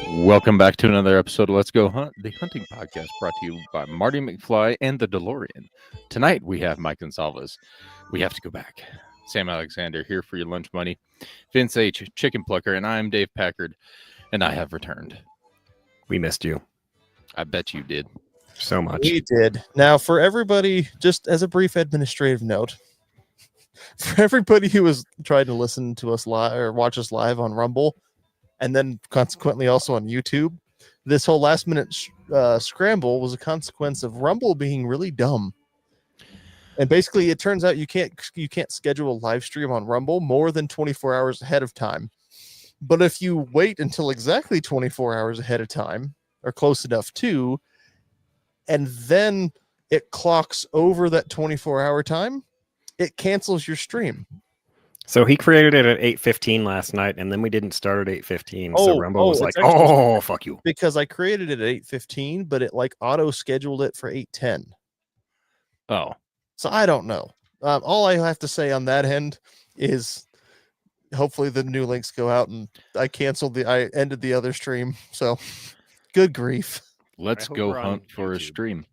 Welcome back to another episode of Let's Go Hunt, the hunting podcast brought to you by Marty McFly and the DeLorean. Tonight we have Mike Gonsalves. We have to go back. Sam Alexander here for your lunch money. Vince H, Chicken Plucker, and I'm Dave Packard, and I have returned. We missed you I bet you did. so much. We did. Now, for everybody, just as a brief administrative note, for everybody who was trying to listen to us live or watch us live on Rumble, and then consequently also on YouTube, this whole last minute scramble was a consequence of Rumble being really dumb. And basically, it turns out you can't schedule a live stream on Rumble more than 24 hours ahead of time. But if you wait until exactly 24 hours ahead of time, or close enough to, and then it clocks over that 24-hour time, it cancels your stream. So he created it at 8:15 last night, and then we didn't start at 8:15. So Rumble was like, it's actually- "Oh, fuck you!" Because I created it at 8:15, but it like auto scheduled it for 8:10. Oh, So I don't know. All I have to say on that end is hopefully the new links go out, and I ended the other stream. So good grief. let's hope go we're on hunt for a YouTube. stream.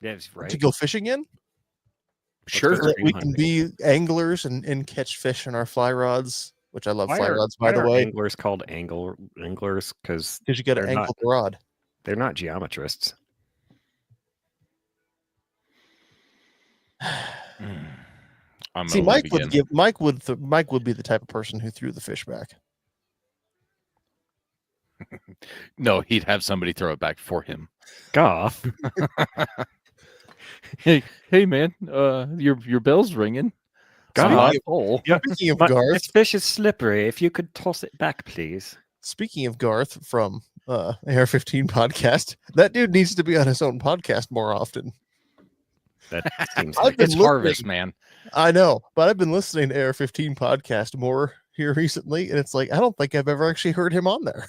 Yeah, it's right. To go fishing in? Sure. go So that we hunting. can be anglers and catch fish in our fly rods, which I love Why fly are- rods, why by the are way, anglers called anglers because because you got to they're angle not- the rod. they're not geometrists. I'm See, gonna Mike leave would again. give Mike would be the type of person who threw the fish back. No, he'd have somebody throw it back for him. Goff, Hey, man, your bell's ringing. God. Hot hole. Speaking of this Garth, fish is slippery. If you could toss it back, please. speaking of Garth from AR-15 podcast, that dude needs to be on his own podcast more often. That seems I've like been It's listening- harvest, man. I know, but I've been listening to AR-15 podcast more here recently, and it's like I don't think I've ever actually heard him on there.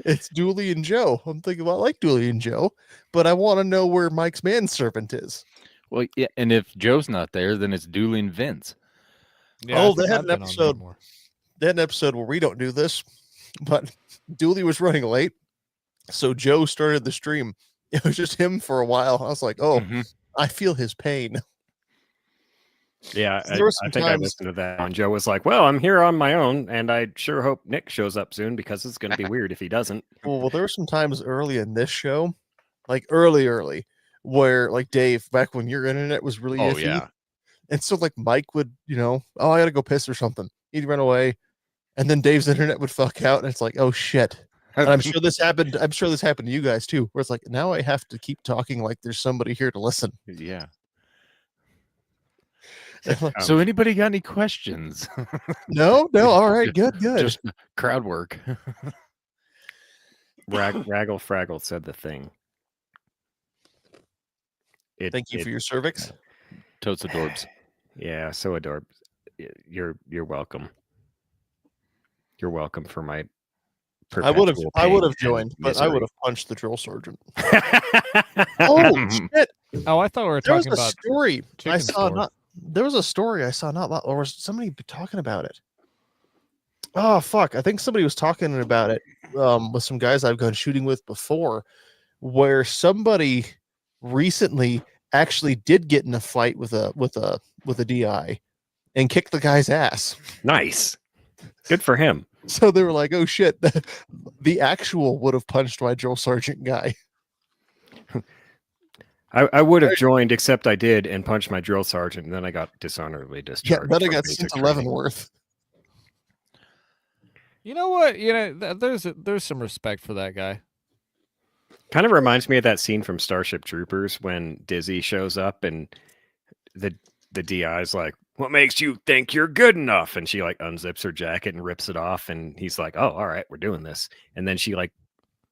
It's Dooley and Joe. I'm thinking, well, I like Dooley and Joe, but I want to know where Mike's manservant is. Well, yeah, and if Joe's not there, then it's Dooley and Vince. Yeah, Oh, I they think had I've an been on there episode- more. They had an episode where we don't do this, but Dooley was running late, so Joe started the stream. It was just him for a while. I was like, oh, Mhm. I feel his pain. Yeah, There were some I think I times- listened to that. And Joe was like, "Well, I'm here on my own, and I sure hope Nick shows up soon because it's going to be weird if he doesn't." Well, there were some times early in this show, like early, where like Dave, back when your internet was really Oh iffy, yeah. and so like Mike would, oh, I gotta go piss or something. He'd run away, and then Dave's internet would fuck out, and it's like, oh shit. And I'm sure this happened. I'm sure this happened to you guys too, where it's like now I have to keep talking like there's somebody here to listen. Yeah. Um, So anybody got any questions? No, all right, good. Just crowd work. Raggle Fraggle said the thing. Thank you for your cervix. Totes adorbs. Yeah, so adorable. You're welcome. You're welcome for my. I would have perpetual pain joined, and but I would misery. have punched the drill sergeant. Oh, Oh shit! Oh, I thought we were There was talking a about. story I chicken saw. store. There was a story I saw not long, or was somebody talking about it? Oh fuck! I think somebody was talking about it with some guys I've gone shooting with before, where somebody recently actually did get in a fight with a DI and kicked the guy's ass. nice. Good for him. So they were like, "Oh shit!" The actual would have punched my drill sergeant guy. I would have joined, except I did and punched my drill sergeant, and then I got dishonorably Yeah, discharged. then I from got basic sent to training. Leavenworth. You know what? There's some respect for that guy. Kind of reminds me of that scene from Starship Troopers when Dizzy shows up and the DI's like, "What makes you think you're good enough?" And she like unzips her jacket and rips it off, and he's like, "Oh, all right, we're doing this." And then she like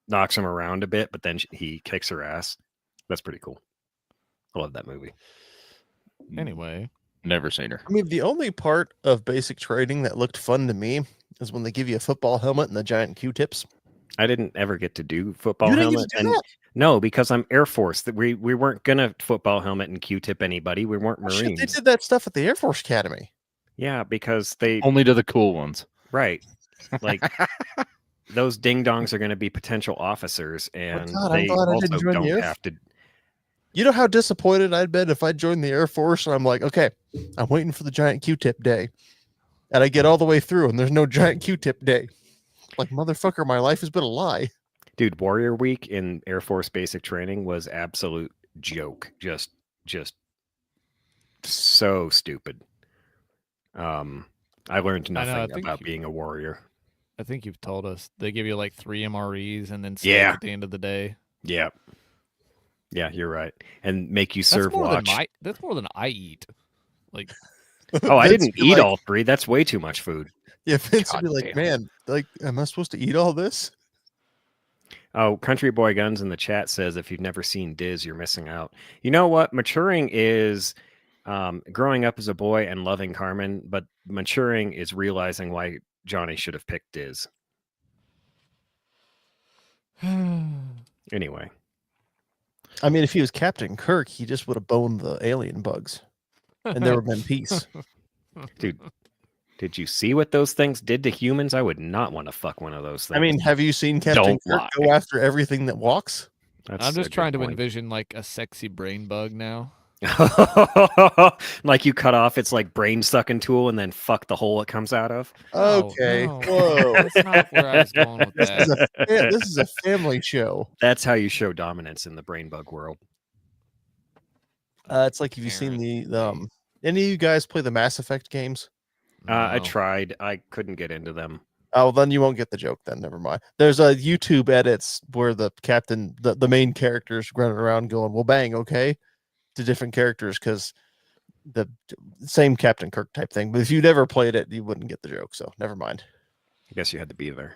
knocks him around a bit, but then he kicks her ass. That's pretty cool. I love that movie. Anyway, Never seen her. I mean, the only part of basic training that looked fun to me is when they give you a football helmet and the giant Q-tips. I didn't ever get to do football You didn't get helmet, to do and that? no, because I'm Air Force. That we weren't gonna football helmet and Q-tip anybody. We weren't Oh, shit, Marines. they did that stuff at the Air Force Academy. Yeah, because they Only to the cool ones. right. Like those ding dongs are going to be potential officers, and God, I'm they glad I also didn't join the don't Air have to. You know how disappointed I'd been if I joined the Air Force and I'm like, okay, I'm waiting for the giant Q-tip day. And I get all the way through and there's no giant Q-tip day. Like, motherfucker, my life has been a lie. Dude, Warrior Week in Air Force basic training was absolute joke. Just so stupid. I learned I know, I nothing think about you- being a warrior. I think you've told us they give you like 3 MREs and then steak Yeah. at the end of the day. Yeah. Yeah, you're right. And make you That's serve more watch. than that's more than I eat. Like, Oh, I Vince didn't would be eat like- all 3. That's way too much food. Yeah, Vince would be God like, damn. man, like, am I supposed to eat all this? Oh, Country Boy Guns in the chat says if you've never seen Diz, you're missing out. You know what? Maturing is growing up as a boy and loving Carmen, but maturing is realizing why Johnny should have picked Diz. Anyway, I mean, if he was Captain Kirk, he just would have boned the alien bugs and there would have been peace. dude, did you see what those things did to humans? I would not want to fuck one of those things. I mean, have you seen Captain Don't Kirk lie. go after everything that walks? That's I'm a just good trying to point. envision like a sexy brain bug now. Like you cut off its like brain sucking tool and then fuck the hole it comes out of. No, Okay. no. Whoa. That's not where I was going with This is that. Yeah, this is a family show. That's how you show dominance in the brain bug world. It's like, have you seen the any of you guys play the Mass Effect games? I No. tried. I couldn't get into them. Oh, then you won't get the joke. Then never mind. There's a YouTube edits where the captain, the main characters running around going, "Well, bang, okay," to different characters because the same Captain Kirk type thing. But if you'd ever played it, you wouldn't get the joke. So never mind. I guess you had to be there.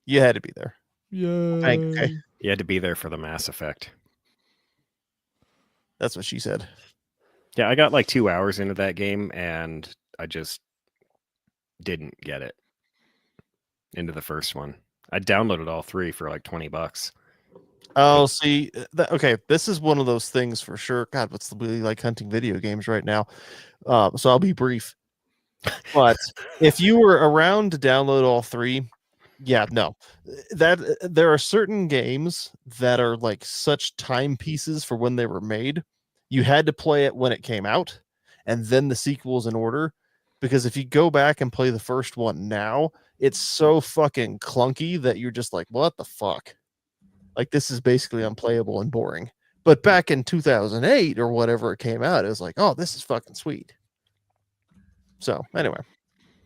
You had to be there. Yeah. Bang, okay. You had to be there for the Mass Effect. That's what she said. Yeah, I got like 2 hours into that game and I just didn't get it. Into the first one. I downloaded all 3 for like $20. Oh, see, okay. This is one of those things for sure. God, what's the really like hunting video games right now? So I'll be brief. But if you were around to download all 3, yeah, no, that there are certain games that are like such timepieces for when they were made. You had to play it when it came out, and then the sequels in order. Because if you go back and play the first one now, it's so fucking clunky that you're just like, what the fuck? Like, this is basically unplayable and boring. But back in 2008 or whatever it came out, it was like, oh, this is fucking sweet. So anyway,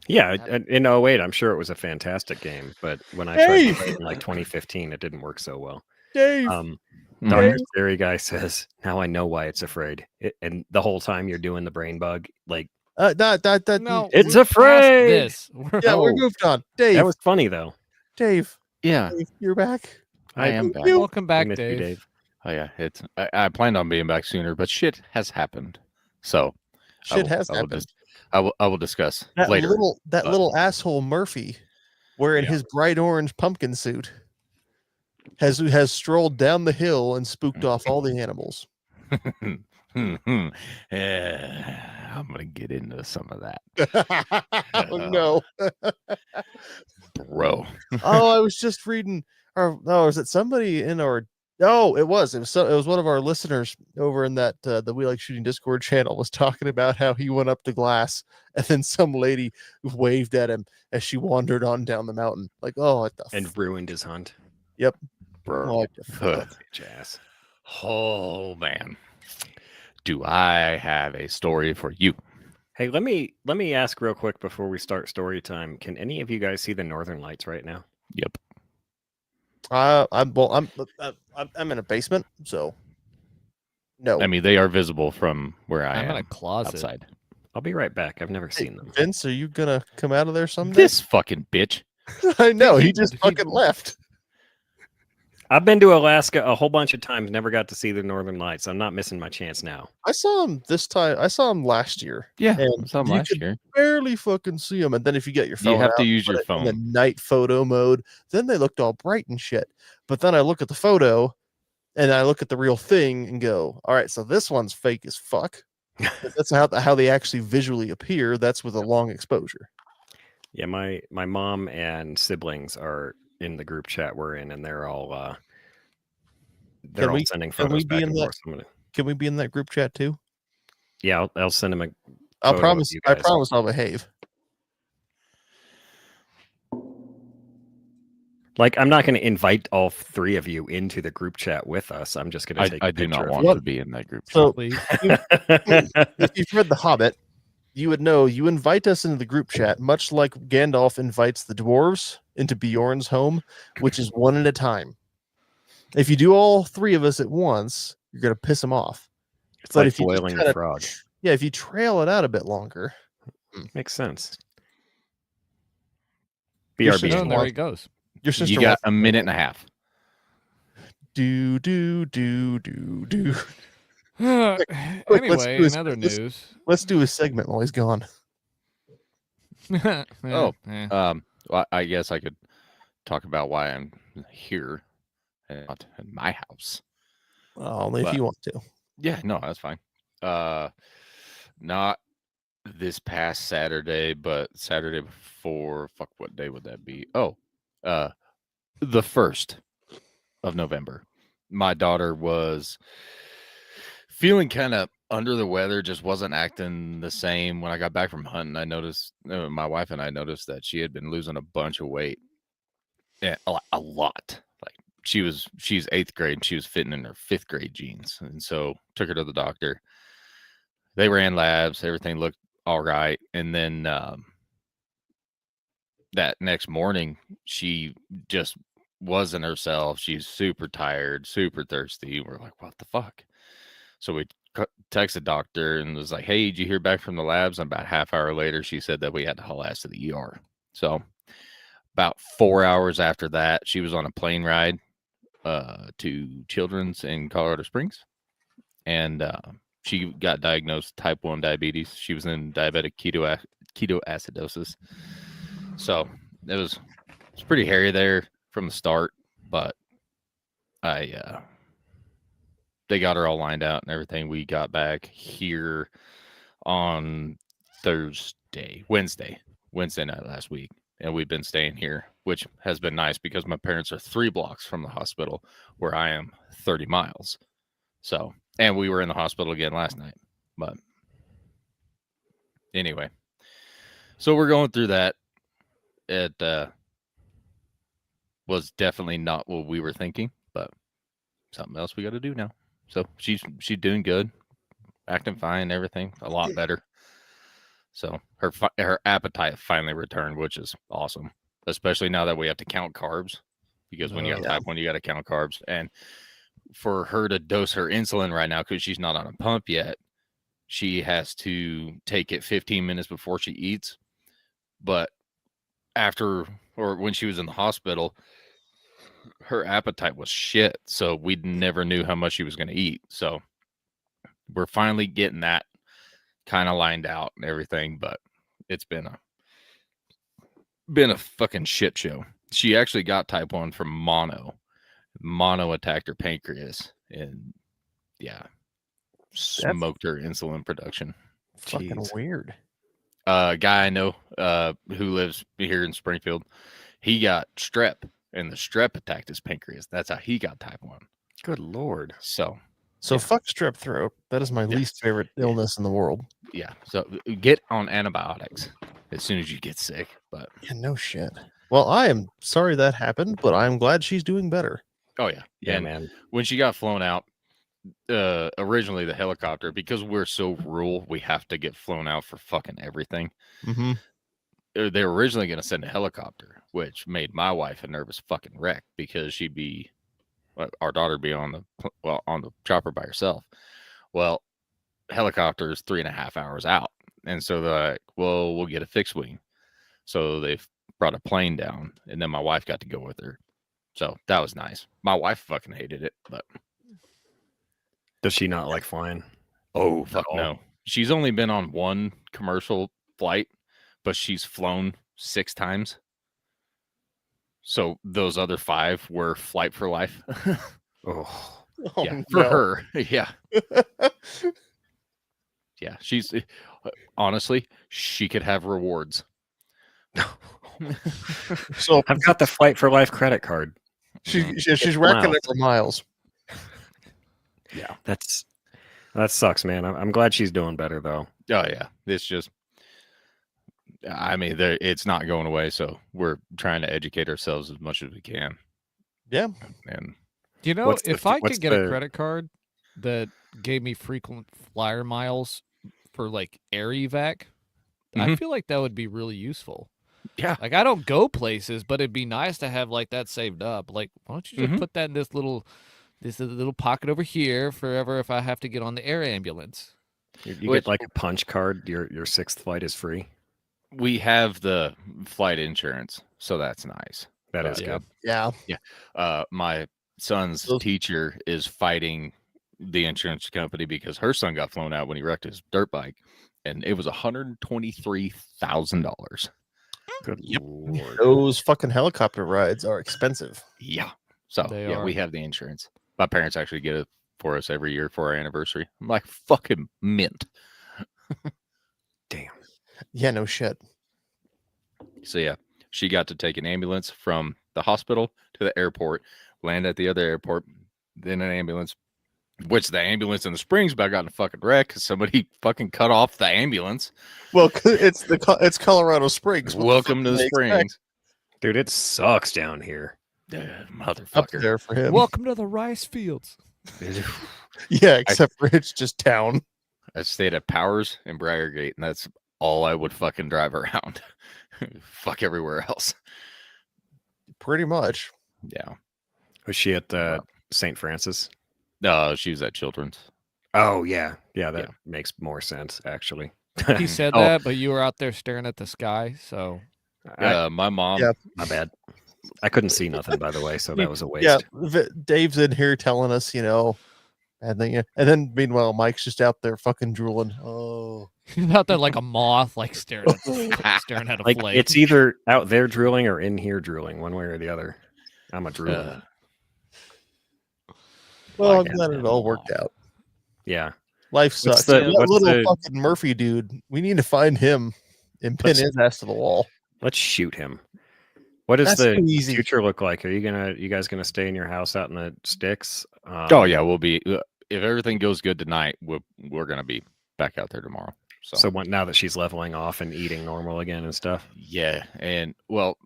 Yeah, in 08, I'm sure it was a fantastic game, but when I tried Hey! to play it in like 2015, it didn't work so well. Dave, Dr. Theory guy says, now I know why it's afraid. And the whole time you're doing the brain bug, like, no, It's we're past afraid! This. yeah, we Oh. moved on. Dave, that was funny though. Dave, Yeah, you're back. I am back. You- Welcome I back, missed you, Dave. Oh yeah, it's. I planned on being back sooner, but shit has happened. So Shit has I will happened. I will discuss That later. that but- little asshole Murphy, wearing Yeah. his bright orange pumpkin suit, has strolled down the hill and spooked off all the animals. Yeah, I'm gonna get into some of that, Oh no! bro. Oh, I was just reading. Or no, is it somebody in our? No, it was. It was one of our listeners over in that the We Like Shooting Discord channel was talking about how he went up to glass and then some lady waved at him as she wandered on down the mountain. Like, oh, what the And ruined his hunt. Bro. what the fuck? Bitch ass. Oh man, do I have a story for you? Hey, let me ask real quick before we start story time. Can any of you guys see the Northern Lights right now? Yep. I'm in a basement, so no. I mean, they are visible from where I I'm in am a closet. outside. I'll be right back. I've never Hey, seen them. Vince, are you gonna come out of there someday? This fucking bitch. I know he he- just he- fucking left. I've been to Alaska a whole bunch of times, never got to see the Northern Lights. I'm not missing my chance now. I saw him this time. I saw him last year. Yeah, And some you last could year. Barely fucking see him, and then if you get your phone, You have out, to use put your it in the phone. night photo mode. Then they looked all bright and shit. But then I look at the photo, and I look at the real thing and go, "All right, so this one's fake as fuck." But that's how they actually visually appear. That's with a long exposure. Yeah, my mom and siblings are in the group chat we're in, and they're all sending can we photos be back in and that? forth. Can we be in that group chat too? Yeah, I'll send them a I'll photo of promise. you I guys. promise I'll behave. Like, I'm not going to invite all three of you into the group chat with us. I'm just going to take a I do not picture want What? to be in that group. So Please. if you've read The Hobbit, you would know you invite us into the group chat, much like Gandalf invites the dwarves into Bjorn's home, which is one at a time. If you do all three of us at once, you're gonna piss them off. It's But like if you just boiling kinda- the frog. Yeah, if you trail it out a bit longer, Makes sense. Your BRB. sister Oh, and there wants- he goes. your sister You got wants a minute and a half. do. Anyway, do his- in other let's- news. Let's do a segment while he's gone. Oh, yeah. Well, I guess I could talk about why I'm here and not in my house. Only if But- you want to. Yeah, no, that's fine. Not this past Saturday, but Saturday before. Fuck, what day would that be? Oh, the 1st of November. My daughter was feeling kind of under the weather, just wasn't acting the same. When I got back from hunting, I noticed, my wife and I noticed that she had been losing a bunch of weight. Yeah, a lot. Like she's 8th grade and she was fitting in her 5th grade jeans. And so took her to the doctor. They ran labs, everything looked all right. And then that next morning, she just wasn't herself. She's super tired, super thirsty. We're like, what the fuck? So we texted doctor and was like, hey, did you hear back from the labs? And about half hour later, she said that we had to haul ass to the ER. So about 4 hours after that, she was on a plane ride to Children's in Colorado Springs. And she got diagnosed type 1 diabetes. She was in diabetic ketoacidosis. So it's pretty hairy there from the start, but they got her all lined out and everything. We got back here on Wednesday night last week. And we've been staying here, which has been nice because my parents are 3 blocks from the hospital where I am 30 miles. So, and we were in the hospital again last night, but anyway, so we're going through that. It was definitely not what we were thinking, but something else we got to do now. So she's doing good, acting fine, everything a lot better. So her appetite finally returned, which is awesome, especially now that we have to count carbs, because when you got type 1, you got to count carbs. And for her to dose her insulin right now, because she's not on a pump yet, she has to take it 15 minutes before she eats. But when she was in the hospital, her appetite was shit. So we never knew how much she was going to eat. So we're finally getting that kind of lined out and everything, but it's been a fucking shit show. She actually got type 1 from mono attacked her pancreas and smoked her insulin production. Fucking Jeez. weird. Guy I know who lives here in Springfield, he got strep and the strep attacked his pancreas. That's how he got type 1. Good Lord. So Fuck strep throat. That is my least favorite illness in the world. yeah, so get on antibiotics as soon as you get sick. But Yeah, no shit. Well, I am sorry that happened, but I'm glad she's doing better. oh yeah, Yeah, and man. when she got flown out, originally the helicopter, because we're so rural, we have to get flown out for fucking everything. Mm-hmm. They were originally going to send a helicopter, which made my wife a nervous fucking wreck because our daughter be on the chopper by herself. Well, helicopter is 3.5 hours out, and so they're like, well, we'll get a fixed wing. So they brought a plane down, and then my wife got to go with her. So that was nice. My wife fucking hated it, but Does she not like flying? oh fuck all. no. She's only been on one commercial flight, but she's flown 6 times. So those other 5 were flight for life. Oh, Yeah, for her. Yeah. Yeah, she's honestly, she could have rewards. So I've got the Flight for Life credit card. she's racking miles. it for miles. Yeah. That sucks, man. I'm glad she's doing better though. Oh yeah. It's just. I mean, it's not going away, so we're trying to educate ourselves as much as we can. Yeah. And You know, What's the- if I what's could get a the- credit card that gave me frequent flyer miles for like air evac, I Mhm. feel like that would be really useful. yeah, Like I don't go places, but it'd be nice to have like that saved up. Like, why don't you just Mhm. put that in this little pocket over here forever if I have to get on the air ambulance. You Which- get like a punch card. Your sixth flight is free. we have the flight insurance, so that's nice. That is Yeah. good. Yeah. My son's Those- teacher is fighting the insurance company because her son got flown out when he wrecked his dirt bike, and it was $123,000. Good Yep. lord. Those fucking helicopter rides are expensive. Yeah. So They yeah, are. we have the insurance. My parents actually get it for us every year for our anniversary. I'm like fucking mint. Damn. Yeah, no shit. So yeah, she got to take an ambulance from the hospital to the airport, land at the other airport, then an ambulance, which the ambulance in the Springs about got in a fucking wreck because somebody fucking cut off the ambulance. Well, it's Colorado Springs. What the Welcome fuck to do the they expect Springs. Dude, it sucks down here. up Motherfucker. there for him. Welcome to the rice fields. Yeah, except for it's just town. I stayed at Powers and Briargate, and that's all I would fucking drive around. Fuck everywhere else. Pretty much. Yeah. Was she at St. Francis? No, she was at Children's. Oh yeah, that Yeah. makes more sense actually. He said Oh. that, but you were out there staring at the sky. So My mom. Yeah. My bad. I couldn't see nothing, by the way, so that was a waste. Yeah, Dave's in here telling us, and then meanwhile Mike's just out there fucking drooling. Oh, he's out there like a moth, like staring at a Like flame. it's either out there drooling or in here drooling, one way or the other. I'm a drooler. well, I'm Like, glad it all worked out. Yeah. Life What's sucks. the- That what's little the- fucking Murphy dude. We need to find him and pin Let's- his ass to the wall. Let's shoot him. What does That's the too easy. future look like? Are you guys gonna stay in your house out in the sticks? Oh yeah, we'll be. If everything goes good tonight, we're gonna be back out there tomorrow. So now that she's leveling off and eating normal again and stuff. Yeah, and well,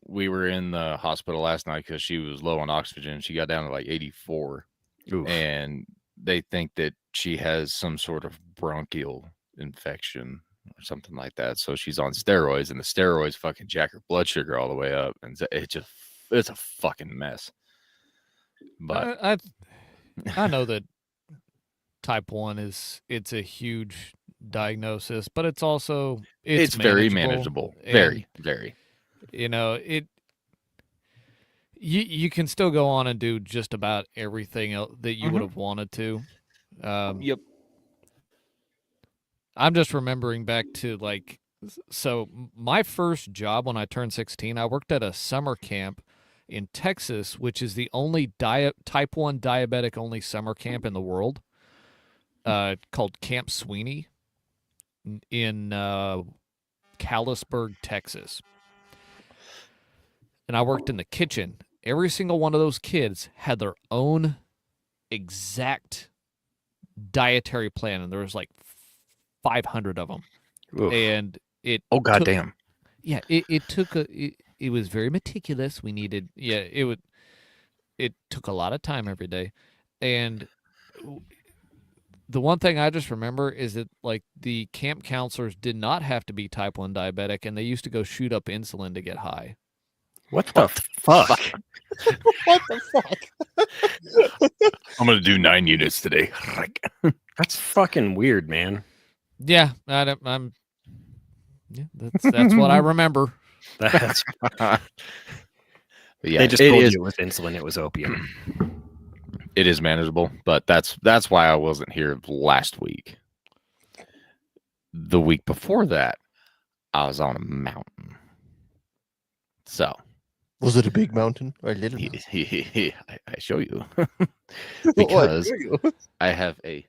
we were in the hospital last night because she was low on oxygen. She got down to like 84, Oof. and they think that she has some sort of bronchial infection or something like that. So she's on steroids, and the steroids fucking jack her blood sugar all the way up, and it's a fucking mess. But I know that type 1 it's a huge diagnosis, but it's also it's very manageable. and, Very, very. You can still go on and do just about everything else that you would Mhm. have wanted to. Yep. I'm just remembering back to so my first job when I turned 16, I worked at a summer camp in Texas, which is the only type 1 diabetic only summer camp in the world, called Camp Sweeney in Callisburg, Texas. And I worked in the kitchen. Every single one of those kids had their own exact dietary plan, and there was like 500 of them. Oof. And it Oh took- goddamn. yeah, it was very meticulous. It took a lot of time every day. And the one thing I just remember is that like the camp counselors did not have to be type 1 diabetic, and they used to go shoot up insulin to get high. What the fuck? What the fuck? I'm gonna do 9 units today. That's fucking weird, man. Yeah, that's what I remember. That's Yeah, they just it told is. you it was insulin, it was opium. It is manageable, but that's why I wasn't here last week. The week before that, I was on a mountain. So Was it a big mountain or a little mountain? I show you What because do you? I have a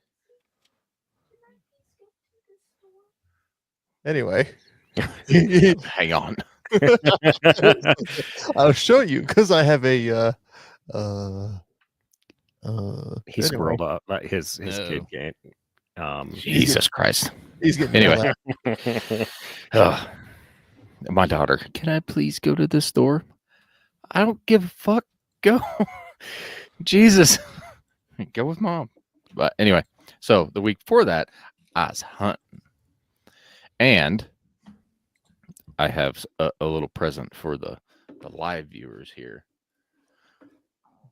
Anyway, Hang on. I'll show you because I have a He anyway, scrolled up his No. kid can't. Jesus Christ. he's getting Anyway. yelled at. Ugh. My daughter, can I please go to the store? I don't give a fuck. Go. Jesus. Go with mom. But anyway, so the week before that, I was hunting. And I have a little present for the live viewers here.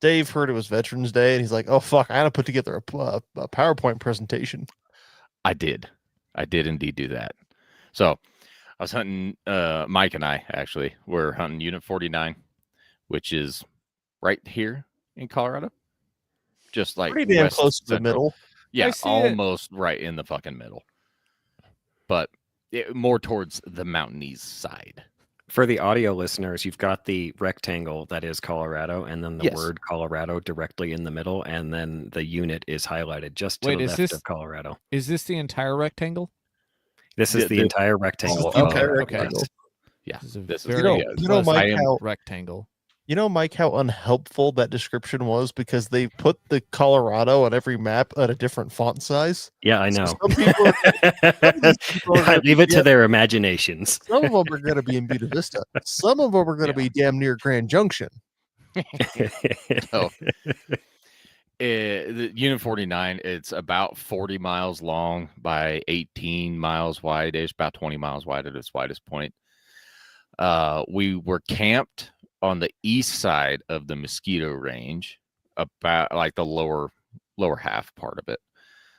Dave heard it was Veterans Day, and he's like, "Oh fuck, I gotta put together a PowerPoint presentation." I did indeed do that. So I was hunting, Mike and I actually were hunting Unit 49, which is right here in Colorado. Just like Pretty damn west close to the central. middle. Yeah, see it. almost right in the fucking middle. But more towards the mountainous side. For the audio listeners, you've got the rectangle that is Colorado, and then the Yes. word Colorado directly in the middle, and then the unit is highlighted just to Wait, the is left this- of Colorado. Is this the entire rectangle? This is Yeah, the the- entire rectangle. the of entire okay. rectangle. Yeah, This is a this is very you know, Mike, I am- how rectangle. Mike, how unhelpful that description was because they put the Colorado on every map at a different font size. Yeah, I So know. some people are gonna Leave it be- to their imaginations. Some of them are going to be in Buena Vista. Some of them are going to be damn near Grand Junction. So, the Unit 49, it's about 40 miles long by 18 miles wide. It's about 20 miles wide at its widest point. We were camped on the east side of the Mosquito Range, about like the lower half part of it.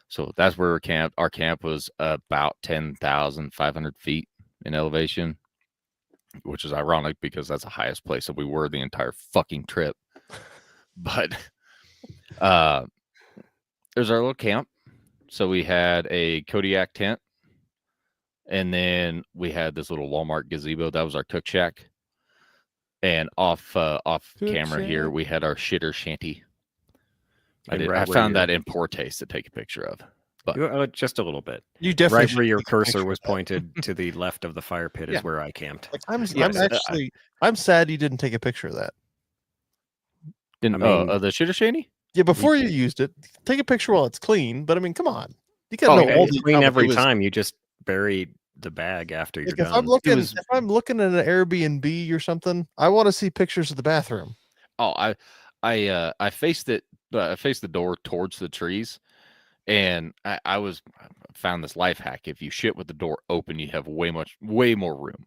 So that's where we're camped. Our camp was about 10,500 feet in elevation, which is ironic because that's the highest place that we were the entire fucking trip. But there's our little camp. So we had a Kodiak tent, and then we had this little Walmart gazebo. That was our cook shack. And off Cook camera here, shack. we had our shitter shanty. And I right where found you're- that in poor taste to take a picture of. Just a little bit. You definitely Right should where your take a picture cursor of was that. pointed to the left of the fire pit Yeah. is where I camped. Like, I'm Yes, I'm sad you didn't take a picture of that. Didn't I mean- the shitter shanty? Yeah, before you used it, take a picture while it's clean. But I mean, come on, you gotta Oh, know yeah, all It's the clean every was- time. You just bury the bag after you're Like, if done. I'm looking, was- if I'm looking at an Airbnb or something, I want to see pictures of the bathroom. Oh, I faced it. I faced the door towards the trees, and I found this life hack. If you shit with the door open, you have way more room.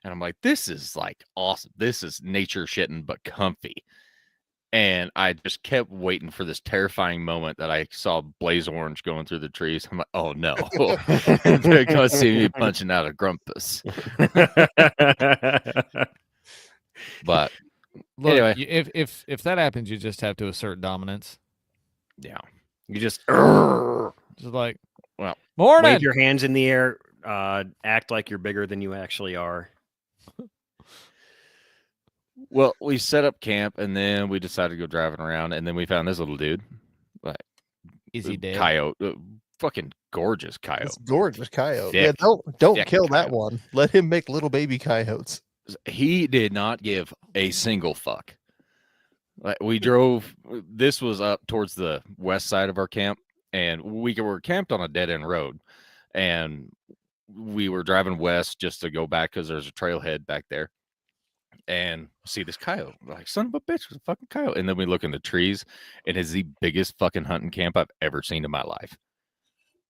And I'm like, this is like awesome. This is nature shitting, but comfy. And I just kept waiting for this terrifying moment that I saw Blaze Orange going through the trees. I'm like, oh no, they're gonna see me punching out a grumpus. But Look, Anyway. if that happens, you just have to assert dominance. yeah, You just Just like, Well, morning. wave your hands in the air, act like you're bigger than you actually are. well, we set up camp and then we decided to go driving around, and then we found this little dude, Is he dead? coyote, fucking gorgeous coyote. It's gorgeous coyote. Yeah, Thick, don't thick kill that coyote. one. Let him make little baby coyotes. He did not give a single fuck. Like, we drove. This was up towards the west side of our camp, and we were camped on a dead end road, and we were driving west just to go back because there's a trailhead back there, and see this coyote. We're like, son of a bitch, it's a fucking coyote. And then we look in the trees, and it's the biggest fucking hunting camp I've ever seen in my life.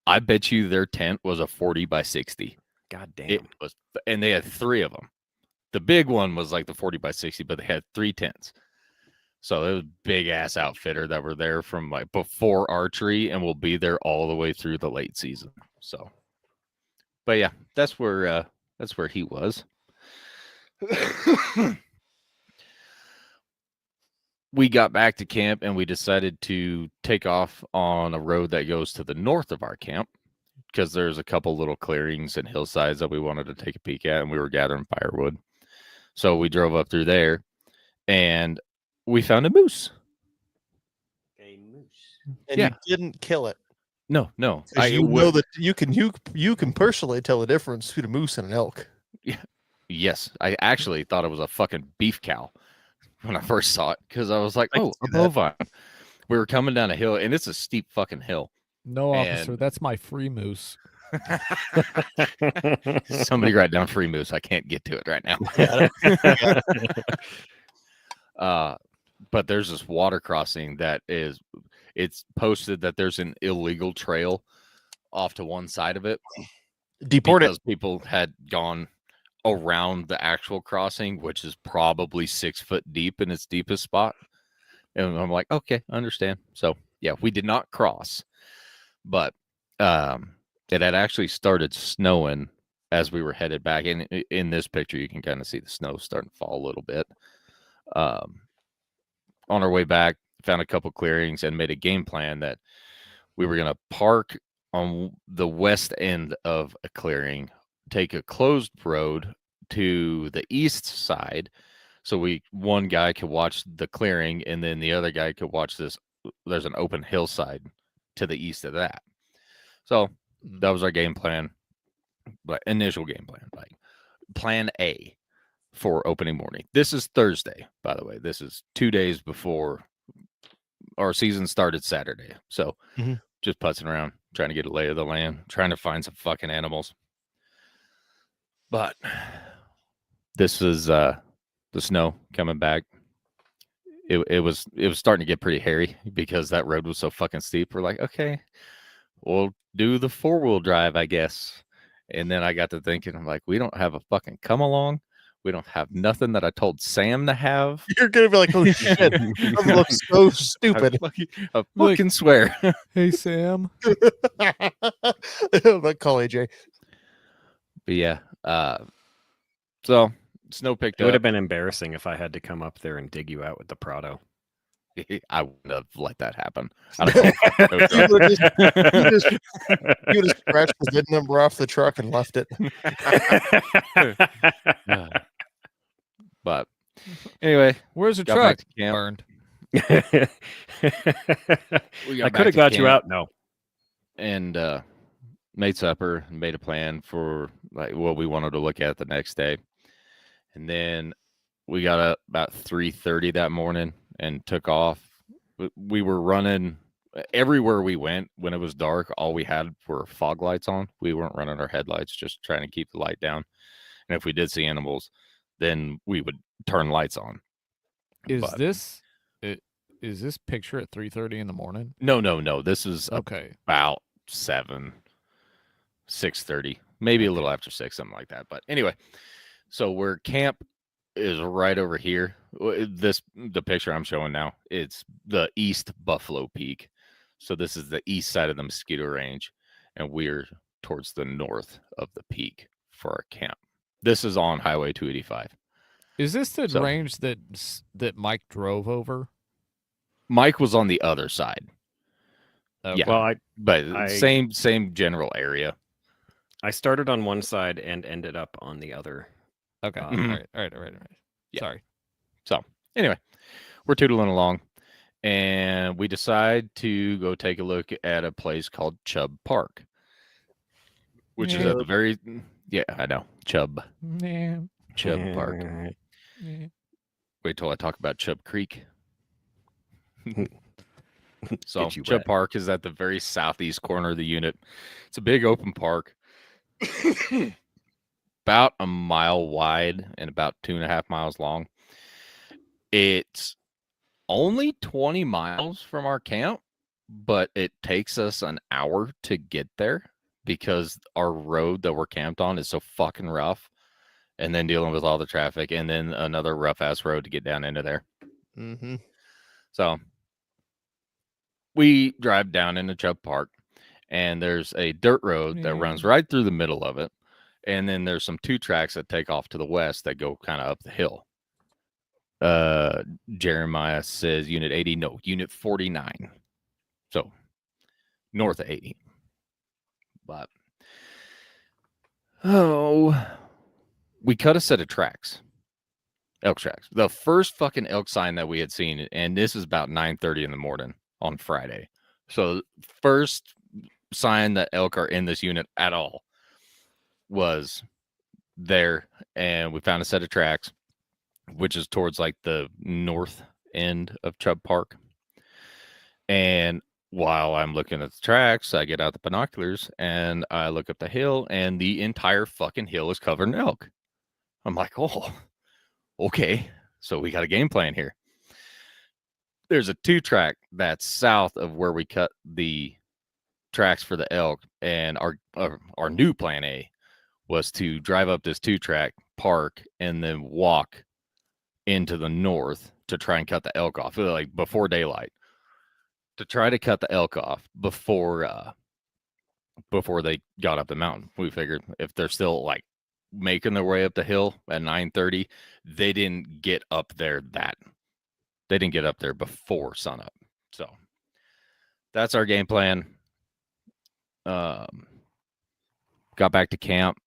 I bet you their tent was a 40 by 60. God damn. It was, and they had 3 of them. The big one was like the 40 by 60, but they had 3 tents. So it was a big ass outfitter that were there from like before archery and will be there all the way through the late season. So, but yeah, that's where he was. We got back to camp and we decided to take off on a road that goes to the north of our camp because there's a couple little clearings and hillsides that we wanted to take a peek at, and we were gathering firewood. So we drove up through there and we found a moose. A moose. And Yeah. you didn't kill it. No. 'Cause you know that you can personally tell the difference between a moose and an elk. Yes, I actually thought it was a fucking beef cow when I first saw it because I was like, I can oh, a see that. bovine. We were coming down a hill, and it's a steep fucking hill. No, officer, And- that's my free moose. Somebody write down free moose. I can't get to it right now. But there's this water crossing that it's posted that there's an illegal trail off to one side of it Deport it. because people had gone around the actual crossing, which is probably 6 foot deep in its deepest spot. And I'm like, okay, I understand. So yeah, we did not cross, but it had actually started snowing as we were headed back. And in this picture, you can kind of see the snow starting to fall a little bit. On our way back, found a couple clearings and made a game plan that we were going to park on the west end of a clearing, take a closed road to the east side. So one guy could watch the clearing and then the other guy could watch this. There's an open hillside to the east of that. So that was our game plan, but initial game plan, like plan A for opening morning. This is Thursday, by the way. This is 2 days before our season started Saturday. So just putzing around, trying to get a lay of the land, trying to find some fucking animals. But this was the snow coming back. It was starting to get pretty hairy because that road was so fucking steep. We're like, okay, we'll do the 4-wheel drive, I guess. And then I got to thinking, I'm like, we don't have a fucking come along. We don't have nothing that I told Sam to have. You're gonna be like, holy shit, that looks so stupid. I fucking swear. Hey, Sam. Like, call AJ. But yeah, so snow picked It would up. have been embarrassing if I had to come up there and dig you out with the Prado. I wouldn't have let that happen. I don't know. You would have scratched the VIN number off the truck and left it. But anyway, Where's the got truck? back to camp. Burned. We I got back could have to got you camp out. No. and made supper and made a plan for like what we wanted to look at the next day. And then we got up about 3:30 that morning and took off. We were running everywhere we went when it was dark. All we had were fog lights on. We weren't running our headlights, just trying to keep the light down. And if we did see animals, then we would turn lights on. Is But- is this picture at 3:30 in the morning? No. This is Okay. about 6:30, maybe a little after 6, something like that. But anyway, so where camp is right over here. The picture I'm showing now, it's the East Buffalo Peak. So this is the east side of the Mosquito Range, and we're towards the north of the peak for our camp. This is on Highway 285. Is this the So- range that Mike drove over? Mike was on the other side, Okay. Yeah. Well, but I- same general area. I started on one side and ended up on the other. Okay. Mhm. All right. Yeah. Sorry. So anyway, we're tootling along, and we decide to go take a look at a place called Chubb Park, which is at the very I know Chubb Yeah. Park. Yeah. Wait till I talk about Chubb Creek. So Get you Chubb wet. Park is at the very southeast corner of the unit. It's a big open park, about a mile wide and about 2.5 miles long. It's only 20 miles from our camp, but it takes us an hour to get there because our road that we're camped on is so fucking rough, and then dealing with all the traffic, and then another rough ass road to get down into there. Mm-hmm. So we drive down into Chubb Park, and there's a dirt road that runs Yeah. right through the middle of it. And then there's some 2 tracks that take off to the west that go kind of up the hill. Jeremiah says unit 80, no, unit 49. So north of 80. But we cut a set of tracks. Elk tracks. The first fucking elk sign that we had seen, and this is about 9:30 in the morning on Friday. So first sign that elk are in this unit at all was there, and we found a set of tracks, which is towards like the north end of Chubb Park. And while I'm looking at the tracks, I get out the binoculars and I look up the hill, and the entire fucking hill is covered in elk. I'm like, oh, okay. So we got a game plan here. There's a 2-track that's south of where we cut the tracks for the elk, and our new plan A was to drive up this 2-track, park, and then walk into the north to try and cut the elk off, like before daylight, to try to cut the elk off before they got up the mountain. We figured if they're still like making their way up the hill at 9:30, they didn't get up there before sunup. So that's our game plan. Got back to camp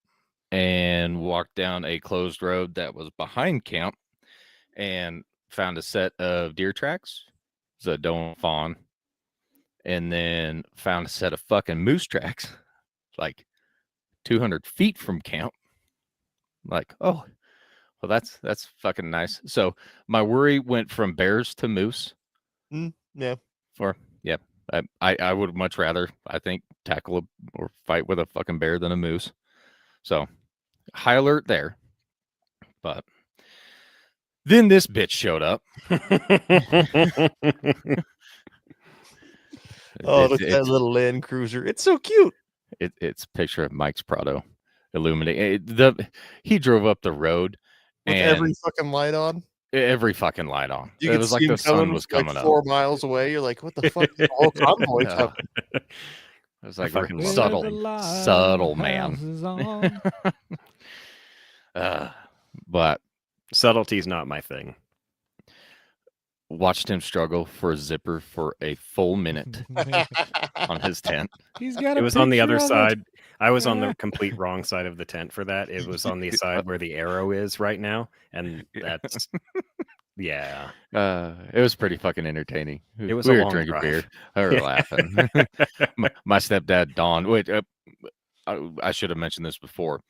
and walked down a closed road that was behind camp and found a set of deer tracks, the doe and fawn, and then found a set of fucking moose tracks like 200 feet from camp. Like, oh, well, that's fucking nice. So my worry went from bears to moose. Yeah. I would much rather, I think, tackle or fight with a fucking bear than a moose. So high alert there. But then this bitch showed up. Oh, look at that little Land Cruiser. It's so cute. It's a picture of Mike's Prado illuminating. He drove up the road With and every fucking light on. every fucking light on. You It could was see like him the sun was like coming up. 4 miles away. You're like, what the fuck is the whole convoy Yeah. coming? It was like fucking love subtle man. But Subtlety's not my thing. watched him struggle for a zipper for a full minute on his tent. He's got. It was on the other side. I was on the complete wrong side of the tent for that. It was on the side where the arrow is right now, and that's yeah. It was pretty fucking entertaining. It was we a were long drinking drive. beer. I were laughing. my stepdad Don. Wait, I should have mentioned this before.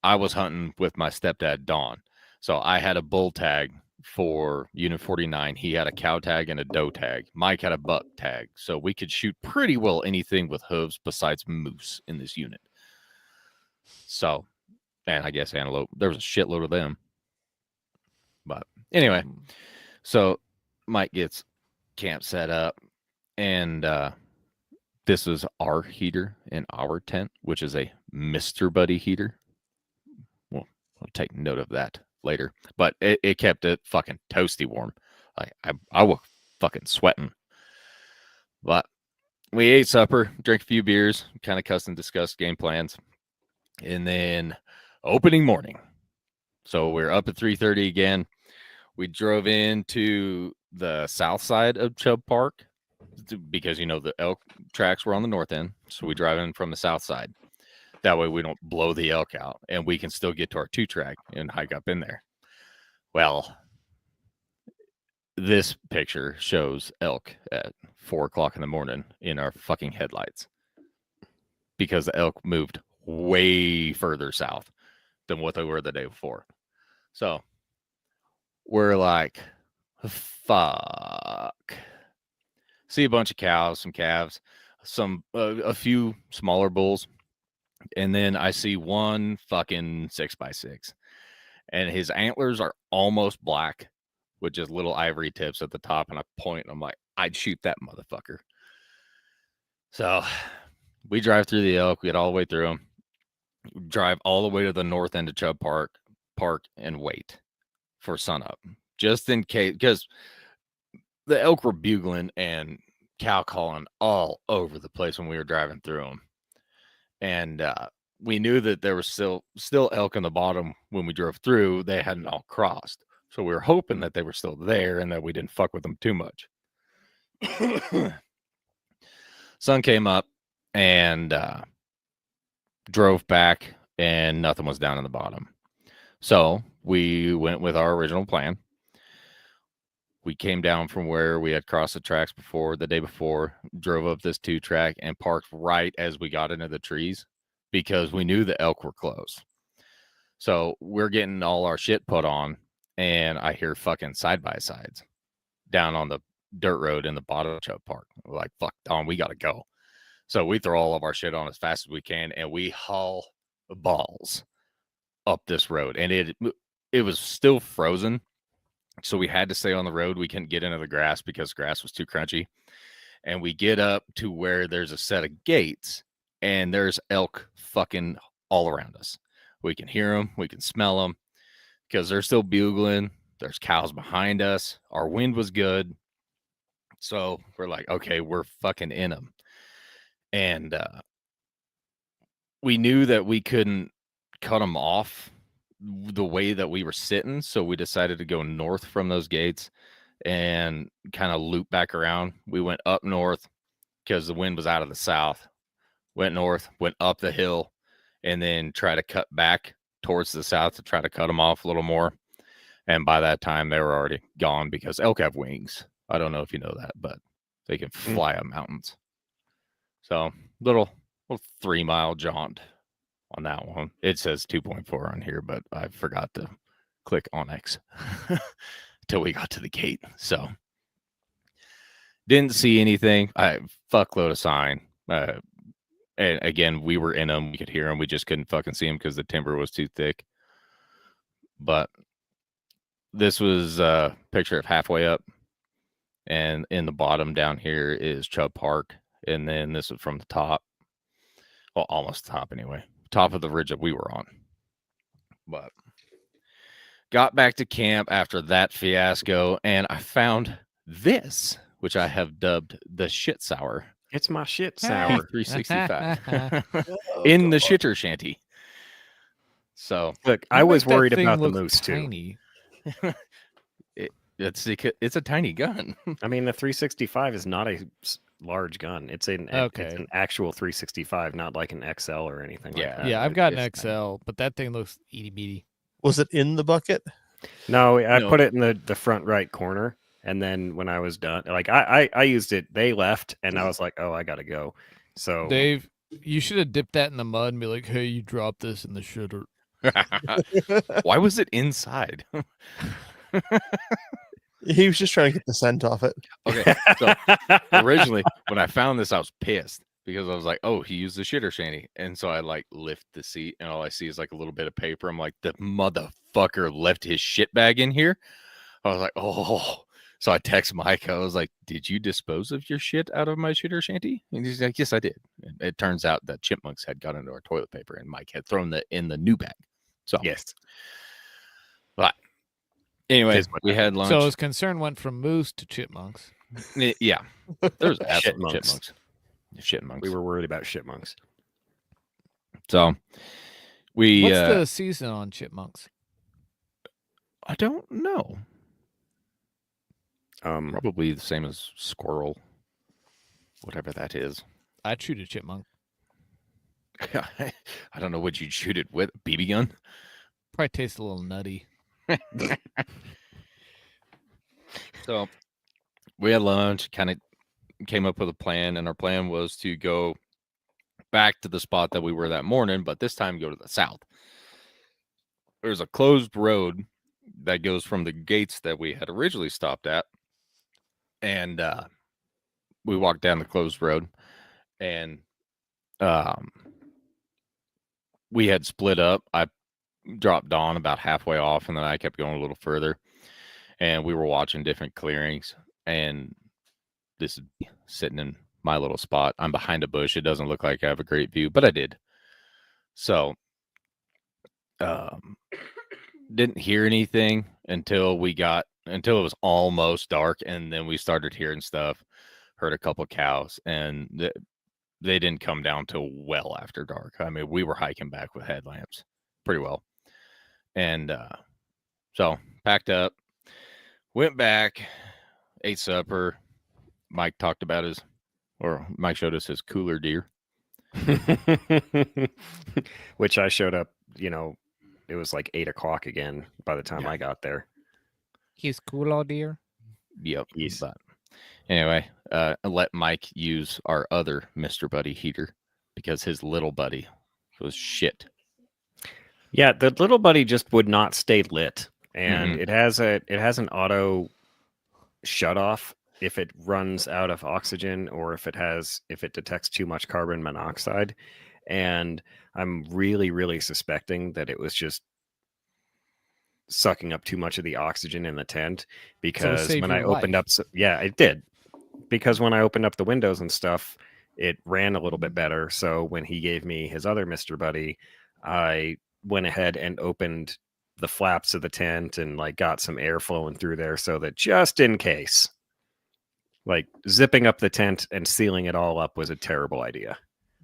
I was hunting with my stepdad Don, so I had a bull tag for Unit 49. He had a cow tag and a doe tag. Mike had a buck tag, so we could shoot pretty well anything with hooves besides moose in this unit. So, and I guess antelope. There was a shitload of them. But anyway, so Mike gets camp set up, and this is our heater in our tent, which is a Mr. Buddy heater. Well, I'll take note of that later, but it kept it fucking toasty warm. I was fucking sweating. But we ate supper, drank a few beers, kind of cussed and discussed game plans, and then opening morning. So we're up at 3:30 again. We drove into the south side of Chubb Park because the elk tracks were on the north end, so we drive in from the south side. That way we don't blow the elk out, and we can still get to our 2-track and hike up in there. Well, this picture shows elk at 4 o'clock in the morning in our fucking headlights because the elk moved way further south than what they were the day before. So we're like, fuck. See a bunch of cows, some calves, a few smaller bulls. And then I see one fucking 6x6, and his antlers are almost black with just little ivory tips at the top. And I point, and I'm like, I'd shoot that motherfucker. So we drive through the elk, we get all the way through them, drive all the way to the north end of Chubb Park, and wait for sunup, just in case, because the elk were bugling and cow calling all over the place when we were driving through them. And we knew that there was still elk in the bottom when we drove through. They hadn't all crossed. So we were hoping that they were still there and that we didn't fuck with them too much. Sun came up and drove back, and nothing was down in the bottom. So we went with our original plan. We came down from where we had crossed the tracks before, the day before, drove up this 2-track and parked right as we got into the trees because we knew the elk were close. So we're getting all our shit put on, and I hear fucking side-by-sides down on the dirt road in the bottom of Chubb Park. We're like, fuck, Don, we got to go. So we throw all of our shit on as fast as we can, and we haul balls up this road. And it was still frozen, so we had to stay on the road. We couldn't get into the grass because grass was too crunchy. And we get up to where there's a set of gates, and there's elk fucking all around us. We can hear them. We can smell them because they're still bugling. There's cows behind us. Our wind was good. So we're like, okay, we're fucking in them. And we knew that we couldn't cut them off the way that we were sitting. So we decided to go north from those gates and kind of loop back around. We went up north because the wind was out of the south. Went north, went up the hill, and then try to cut back towards the south to try to cut them off a little more. And by that time, they were already gone because elk have wings. I don't know if you know that, but they can fly up mountains. So little 3-mile jaunt on that one. It says 2.4 on here, but I forgot to click on X till we got to the gate. So didn't see anything. Fuckload of sign. And again, we were in them. We could hear them. We just couldn't fucking see them because the timber was too thick. But this was a picture of halfway up. And in the bottom down here is Chubb Park. And then this is from the top. Well, almost the top anyway. Top of the ridge that we were on. But got back to camp after that fiasco. And I found this, which I have dubbed the shit sour. It's my shit sour. 365 in the shitter shanty. So Look, I was worried about the moose tiny. too. it's a tiny gun. I mean, the 365 is not a large gun. It's an actual 365, not like an XL or anything like that. Yeah, I've got an XL, but that thing looks itty bitty. Was it in the bucket? No, I put it in the front right corner. And then when I was done, like I used it, they left, and I was like, oh, I gotta go. So Dave, you should have dipped that in the mud and be like, hey, you dropped this in the shitter. Why was it inside? He was just trying to get the scent off it. Okay, so originally when I found this, I was pissed because I was like, oh, he used the shitter shanty. And so I like lift the seat, and all I see is like a little bit of paper. I'm like, the motherfucker left his shit bag in here. I was like, oh. So I text Mike. I was like, did you dispose of your shit out of my shitter shanty? And he's like, yes, I did. And it turns out that chipmunks had got into our toilet paper, and Mike had thrown that in the new bag. So yes. But anyway, we had lunch. So his concern went from moose to chipmunks. Yeah. There's absolutely Chipmunks. Chipmunks. We were worried about chipmunks. So we What's the season on chipmunks? I don't know. Um, Probably the same as squirrel, whatever that is. I'd shoot a chipmunk. I don't know what you'd shoot it with. A BB gun? Probably tastes a little nutty. So we had lunch, kind of came up with a plan, and our plan was to go back to the spot that we were that morning, but this time go to the south. There's a closed road that goes from the gates that we had originally stopped at, and we walked down the closed road, and we had split up. I dropped Dawn about halfway off, and then I kept going a little further, and we were watching different clearings, and this is sitting in my little spot. I'm behind a bush. It doesn't look like I have a great view, but I did. So didn't hear anything until it was almost dark, and then we started hearing stuff. Heard a couple cows, and they didn't come down till well after dark. I mean, we were hiking back with headlamps pretty well. And so packed up, went back, ate supper. Mike showed us his cooler deer. Which I showed up, it was like 8 o'clock again by the time I got there. He's cooler deer. Yep. Yes. But anyway, let Mike use our other Mr. Buddy heater because his little buddy was shit. Yeah, the little buddy just would not stay lit, and Mhm. it has an auto shut off if it runs out of oxygen or if it detects too much carbon monoxide. And I'm really suspecting that it was just sucking up too much of the oxygen in the tent So it because saved when your I opened life. up, yeah, it did. Because when I opened up the windows and stuff, it ran a little bit better. So when he gave me his other Mr. Buddy, I went ahead and opened the flaps of the tent and like got some air flowing through there so that just in case, like zipping up the tent and sealing it all up was a terrible idea.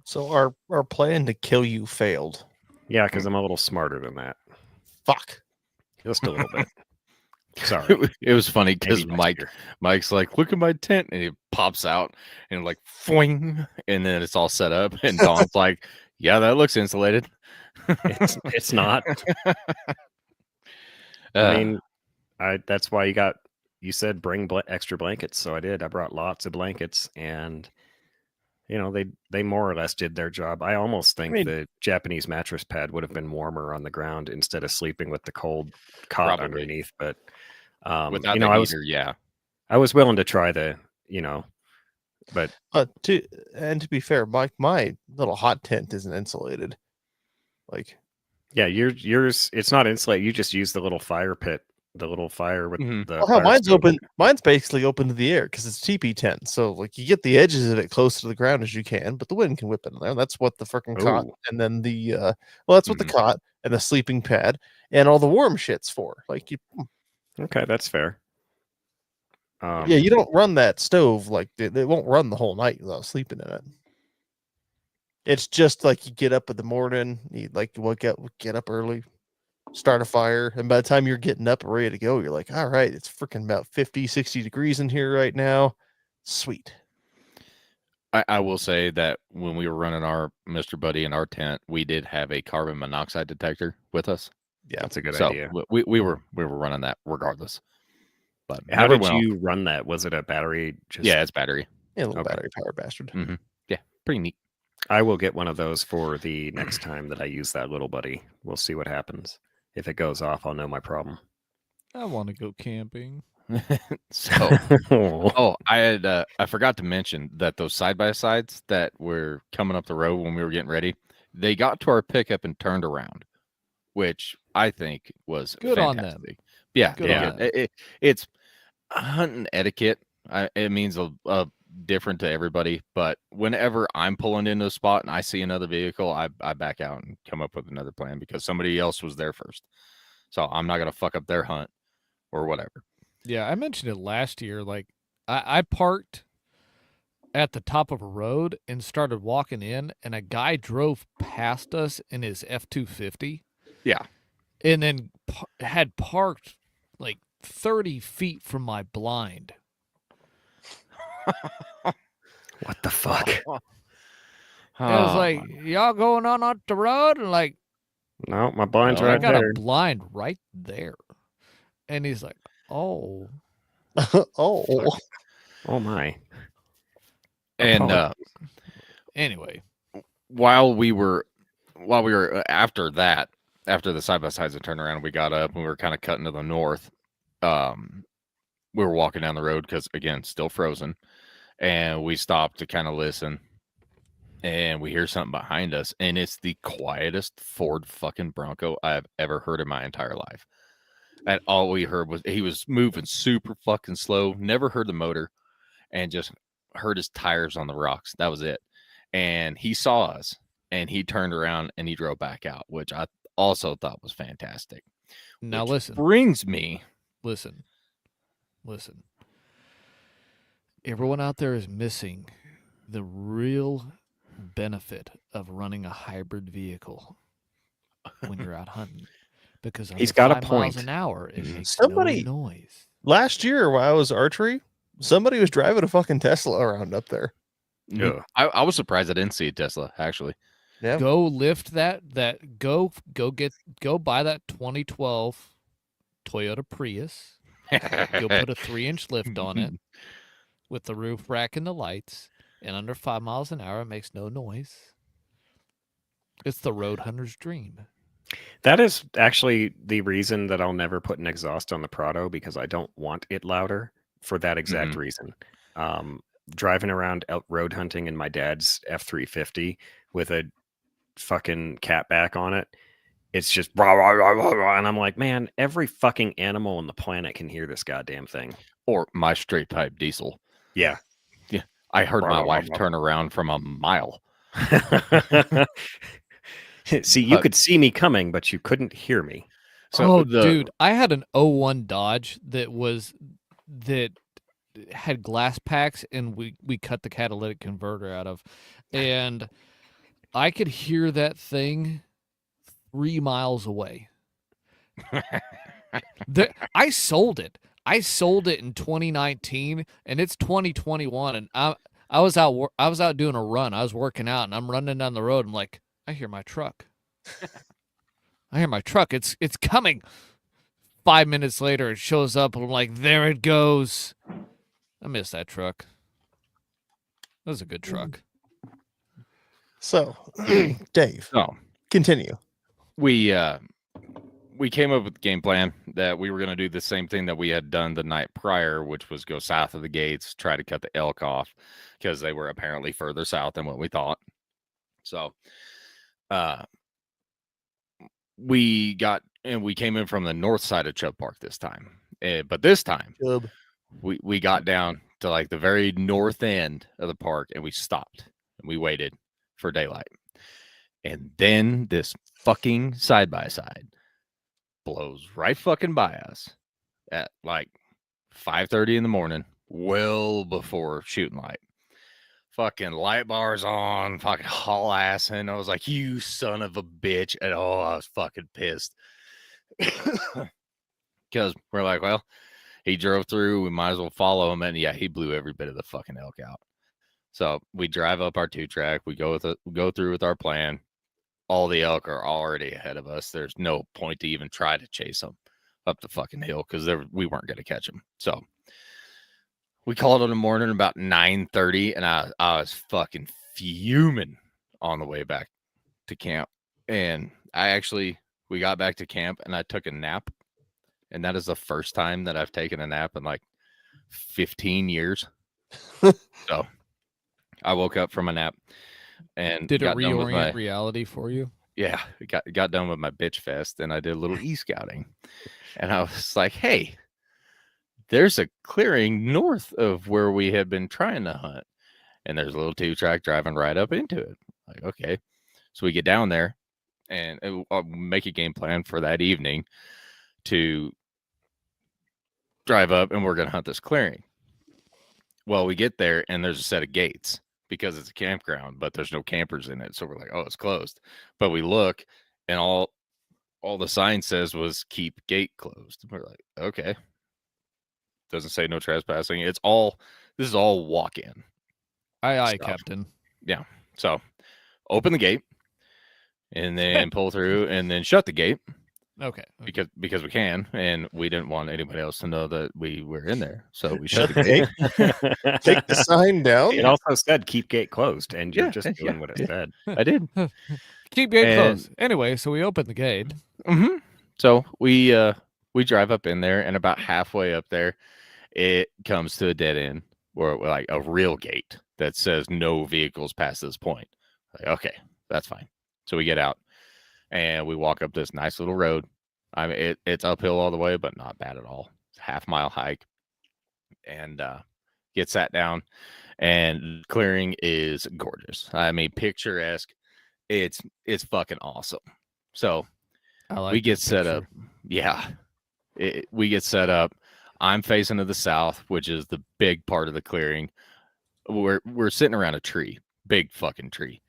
So our plan to kill you failed. Yeah, because I'm a little smarter than that. Fuck. Just a little bit. It Sorry. was, it was funny because Maybe next year. Mike's like, look at my tent, and he pops out and like foing, and then it's all set up, and Dawn's like, yeah, that looks insulated. It's not. I Uh, mean, that's why you said bring extra blankets, so I did. I brought lots of blankets, and they more or less did their job. I almost think mean- the Japanese mattress pad would have been warmer on the ground instead of sleeping with the cold cot Probably. underneath. But without I the was heater, yeah. I was willing to try but To be fair, my little hot tent isn't insulated. Like, yeah, yours it's not insulated. You just use the little fire pit, the little fire with Mhm. the well, hell, fire mine's stove. open. Mine's basically open to the air because it's teepee tent. So like you get the edges of it close to the ground as you can, but the wind can whip in there. That's what the freaking cot Ooh. and then that's what the Mhm. cot and the sleeping pad and all the warm shit's for. Like Okay, that's fair. yeah, you don't run that stove like it won't run the whole night without sleeping in it. It's just like you get up in the morning, you like get up early, start a fire, and by the time you're getting up and ready to go, you're like, all right, it's freaking about 50, 60 degrees in here right now. Sweet. I will say that when we were running our Mr. Buddy in our tent, we did have a carbon monoxide detector with us. Yeah. That's a good So idea. we were running that regardless. But How never did went off. you run that? Was it a battery? Yeah, it's battery. Yeah, a little Okay. battery powered bastard. Yeah, pretty neat. I will get one of those for the next time that I use that little buddy. We'll see what happens. If it goes off, I'll know my problem. I want to go camping. So I forgot to mention that those side by sides that were coming up the road when we were getting ready, they got to our pickup and turned around, which I think was Good on them. fantastic. Yeah, Good yeah. on them. It's hunting etiquette. It means a different to everybody, but whenever I'm pulling into a spot and I see another vehicle, I back out and come up with another plan because somebody else was there first. So I'm not gonna fuck up their hunt or whatever. Yeah, I mentioned it last year. Like, I parked at the top of a road and started walking in, and a guy drove past us in his F-250. Yeah. And then had parked like 30 feet from my blind. What the fuck? And I was like, y'all going on up the road? And like, No, my blind's Well, I right got there. a blind right there. And he's like, oh. Oh, Oh my. and Anyway, while we were after the side by sides had turned around, we got up and we were kind of cutting to the north. We were walking down the road because again, still frozen, and we stopped to kind of listen, and we hear something behind us, and it's the quietest Ford fucking Bronco I've ever heard in my entire life. And all we heard was he was moving super fucking slow, never heard the motor, and just heard his tires on the rocks. That was it. And he saw us and he turned around and he drove back out, which I also thought was fantastic. now Which listen. brings me Listen. Everyone out there is missing the real benefit of running a hybrid vehicle when you're out hunting. Because He's under got a 5 miles point. an hour, it Mhm. makes Somebody- no noise. last year while I was archery, somebody was driving a fucking Tesla around up there. Ugh. I was surprised I didn't see a Tesla actually. Yeah. Go lift go buy that 2012 Toyota Prius. Go put a 3-inch lift on it with the roof rack and the lights, and under 5 miles an hour, it makes no noise. It's the road hunter's dream. That is actually the reason that I'll never put an exhaust on the Prado, because I don't want it louder for that exact reason. Driving around out road hunting in my dad's F-350 with a fucking catback on it, it's just rah, rah, rah, rah, rah, and I'm like, man, every fucking animal on the planet can hear this goddamn thing. Or my straight pipe diesel. Yeah. I heard Rah, my rah, wife rah. turn around from a mile. See, you But- could see me coming, but you couldn't hear me. So dude, I had an 01 Dodge that had glass packs, and we cut the catalytic converter out of, and I could hear that thing 3 miles away. I sold it. I sold it in 2019, and it's 2021, and I was out doing a run. I was working out, and I'm running down the road. I'm like, I hear my truck. I hear my truck. It's coming. 5 minutes later, it shows up, and I'm like, there it goes. I miss that truck. That was a good truck. So, Dave, No, continue. we came up with the game plan that we were going to do the same thing that we had done the night prior, which was go south of the gates, try to cut the elk off because they were apparently further south than what we thought. So, we came in from the north side of Chubb Park this time, but this time Chubb. we got down to like the very north end of the park and we stopped and we waited for daylight, and then this fucking side by side blows right fucking by us at like 5:30 in the morning, well before shooting light. Fucking light bars on, fucking haul ass, and I was like, "You son of a bitch!" And oh, I was fucking pissed because we're like, well, he drove through, we might as well follow him, and yeah, he blew every bit of the fucking elk out. So we drive up our 2-track, we go through with our plan. All the elk are already ahead of us. There's no point to even try to chase them up the fucking hill because we weren't going to catch them. So we called in the morning about 9:30, and I was fucking fuming on the way back to camp. And we got back to camp, and I took a nap, and that is the first time that I've taken a nap in like 15 years. So I woke up from a nap. And Did it got done with reorient reality for you? Yeah, got done with my bitch fest, and I did a little e-scouting, and I was like, "Hey, there's a clearing north of where we had been trying to hunt, and there's a little 2-track driving right up into it." Like, okay, so we get down there, and I'll make a game plan for that evening to drive up, and we're gonna hunt this clearing. Well, we get there, and there's a set of gates because it's a campground, but there's no campers in it. So we're like, oh, it's closed. But we look, and all the sign says was keep gate closed. We're like, okay. Doesn't say no trespassing. This is all walk-in. Aye, Stuff. Captain. Yeah. So open the gate and then pull through and then shut the gate. Okay. Because we can, and we didn't want anybody else to know that we were in there. So we Shut shut the gate. Take the sign down. It also said keep gate closed, and you're Yeah, just doing what it yeah. said. I did. Keep gate And- closed. Anyway, so we opened the gate. Mm-hmm. So we drive up in there, and about halfway up there, it comes to a dead end, or like a real gate that says no vehicles past this point. Like, okay, that's fine. So we get out, and we walk up this nice little road. I mean, it's uphill all the way, but not bad at all. It's a half-mile hike, and get sat down, and clearing is gorgeous. I mean, picturesque. It's fucking awesome. So I like we get this set picture. up. Yeah, we get set up. I'm facing to the south, which is the big part of the clearing. We're sitting around a tree, big fucking tree,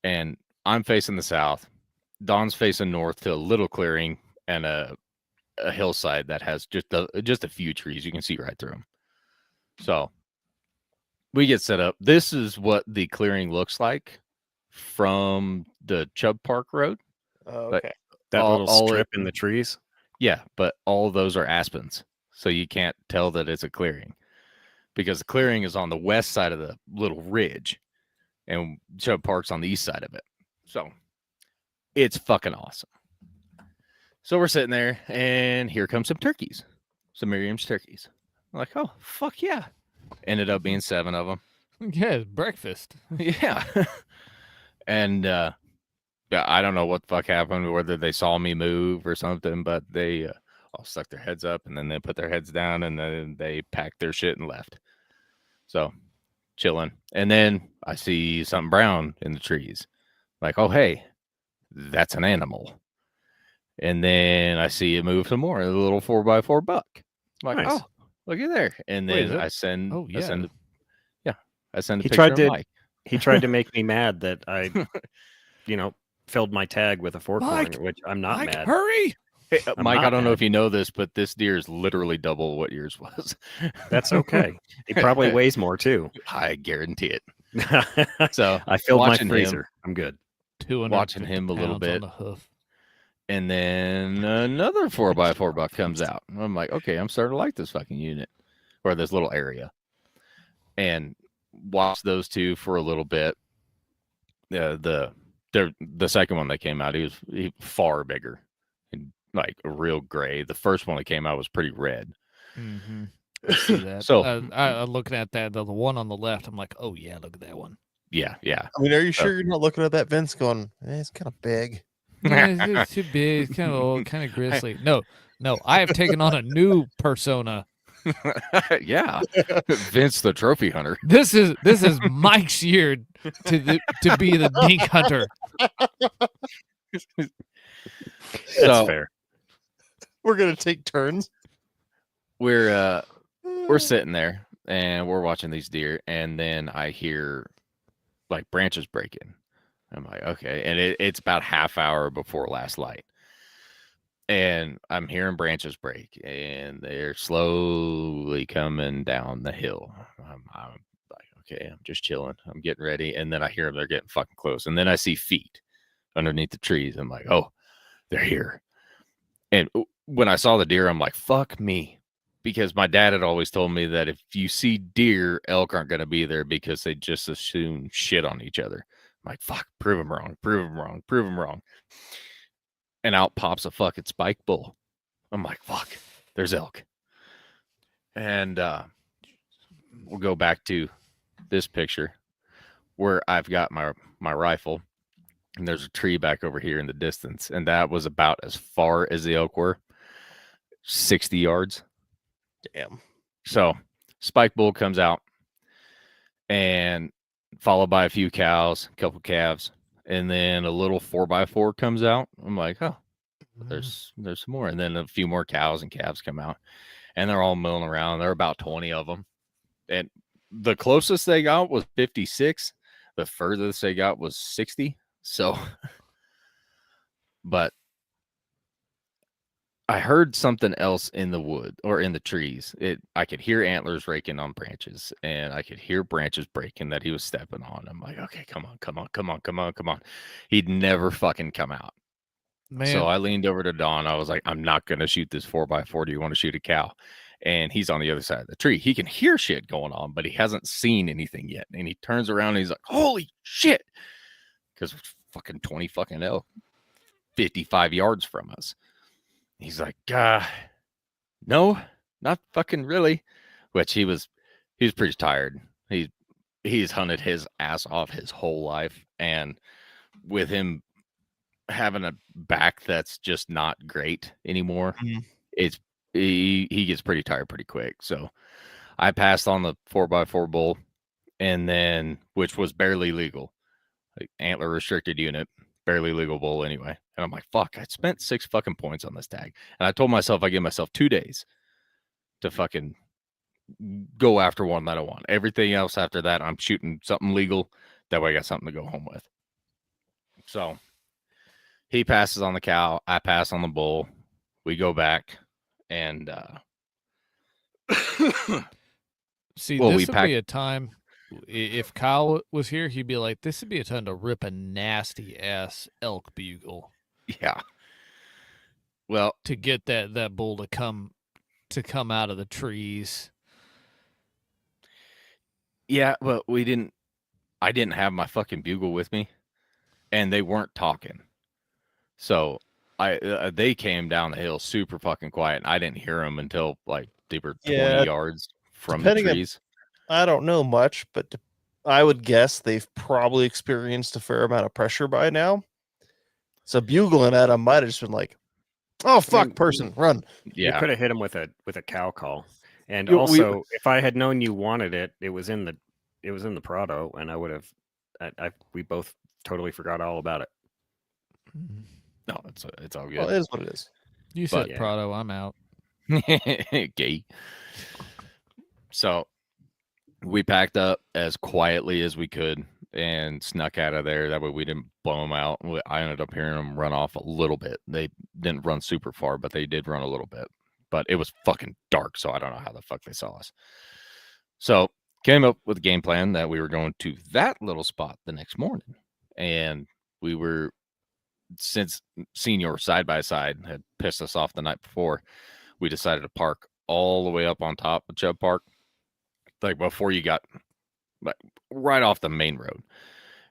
and I'm facing the south. Don's facing north to a little clearing and a hillside that has just a few trees. You can see right through them. So we get set up. This is what the clearing looks like from the Chubb Park Road. Okay. That All- little all it- strip in the trees. Yeah, but all of those are aspens, so you can't tell that it's a clearing because the clearing is on the west side of the little ridge, and Chubb Park's on the east side of it. So it's fucking awesome. So we're sitting there, and here comes some turkeys, some Miriam's turkeys. I'm like, oh, fuck yeah. Ended up being 7 of them. Yeah, it's breakfast. Yeah. And yeah, I don't know what the fuck happened, whether they saw me move or something, but they all stuck their heads up, and then they put their heads down, and then they packed their shit and left. So chilling. And then I see something brown in the trees. Like, oh, hey, that's an animal. And then I see it move some more, a little 4x4 buck. I'm like, Nice. oh, look at there. And Wait, is then it- I send, Oh, I send, I send a He picture tried of to- Mike. He tried to make me mad that I, filled my tag with a fork Mike! horn, which I'm not Mike, mad. hurry! Hey, I'm Mike, I not don't know mad. if you know this, but this deer is literally double what yours was. That's okay. He probably weighs more too. I guarantee it. So I filled my watching him- freezer. I'm good. 250 Watching him a little pounds bit. on the hoof. And then another 4x4 buck comes out. I'm like, okay, I'm starting to like this fucking unit or this little area. And watched those two for a little bit. The second one that came out, he was far bigger and like a real gray. The first one that came out was pretty red. Mm-hmm. I see that. So- I'm looking at that, the one on the left. I'm like, oh yeah, look at that one. Yeah. I mean, are you sure you're not looking at that Vince going, it's kind of big? Yeah, it's too big. It's kind of old, kind of grisly. No, I have taken on a new persona. Yeah. Vince the trophy hunter. This is Mike's year to be the dink hunter. That's So fair. We're going to take turns. we're sitting there and we're watching these deer, and then I hear like branches breaking. I'm like, okay. And it's about half hour before last light. And I'm hearing branches break, and they're slowly coming down the hill. I'm like, okay, I'm just chilling. I'm getting ready. And then I hear them, they're getting fucking close. And then I see feet underneath the trees. I'm like, oh, they're here. And when I saw the deer, I'm like, fuck me. Because my dad had always told me that if you see deer, elk aren't going to be there because they just assume shit on each other. I'm like, fuck, prove them wrong, prove them wrong, prove them wrong. And out pops a fucking spike bull. I'm like, fuck, there's elk. And we'll go back to this picture where I've got my rifle, and there's a tree back over here in the distance. And that was about as far as the elk were, 60 yards. Damn. So spike bull comes out, and followed by a few cows, a couple calves, and then a little 4x4 comes out. I'm like, oh, there's some more. And then a few more cows and calves come out, and they're all milling around. There are about 20 of them. And the closest they got was 56. The furthest they got was 60. So, but I heard something else in the wood or in the trees. I could hear antlers raking on branches, and I could hear branches breaking that he was stepping on. I'm like, okay, come on. He'd never fucking come out. Man, So I leaned over to Don. I was like, I'm not going to shoot this 4x4. Do you want to shoot a cow? And he's on the other side of the tree. He can hear shit going on, but he hasn't seen anything yet. And he turns around and he's like, holy shit. Because fucking 20 fucking elk 55 yards from us. He's like, no, not fucking really. Which he was pretty tired. He's hunted his ass off his whole life. And with him having a back that's just not great anymore, Mhm. he gets pretty tired pretty quick. So I passed on the 4x4 bull, and then which was barely legal, like antler restricted unit, barely legal bull anyway. And I'm like, fuck, I spent 6 fucking points on this tag. And I told myself I give myself 2 days to fucking go after one that I want. Everything else after that, I'm shooting something legal. That way I got something to go home with. So he passes on the cow. I pass on the bull. We go back, and see, well, this we would packed- be a time. If Kyle was here, he'd be like, "This would be a time to rip a nasty ass elk bugle yeah. Well, to get that bull to come out of the trees." yeah, but I didn't have my fucking bugle with me, and they weren't talking. So they came down the hill super fucking quiet. And I didn't hear them until like they were 20 Yeah, yards from the depending on- trees. I don't know much, but I would guess they've probably experienced a fair amount of pressure by now. So bugling at them might have just been like, "Oh fuck, mean, person, run!" You Yeah, could have hit him with a cow call. And Yeah, we- also, if I had known you wanted it, it was in the Prado, and I would have. We both totally forgot all about it. no, it's all Well, good. it is what it is. You But- said Prado, I'm out. Gay. So we packed up as quietly as we could and snuck out of there. That way we didn't blow them out. I ended up hearing them run off a little bit. They didn't run super far, but they did run a little bit. But it was fucking dark, so I don't know how the fuck they saw us. So came up with a game plan that we were going to that little spot the next morning. And we were, since Senior side by side had pissed us off the night before, we decided to park all the way up on top of Chubb Park, like before you got like right off the main road,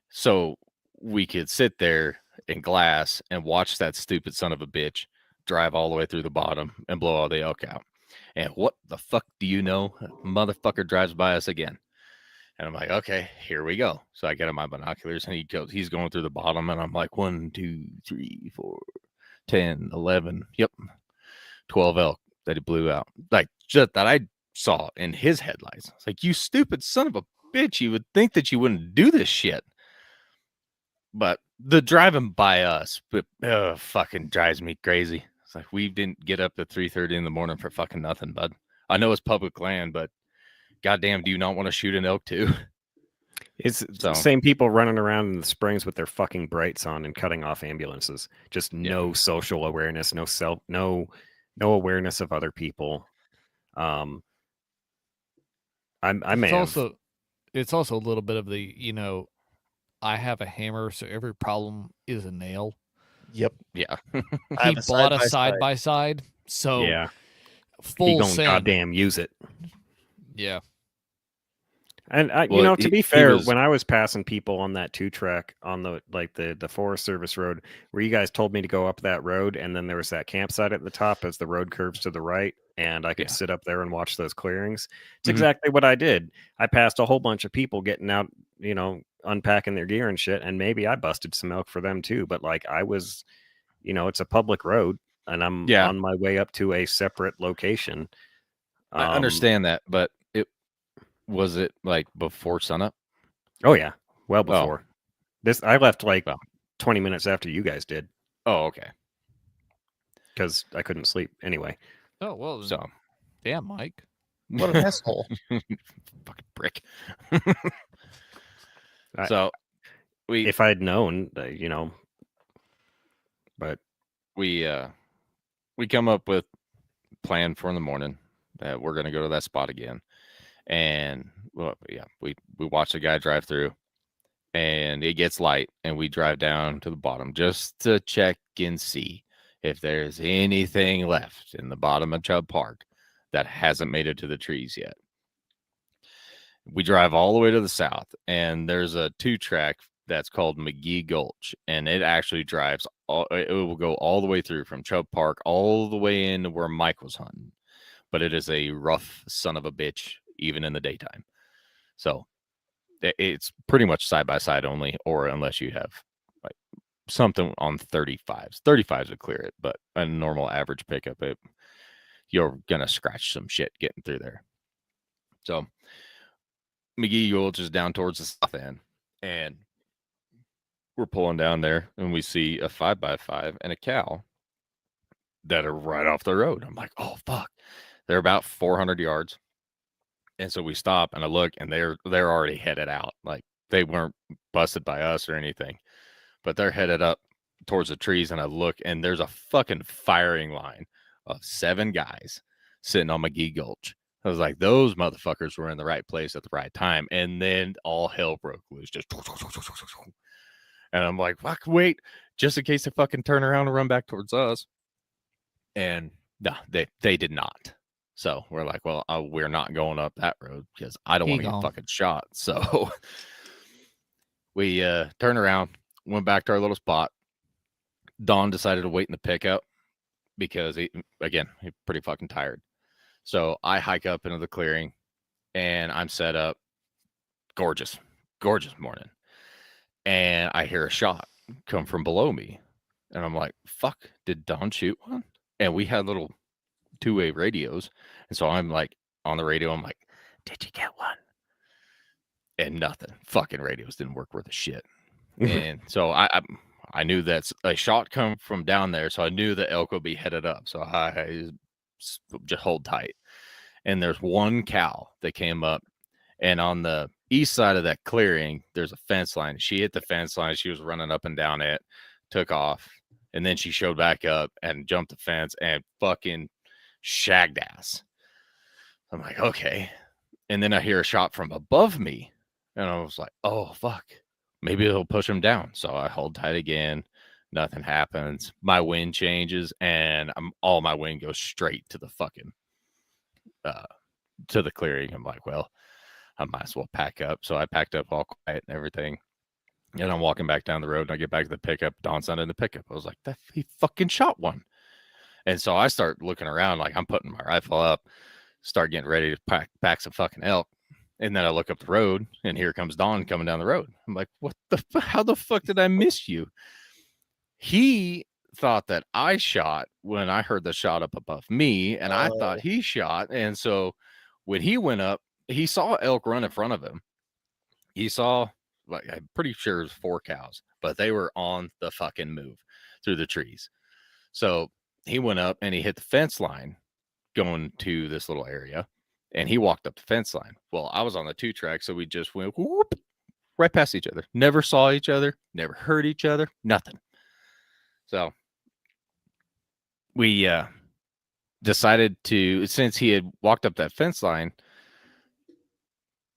so we could sit there in glass and watch that stupid son of a bitch drive all the way through the bottom and blow all the elk out. And what the fuck do you know? Motherfucker drives by us again. And I'm like, okay, here we go. So I get him my binoculars and he's going through the bottom. And I'm like, 1, 2, 3, 4, 10, 11. Yep. 12 elk that he blew out. Like just that I saw in his headlights. It's like, you stupid son of a bitch. You would think that you wouldn't do this shit. But the driving by us, fucking drives me crazy. It's like, we didn't get up at 3:30 in the morning for fucking nothing, bud. I know it's public land, but goddamn, do you not want to shoot an elk too? It's So- the same people running around in the springs with their fucking brights on and cutting off ambulances. Just no social awareness, no awareness of other people. I may It's also a little bit of the, I have a hammer, so every problem is a nail. Yep. Yeah. I He have a bought a side-by-side. side by side, so yeah, he full gonna send. goddamn use it. Yeah, And Well, to be he fair, was- when I was passing people on that 2-track on the Forest Service road, where you guys told me to go up that road, and then there was that campsite at the top as the road curves to the right, and I could Yeah. sit up there and watch those clearings. It's Mhm. exactly what I did. I passed a whole bunch of people getting out, unpacking their gear and shit, and maybe I busted some elk for them too. But like I was, it's a public road, and I'm Yeah. on my way up to a separate location. I understand that, but was it like before sunup? Oh yeah, well Oh. before this. I left like Well. 20 minutes after you guys did Oh, okay. because I couldn't sleep anyway. Oh well, So damn, Mike. What an asshole. fucking brick. I- So we If I had known, but we come up with plan for in the morning that we're gonna go to that spot again. And we watch the guy drive through and it gets light and we drive down to the bottom just to check and see if there's anything left in the bottom of Chubb Park that hasn't made it to the trees yet. We drive all the way to the south and there's a 2-track that's called McGee Gulch, and it actually drives it will go all the way through from Chubb Park all the way into where Mike was hunting. But it is a rough son of a bitch even in the daytime. So it's pretty much side by side only, or unless you have like something on 35s. 35s would clear it, but a normal average pickup, you're gonna scratch some shit getting through there. So McGee Gulch is down towards the south end, and we're pulling down there, and we see a 5x5 and a cow that are right off the road. I'm like, oh fuck, they're about 400 yards. And so we stop and I look and they're already headed out. Like they weren't busted by us or anything, but they're headed up towards the trees. And I look and there's a fucking firing line of 7 guys sitting on McGee Gulch. I was like, those motherfuckers were in the right place at the right time. And then all hell broke loose. Just, and I'm like, fuck, wait, just in case they fucking turn around and run back towards us. And no, they did not. So we're like, well, we're not going up that road because I don't He want to get gone. fucking shot. So we turned around, went back to our little spot, Don decided to wait in the pickup because he's pretty fucking tired. So I hike up into the clearing and I'm set up. Gorgeous morning. And I hear a shot come from below me. And I'm like, fuck, did Don shoot one? And we had little two-way radios. And so I'm like on the radio, I'm like, did you get one? And nothing. Fucking radios didn't work worth a shit. And so I knew that a shot come from down there. So I knew the elk would be headed up. So I just hold tight. And there's one cow that came up. And on the east side of that clearing, there's a fence line. She hit the fence line. She was running up and down it, took off. And then she showed back up and jumped the fence and fucking shagged ass. I'm like, okay. And then I hear a shot from above me. And I was like, oh, fuck. Maybe it'll push him down. So I hold tight again. Nothing happens. My wind changes and all my wind goes straight to the fucking, to the clearing. I'm like, well, I might as well pack up. So I packed up all quiet and everything. And I'm walking back down the road and I get back to the pickup. Don's not in the pickup. I was like, he fucking shot one. And so I start looking around like I'm putting my rifle up, start getting ready to pack some fucking elk. And then I look up the road and here comes Don coming down the road. I'm like, how the fuck did I miss you? He thought that I shot when I heard the shot up above me and I thought he shot. And so when he went up, he saw elk run in front of him. He saw, like, I'm pretty sure it was 4 cows, but they were on the fucking move through the trees. So he went up and he hit the fence line going to this little area and he walked up the fence line. Well, I was on the 2-track, so we just went whoop, right past each other. Never saw each other, never heard each other, nothing. So we decided to, since he had walked up that fence line,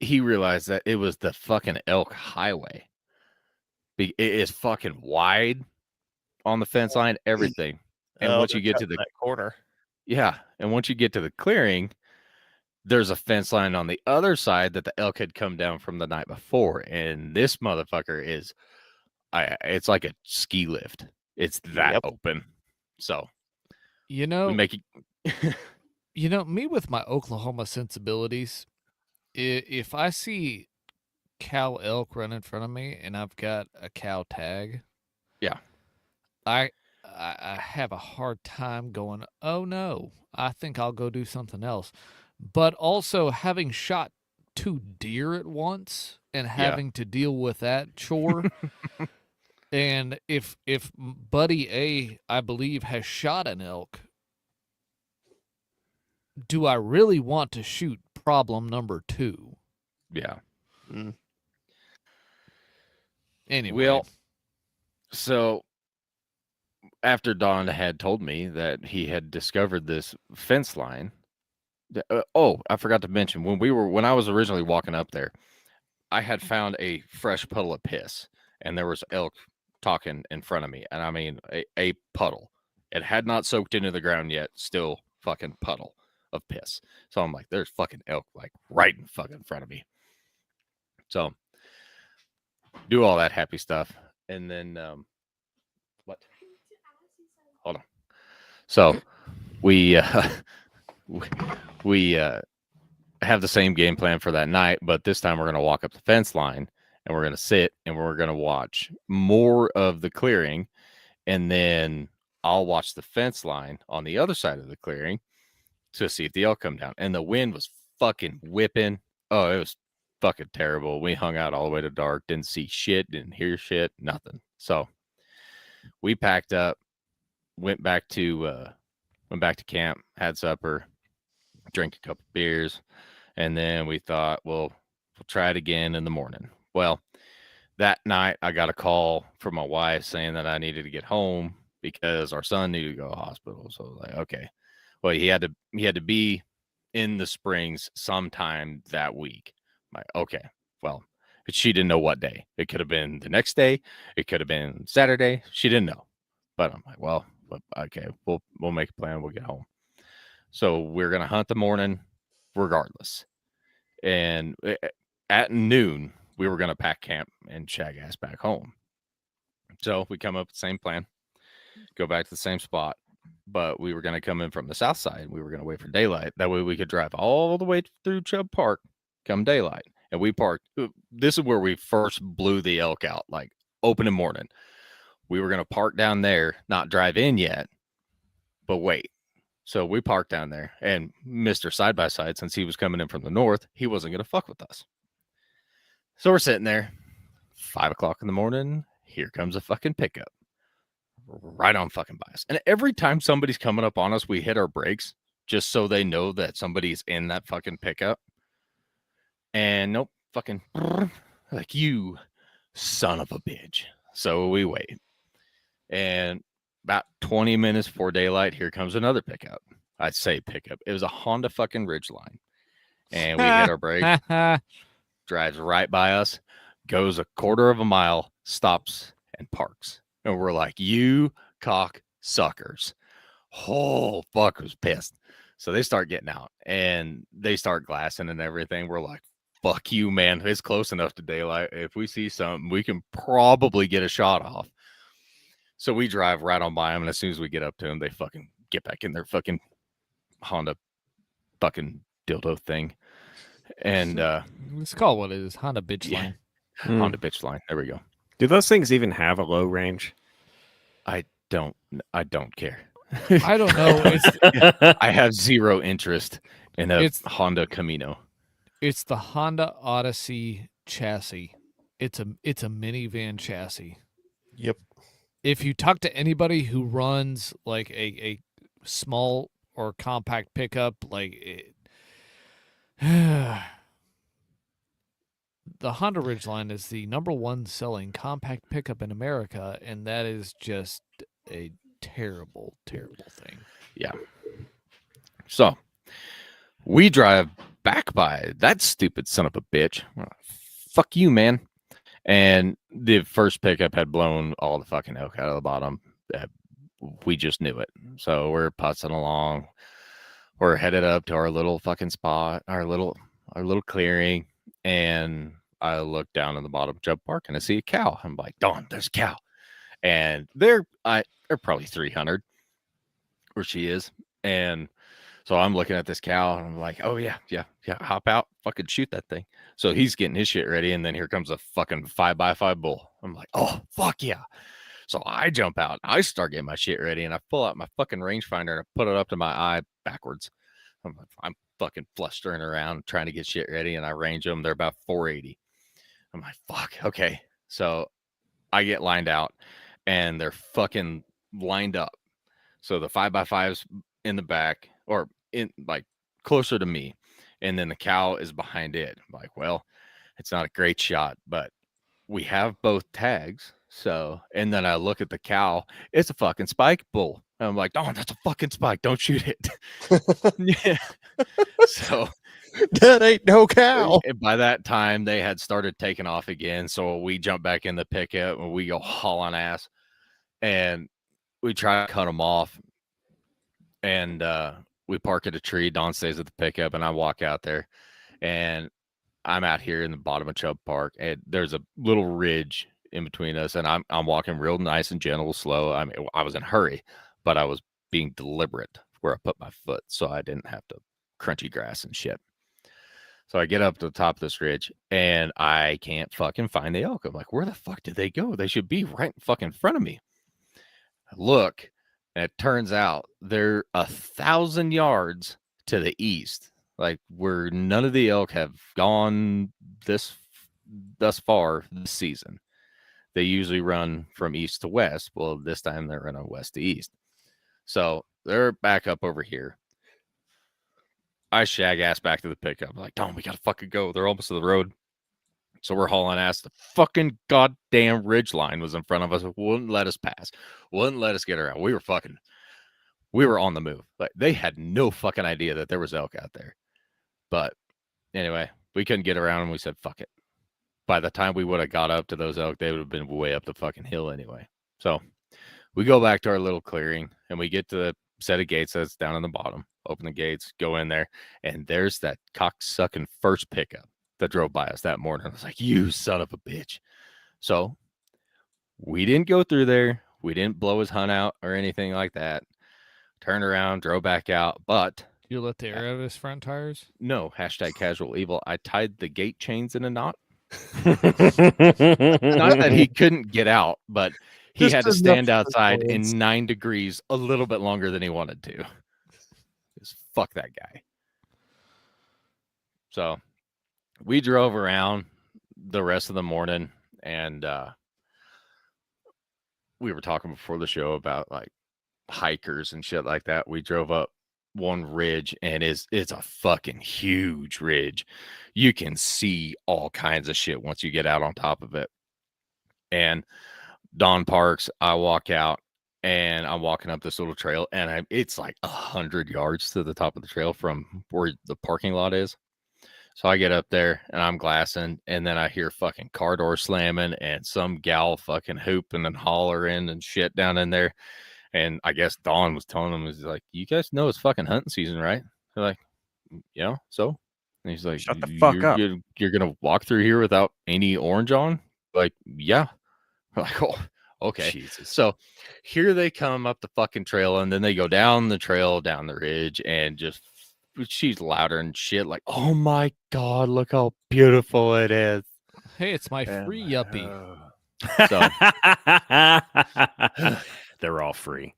he realized that it was the fucking elk highway. It is fucking wide on the fence line, everything. And once you get to the corner, and once you get to the clearing, there's a fence line on the other side that the elk had come down from the night before. And this motherfucker is, it's like a ski lift. It's that open. So, you know, we make it. Me with my Oklahoma sensibilities, if I see cow elk run in front of me and I've got a cow tag, I have a hard time going, oh no, I think I'll go do something else. But also having shot 2 deer at once and having to deal with that chore. And if Buddy A, I believe, has shot an elk, do I really want to shoot problem number 2? Yeah. Anyway. Well, so after Don had told me that he had discovered this fence line, I forgot to mention when I was originally walking up there, I had found a fresh puddle of piss and there was elk talking in front of me. And I mean, a puddle. It had not soaked into the ground yet. Still fucking puddle of piss. So I'm like, there's fucking elk like right in fucking front of me. So do all that happy stuff. And then, what? Hold on. So we have the same game plan for that night, but this time we're going to walk up the fence line and we're going to sit and we're going to watch more of the clearing. And then I'll watch the fence line on the other side of the clearing to see if the elk come down. And the wind was fucking whipping. Oh, it was fucking terrible. We hung out all the way to dark, didn't see shit, didn't hear shit, nothing. So we packed up, went back to camp, had supper, drank a couple beers, and then we thought, well, we'll try it again in the morning. Well, that night I got a call from my wife saying that I needed to get home because our son needed to go to the hospital. So I was like, okay. Well, he had to be in the Springs sometime that week. I'm like, okay. Well, she didn't know what day. It could have been the next day. It could have been Saturday. She didn't know. But I'm like, well, okay, we'll make a plan. We'll get home. So we're going to hunt the morning regardless. And at noon, we were going to pack camp and shag ass back home. So we come up with the same plan. go back to the same spot. But we were going to come in from the south side. We were going to wait for daylight. That way we could drive all the way through Chubb Park come daylight. And we parked. This is where we first blew the elk out, like opening morning. We were going to park down there, not drive in yet, but wait. So we parked down there, and Mr. Side by Side, since he was coming in from the north, he wasn't going to fuck with us. So we're sitting there, 5 o'clock in the morning. Here comes a fucking pickup right on fucking by us. And every time somebody's coming up on us, we hit our brakes just so they know that somebody's in that fucking pickup. And nope, fucking like, you son of a bitch. So we wait. And about 20 minutes before daylight, here comes another pickup. I'd say pickup. It was a Honda fucking Ridgeline. And we hit our brake, drives right by us, goes a quarter of a mile, stops, and parks. And we're like, you cock suckers. Oh, fuck, was pissed. So they start getting out, and they start glassing and everything. We're like, fuck you, man. It's close enough to daylight. If we see something, we can probably get a shot off. So we drive right on by them, and as soon as we get up to them, they fucking get back in their fucking Honda fucking dildo thing. And let's call it what it is. Honda bitch line. Honda bitch line. There we go. Do those things even have a low range? I don't care. I don't know. It's I have zero interest in a It's- Honda Camino. it's the Honda Odyssey chassis. It's a minivan chassis. Yep. If you talk to anybody who runs like a small or compact pickup, like it, the Honda Ridgeline is the #1 selling compact pickup in America, and that is just a terrible, terrible thing. So we drive back by that stupid son of a bitch. We're like, fuck you, man. And the first pickup had blown all the fucking elk out of the bottom. We just knew it. So we're putzing along. We're headed up to our little fucking spot, our little clearing. And I look down in the bottom of Chubb Park and I see a cow. I'm like, Dawn, there's a cow. And they're probably 300 where she is. And so I'm looking at this cow and I'm like, oh yeah, hop out, fucking shoot that thing. So he's getting his shit ready, and then here comes a fucking 5x5 bull. I'm like, oh fuck yeah. So I jump out, I start getting my shit ready, and I pull out my fucking rangefinder and I put it up to my eye backwards. I'm fucking flustering around trying to get shit ready, and I range them. They're about 480. I'm like, fuck, okay. So I get lined out, and they're fucking lined up. So the 5x5's in the back, or in like closer to me, and then the cow is behind it. I'm like, well, it's not a great shot, but we have both tags. So, and then I look at the cow, it's a fucking spike bull. And I'm like, oh, that's a fucking spike, don't shoot it. Yeah. So That ain't no cow. and by that time they had started taking off again. So we jump back in the pickup and we go hauling ass, and we try to cut them off. And we park at a tree. Dawn stays at the pickup, and I walk out there, and I'm out here in the bottom of Chubb Park, and there's a little ridge in between us, and I'm walking real nice and gentle, slow. I mean, I was in a hurry, but I was being deliberate where I put my foot, so I didn't have to crunchy grass and shit. So I get up to the top of this ridge, and I can't fucking find the elk. I'm like, where the fuck did they go? They should be right in fucking front of me. I look, and it turns out they're 1,000 yards to the east, like where none of the elk have gone thus far this season. They usually run from east to west. Well, this time they're running west to east. So they're back up over here. I shag ass back to the pickup. I'm like, Tom, we gotta fucking go. They're almost to the road. So we're hauling ass. The fucking goddamn ridge line was in front of us. It wouldn't let us pass. Wouldn't let us get around. We were on the move. Like, they had no fucking idea that there was elk out there. But anyway, we couldn't get around, and we said, fuck it. By the time we would have got up to those elk, they would have been way up the fucking hill anyway. So we go back to our little clearing, and we get to the set of gates that's down on the bottom. Open the gates, go in there, and there's that cocksucking first pickup that drove by us that morning. I was like, you son of a bitch. So we didn't go through there. We didn't blow his hunt out or anything like that. Turned around, drove back out, but You let the air out of his front tires? no, hashtag casual evil. I tied the gate chains in a knot. Not Not that he couldn't get out, but he Just had to enough stand for outside annoyance. in 9 degrees a little bit longer than he wanted to. Just fuck that guy. So we drove around the rest of the morning, and we were talking before the show about like hikers and shit like that. We drove up one ridge, and it's a fucking huge ridge. You can see all kinds of shit once you get out on top of it. And Dawn parks, I walk out, and I'm walking up this little trail, and it's like 100 yards to the top of the trail from where the parking lot is. So I get up there and I'm glassing, and then I hear fucking car door slamming and some gal fucking hooping and hollering and shit down in there. And I guess Dawn was telling them, "Is like, you guys know it's fucking hunting season, right?" They're like, "Yeah, so." And he's like, Shut the fuck up. You're gonna walk through here without any orange on?" Like, yeah. We're like, oh, okay. Jesus. So here they come up the fucking trail, and then they go down the trail, down the ridge, and just she's louder and shit. Like, oh my god, look how beautiful it is. Hey, it's my And free yuppie. So They're all free.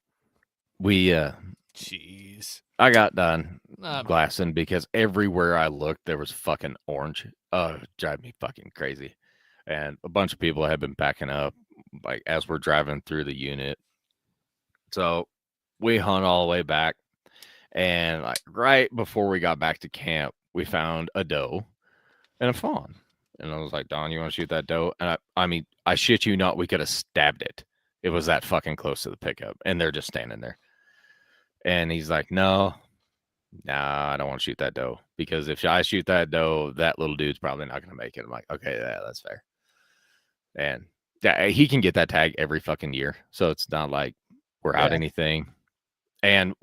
we Jeez. I got done Nah, glassing because everywhere I looked there was fucking orange. Drive me fucking crazy. And a bunch of people have been backing up like as we're driving through the unit. So we hunt all the way back, and like right before we got back to camp, we found a doe and a fawn. And I was like, Don, you want to shoot that doe? And I mean, I shit you not, we could have stabbed it. It was that fucking close to the pickup, and they're just standing there. And he's like, nah, I don't want to shoot that doe, because if I shoot that doe, that little dude's probably not going to make it. I'm like, okay, yeah, that's fair. And yeah, he can get that tag every fucking year, so it's not like we're out Yeah. anything. And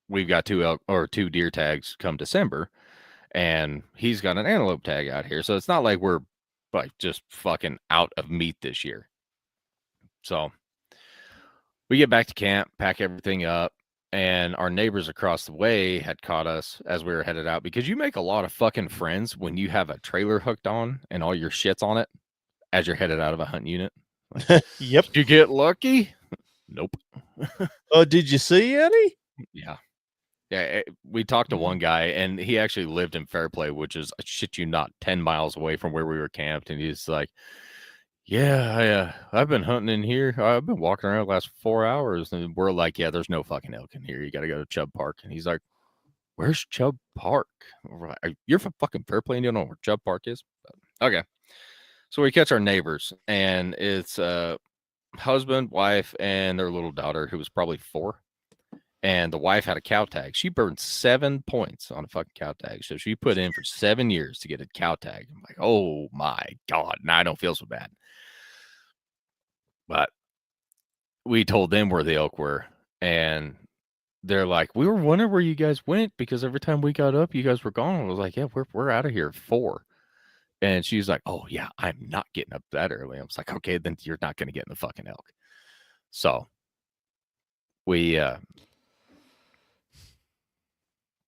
we've got two deer tags come December, and he's got an antelope tag out here, so it's not like we're like just fucking out of meat this year. So we get back to camp, pack everything up, and our neighbors across the way had caught us as we were headed out, because you make a lot of fucking friends when you have a trailer hooked on and all your shit's on it as you're headed out of a hunting unit. Yep. Did you get lucky? Nope. Oh, did you see any? Yeah. Yeah. We talked to one guy, and he actually lived in Fairplay, which is, I shit you not, 10 miles away from where we were camped. And he's like, yeah, I've been hunting in here. I've been walking around the last 4 hours. And we're like, yeah, there's no fucking elk in here. You got to go to Chubb Park. And he's like, where's Chubb Park? We're like, you're from fucking Fairplay and you don't know where Chubb Park is? But, okay. So we catch our neighbors, and it's husband, wife, and their little daughter, who was probably 4. And the wife had a cow tag. She burned 7 points on a fucking cow tag. So she put in for 7 years to get a cow tag. I'm like, oh my God. Now I don't feel so bad. But we told them where the elk were. And they're like, we were wondering where you guys went, because every time we got up, you guys were gone. I was like, yeah, we're out of here at 4. And she's like, oh yeah, I'm not getting up that early. I was like, okay, then you're not going to get in the fucking elk. So we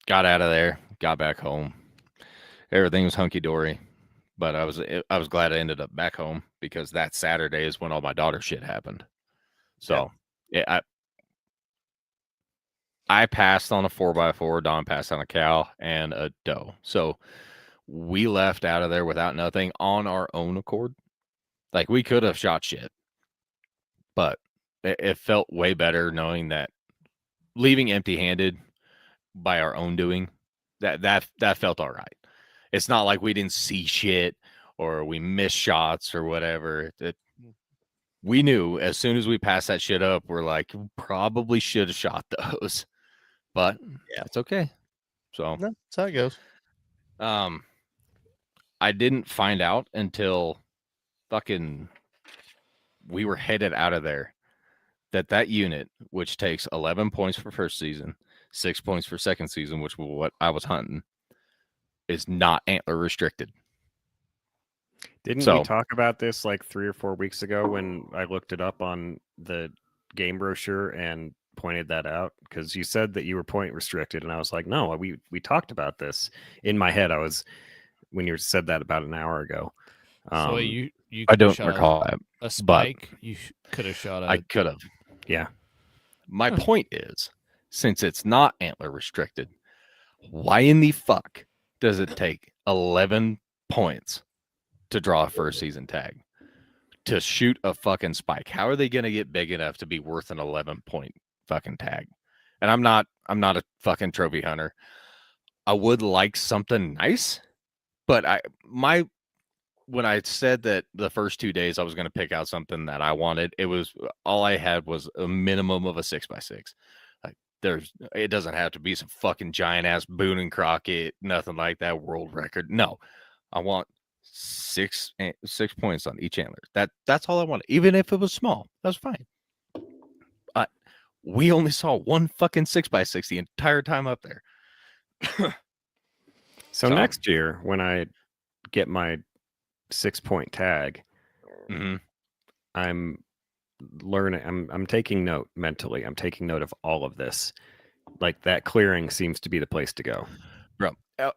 got out of there, got back home. Everything was hunky dory, but I was glad I ended up back home, because that Saturday is when all my daughter shit happened. So yeah, I passed on a 4x4. Don passed on a cow and a doe. So we left out of there without nothing on our own accord. Like, we could have shot shit, but it felt way better knowing that leaving empty-handed by our own doing, that felt all right. It's not like we didn't see shit or we missed shots or whatever. We knew as soon as we passed that shit up, we're like, probably should have shot those, but yeah, it's okay. So No, that's how it goes. I didn't find out until fucking we were headed out of there that unit, which takes 11 points for first season, 6 points for second season, which was what I was hunting, is not antler restricted. Didn't we talk about this like 3 or 4 weeks ago when I looked it up on the game brochure and pointed that out? Because you said that you were point restricted, and I was like, no, we talked about this. In my head, I was when you said that about an hour ago. So you I could have don't shot recall that. a spike. You could have shot a I could have. Yeah. My point is, since it's not antler restricted, why in the fuck does it take 11 points to draw a first season tag? To shoot a fucking spike? How are they going to get big enough to be worth an 11-point fucking tag? And I'm not a fucking trophy hunter. I would like something nice, but when I said that the first 2 days I was going to pick out something that I wanted, it was all I had was a minimum of a 6x6. Like it doesn't have to be some fucking giant ass Boone and Crockett, nothing like that world record. No, I want 6 points on each antler. That's all I wanted. Even if it was small, that's fine. We only saw one fucking 6x6 the entire time up there. So next year, when I get my 6-point tag, I'm learning. I'm taking note mentally. I'm taking note of all of this. Like that clearing seems to be the place to go, bro.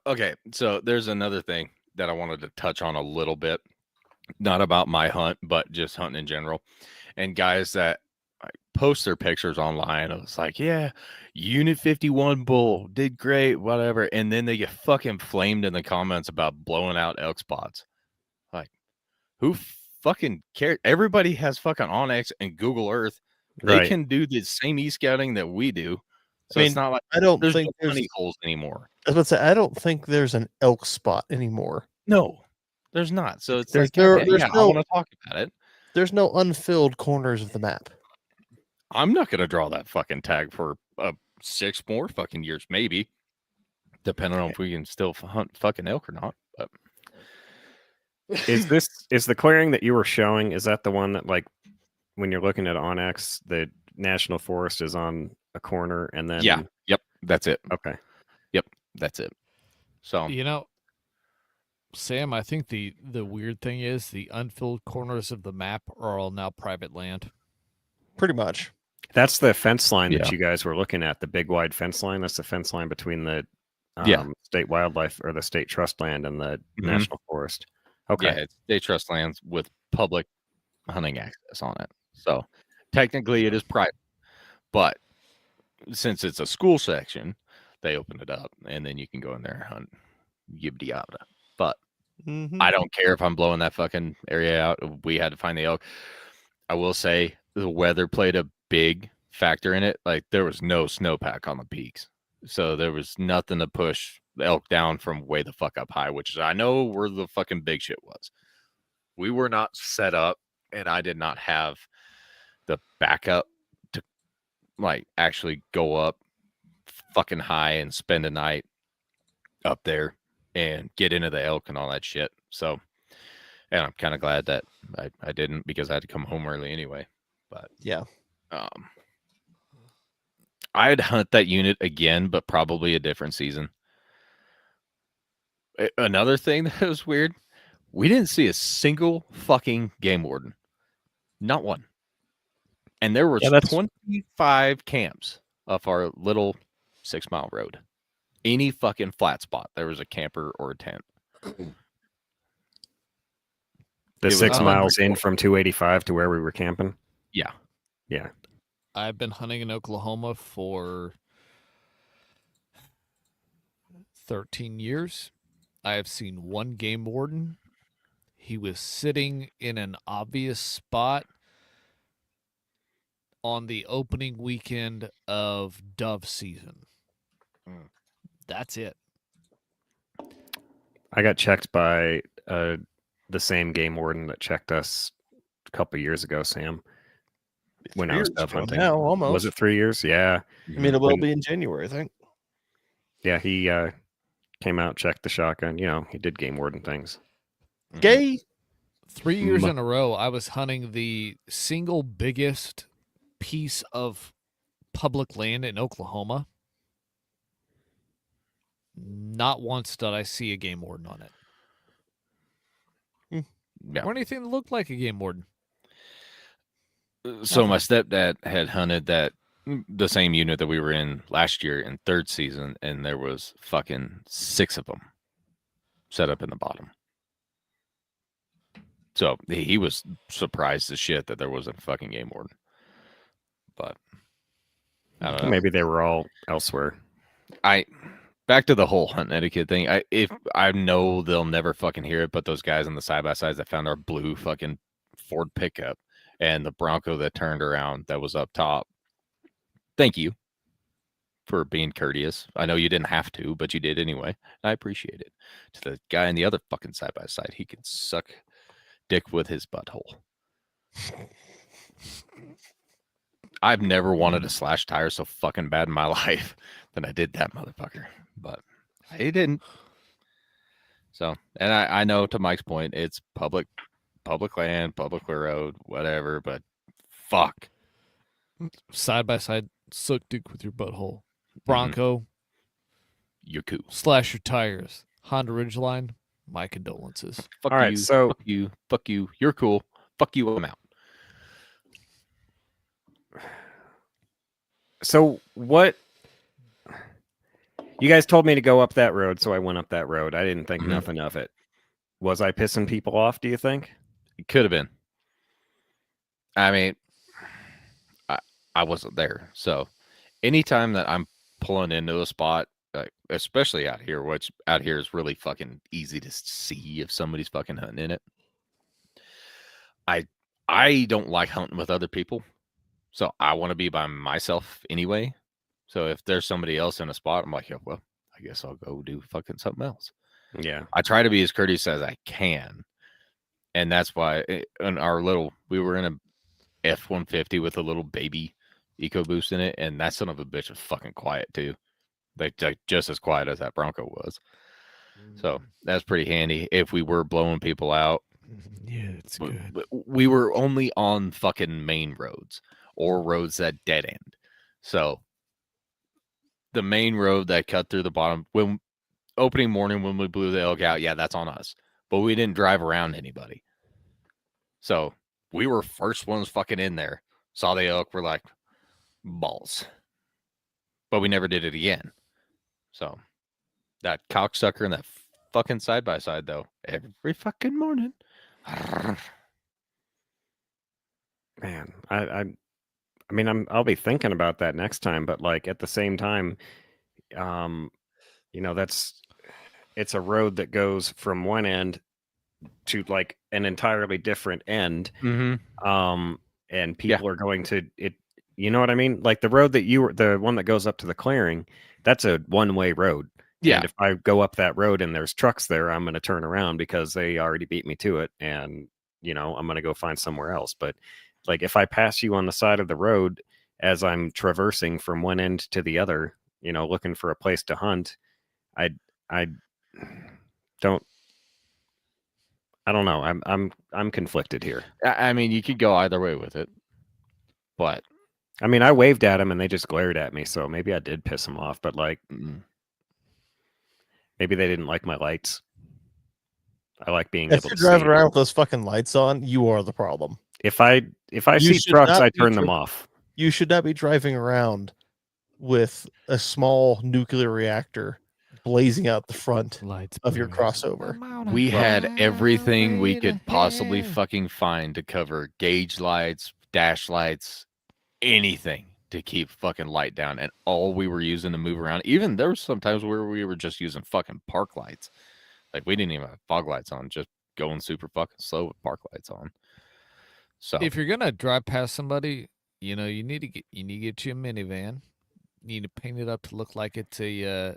Okay, so there's another thing that I wanted to touch on a little bit, not about my hunt, but just hunting in general. And guys that post their pictures online, it's like, yeah, Unit 51 bull did great, whatever, and then they get fucking flamed in the comments about blowing out elk spots. Like, who fucking cares? Everybody has fucking OnX and Google Earth. They can do the same e-scouting that we do. So it's not like I don't there's think no there's honey holes anymore. I was about to say I don't think there's an elk spot anymore. No, there's not. So it's There's like, I no want to talk about it. There's no unfilled corners of the map. I'm not gonna draw that fucking tag for 6 more fucking years, maybe, depending on if we can still hunt fucking elk or not. But is the clearing that you were showing? Is that the one that, like, when you're looking at OnX, the national forest is on a corner, and then yep, that's it. Okay, yep, that's it. So Sam, I think the weird thing is the unfilled corners of the map are all now private land. Pretty much. That's the fence line that you guys were looking at, the big wide fence line. That's the fence line between the state wildlife or the state trust land and the national forest. Okay. Yeah, it's state trust lands with public hunting access on it. So technically it is private, but since it's a school section, they open it up and then you can go in there and hunt yibda yabda. But I don't care if I'm blowing that fucking area out. We had to find the elk. I will say the weather played a big factor in it. Like there was no snowpack on the peaks. So there was nothing to push the elk down from way the fuck up high, which is I know where the fucking big shit was. We were not set up and I did not have the backup to like actually go up fucking high and spend a night up there and get into the elk and all that shit. So, and I'm kind of glad that I didn't because I had to come home early anyway. But yeah, I'd hunt that unit again, but probably a different season. Another thing that was weird, we didn't see a single fucking game warden, not one. And there were 25 camps off our little 6 mile road. Any fucking flat spot, there was a camper or a tent. The 6 miles in from 285 to where we were camping? Yeah. Yeah. I've been hunting in Oklahoma for 13 years. I have seen one game warden. He was sitting in an obvious spot on the opening weekend of dove season. That's it. I got checked by the same game warden that checked us a couple of years ago, Sam. When I was dove hunting. Now, almost. Was it 3 years? Yeah. I mean, it will be in January, I think. Yeah, he came out, checked the shotgun. You know, he did game warden things. Gay. 3 years in a row, I was hunting the single biggest piece of public land in Oklahoma. Not once did I see a game warden on it. Yeah. Or anything that looked like a game warden. So my stepdad had hunted the same unit that we were in last year in third season, and there was fucking 6 of them set up in the bottom. So he was surprised as shit that there wasn't a fucking game warden. But I don't know. Maybe they were all elsewhere. Back to the whole hunt etiquette thing. I know they'll never fucking hear it, but those guys on the side by sides that found our blue fucking Ford pickup and the Bronco that turned around that was up top. Thank you for being courteous. I know you didn't have to, but you did anyway. I appreciate it. To the guy on the other fucking side by side, he can suck dick with his butthole. I've never wanted to slash tires so fucking bad in my life than I did that motherfucker, but I didn't. So, and I know to Mike's point, it's public land, public road, whatever, but fuck. Side by side, suck dick with your butthole. Bronco, You're cool. slash your tires. Honda Ridgeline, my condolences. Fuck All right, you, so fuck you. You're cool. Fuck you, I'm out. So what? You guys told me to go up that road, so I went up that road. I didn't think Mhm. nothing of it. Was I pissing people off, do you think? It could have been. I mean, I wasn't there. So anytime that I'm pulling into a spot, especially out here, which out here is really fucking easy to see if somebody's fucking hunting in it. I don't like hunting with other people. So I want to be by myself anyway. So if there's somebody else in a spot, I'm like, yeah, well, I guess I'll go do fucking something else. Yeah. I try to be as courteous as I can. And that's why we were in a F-150 with a little baby EcoBoost in it. And that son of a bitch was fucking quiet too. Like just as quiet as that Bronco was. So that's pretty handy if we were blowing people out. Yeah, it's good. But we were only on fucking main roads or roads that dead end. So the main road that cut through the bottom when opening morning when we blew the elk out, yeah, that's on us. But we didn't drive around anybody. So we were first ones fucking in there. Saw the elk, we're like, balls. But we never did it again. So that cocksucker and that fucking side by side though, every fucking morning. Man, I mean, I'll be thinking about that next time, but like at the same time, it's a road that goes from one end to like an entirely different end. Mm-hmm. And people are going to it. You know what I mean? Like the road that the one that goes up to the clearing, that's a one-way road. Yeah. And if I go up that road and there's trucks there, I'm going to turn around because they already beat me to it. And, I'm going to go find somewhere else. But like if I pass you on the side of the road as I'm traversing from one end to the other, looking for a place to hunt, I don't know. I'm conflicted here. I mean, you could go either way with it. But I mean, I waved at them and they just glared at me. So maybe I did piss them off, but like, maybe they didn't like my lights. I like being If able you're to driving see. around with those fucking lights on, you are the problem. If I You see should trucks, not I be turn them off. You should not be driving around with a small nuclear reactor blazing out the front Lights of your burning. crossover. we had everything we could possibly fucking find to cover gauge lights, dash lights, anything to keep fucking light down. And all we were using to move around, even there was sometimes where we were just using fucking park lights. Like we didn't even have fog lights on, just going super fucking slow with park lights on. So If you're gonna drive past somebody, you need to get you a minivan. You need to paint it up to look like it's a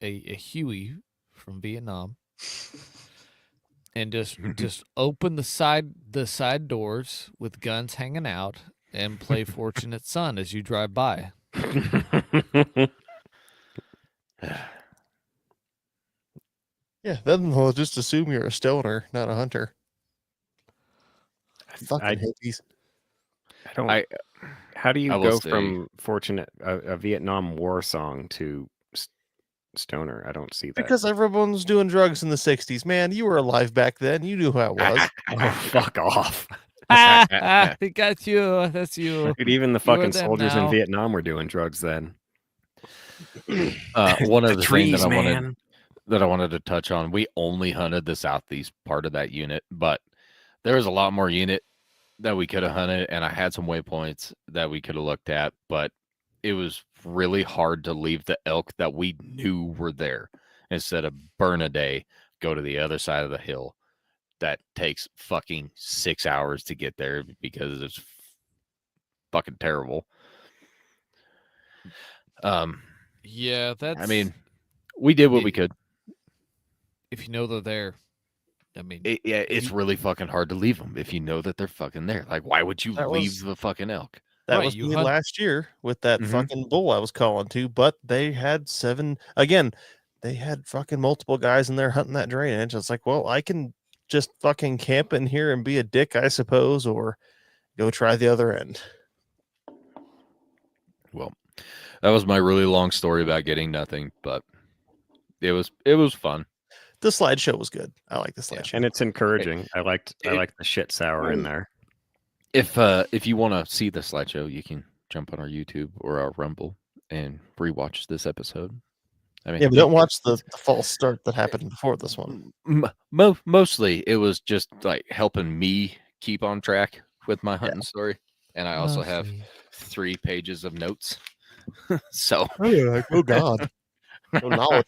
Huey from Vietnam, and just open the side doors with guns hanging out and play Fortunate Son as you drive by. Yeah, then they'll just assume you're a stoner, not a hunter. Fucking hippies. How do you I will go say- from a Vietnam War song to stoner? I don't see that. Because everyone was doing drugs in the 60s. Man, you were alive back then. You knew how it was. Oh, fuck off. He got you. That's you. Dude, even the You are fucking them soldiers in now. Vietnam were doing drugs then. One other thing trees, that man. I wanted to touch on. We only hunted the southeast part of that unit, but there was a lot more unit that we could have hunted, and I had some waypoints that we could have looked at, but it was really hard to leave the elk that we knew were there instead of burn a day, go to the other side of the hill. That takes fucking 6 hours to get there because it's fucking terrible. Yeah, that's. I mean, we did what we could. if you know they're there, I mean, It's really fucking hard to leave them if you know that they're fucking there. Like, why would you That leave was- the fucking elk? That Right, was you me hunt- last year with that Mhm. fucking bull I was calling to, but they had 7 again. They had fucking multiple guys in there hunting that drainage. It's like, well, I can just fucking camp in here and be a dick, I suppose, or go try the other end. Well, that was my really long story about getting nothing, but it was fun. The slideshow was good. I like the Yeah. slideshow. And it's encouraging. I liked the shit sour in there. If you want to see the slideshow, you can jump on our YouTube or our Rumble and rewatch this episode. I mean, Yeah, but don't watch the false start that happened before this one. Mostly, it was just like helping me keep on track with my hunting story, and I also have mostly. 3 pages of notes. So Oh God, no knowledge.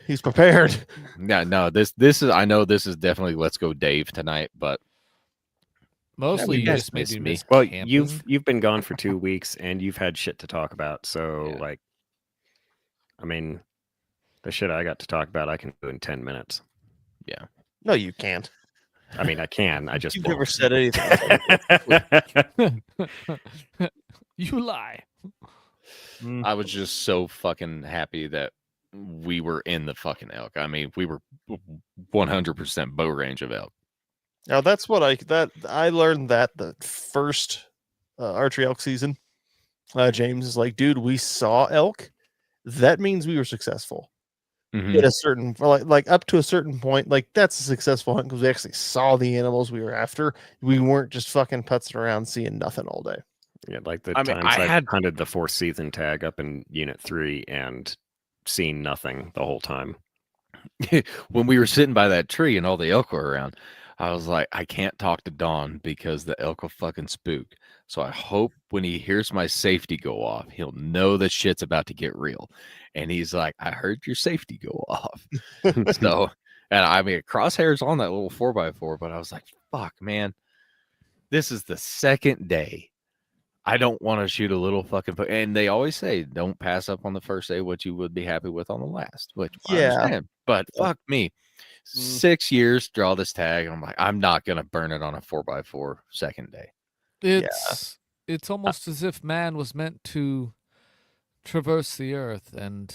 He's prepared. no, this is I know this is definitely Let's Go Dave tonight, but Mostly, you you guys just made miss me me. miss Well, camping. you've been gone for 2 weeks and you've had shit to talk about. So Yeah. like, I mean, the shit I got to talk about, I can do in 10 minutes. No, you can't. I mean, I can. I just You've never won't. said anything. You lie. I was just so fucking happy that we were in the fucking elk. I mean, we were 100% bow range of elk. Now that's what I learned that the first archery elk season. James is like, dude, we saw elk. That means we were successful. Mhm. At a certain like up to a certain point, like that's a successful hunt because we actually saw the animals we were after. We weren't just fucking putzing around seeing nothing all day. Yeah, like the I mean, times I I've had- hunted the 4th season tag up in Unit 3 and seen nothing the whole time. When we were sitting by that tree and all the elk were around, I was like, I can't talk to Don because the elk will fucking spook. So I hope when he hears my safety go off, he'll know the shit's about to get real. And he's like, I heard your safety go off. So, and I mean, crosshairs on that little 4x4, but I was like, fuck, man, this is the second day. I don't want to shoot a little fucking. And they always say, don't pass up on the first day what you would be happy with on the last, which I Yeah. understand. But fuck me. 6 years, draw this tag. I'm like, I'm not going to burn it on a 4x4 second day. It's almost as if man was meant to traverse the earth and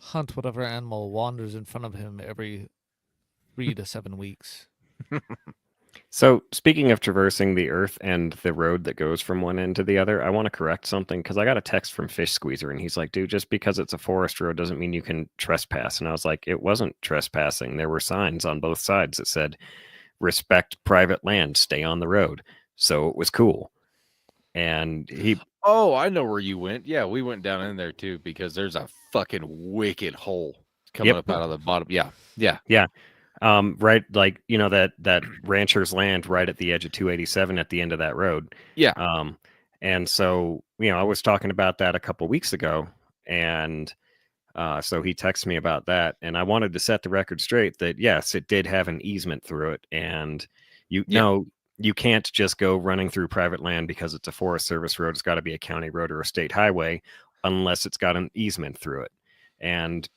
hunt whatever animal wanders in front of him every 3 to 7 weeks. So, speaking of traversing the earth and the road that goes from one end to the other, I want to correct something because I got a text from Fish Squeezer and he's like, dude, just because it's a forest road doesn't mean you can trespass. And I was like, it wasn't trespassing. There were signs on both sides that said, respect private land, stay on the road. So it was cool. And he, Oh, I know where you went. Yeah, we went down in there too because there's a fucking wicked hole coming Yep. up out of the bottom. Yeah. right, like, you know, that rancher's land right at the edge of 287 at the end of that road. Yeah. And so, you know, I was talking about that a couple weeks ago, and so he texted me about that, and I wanted to set the record straight that yes, it did have an easement through it, and you can't just go running through private land because it's a Forest Service road. It's got to be a county road or a state highway unless it's got an easement through it. And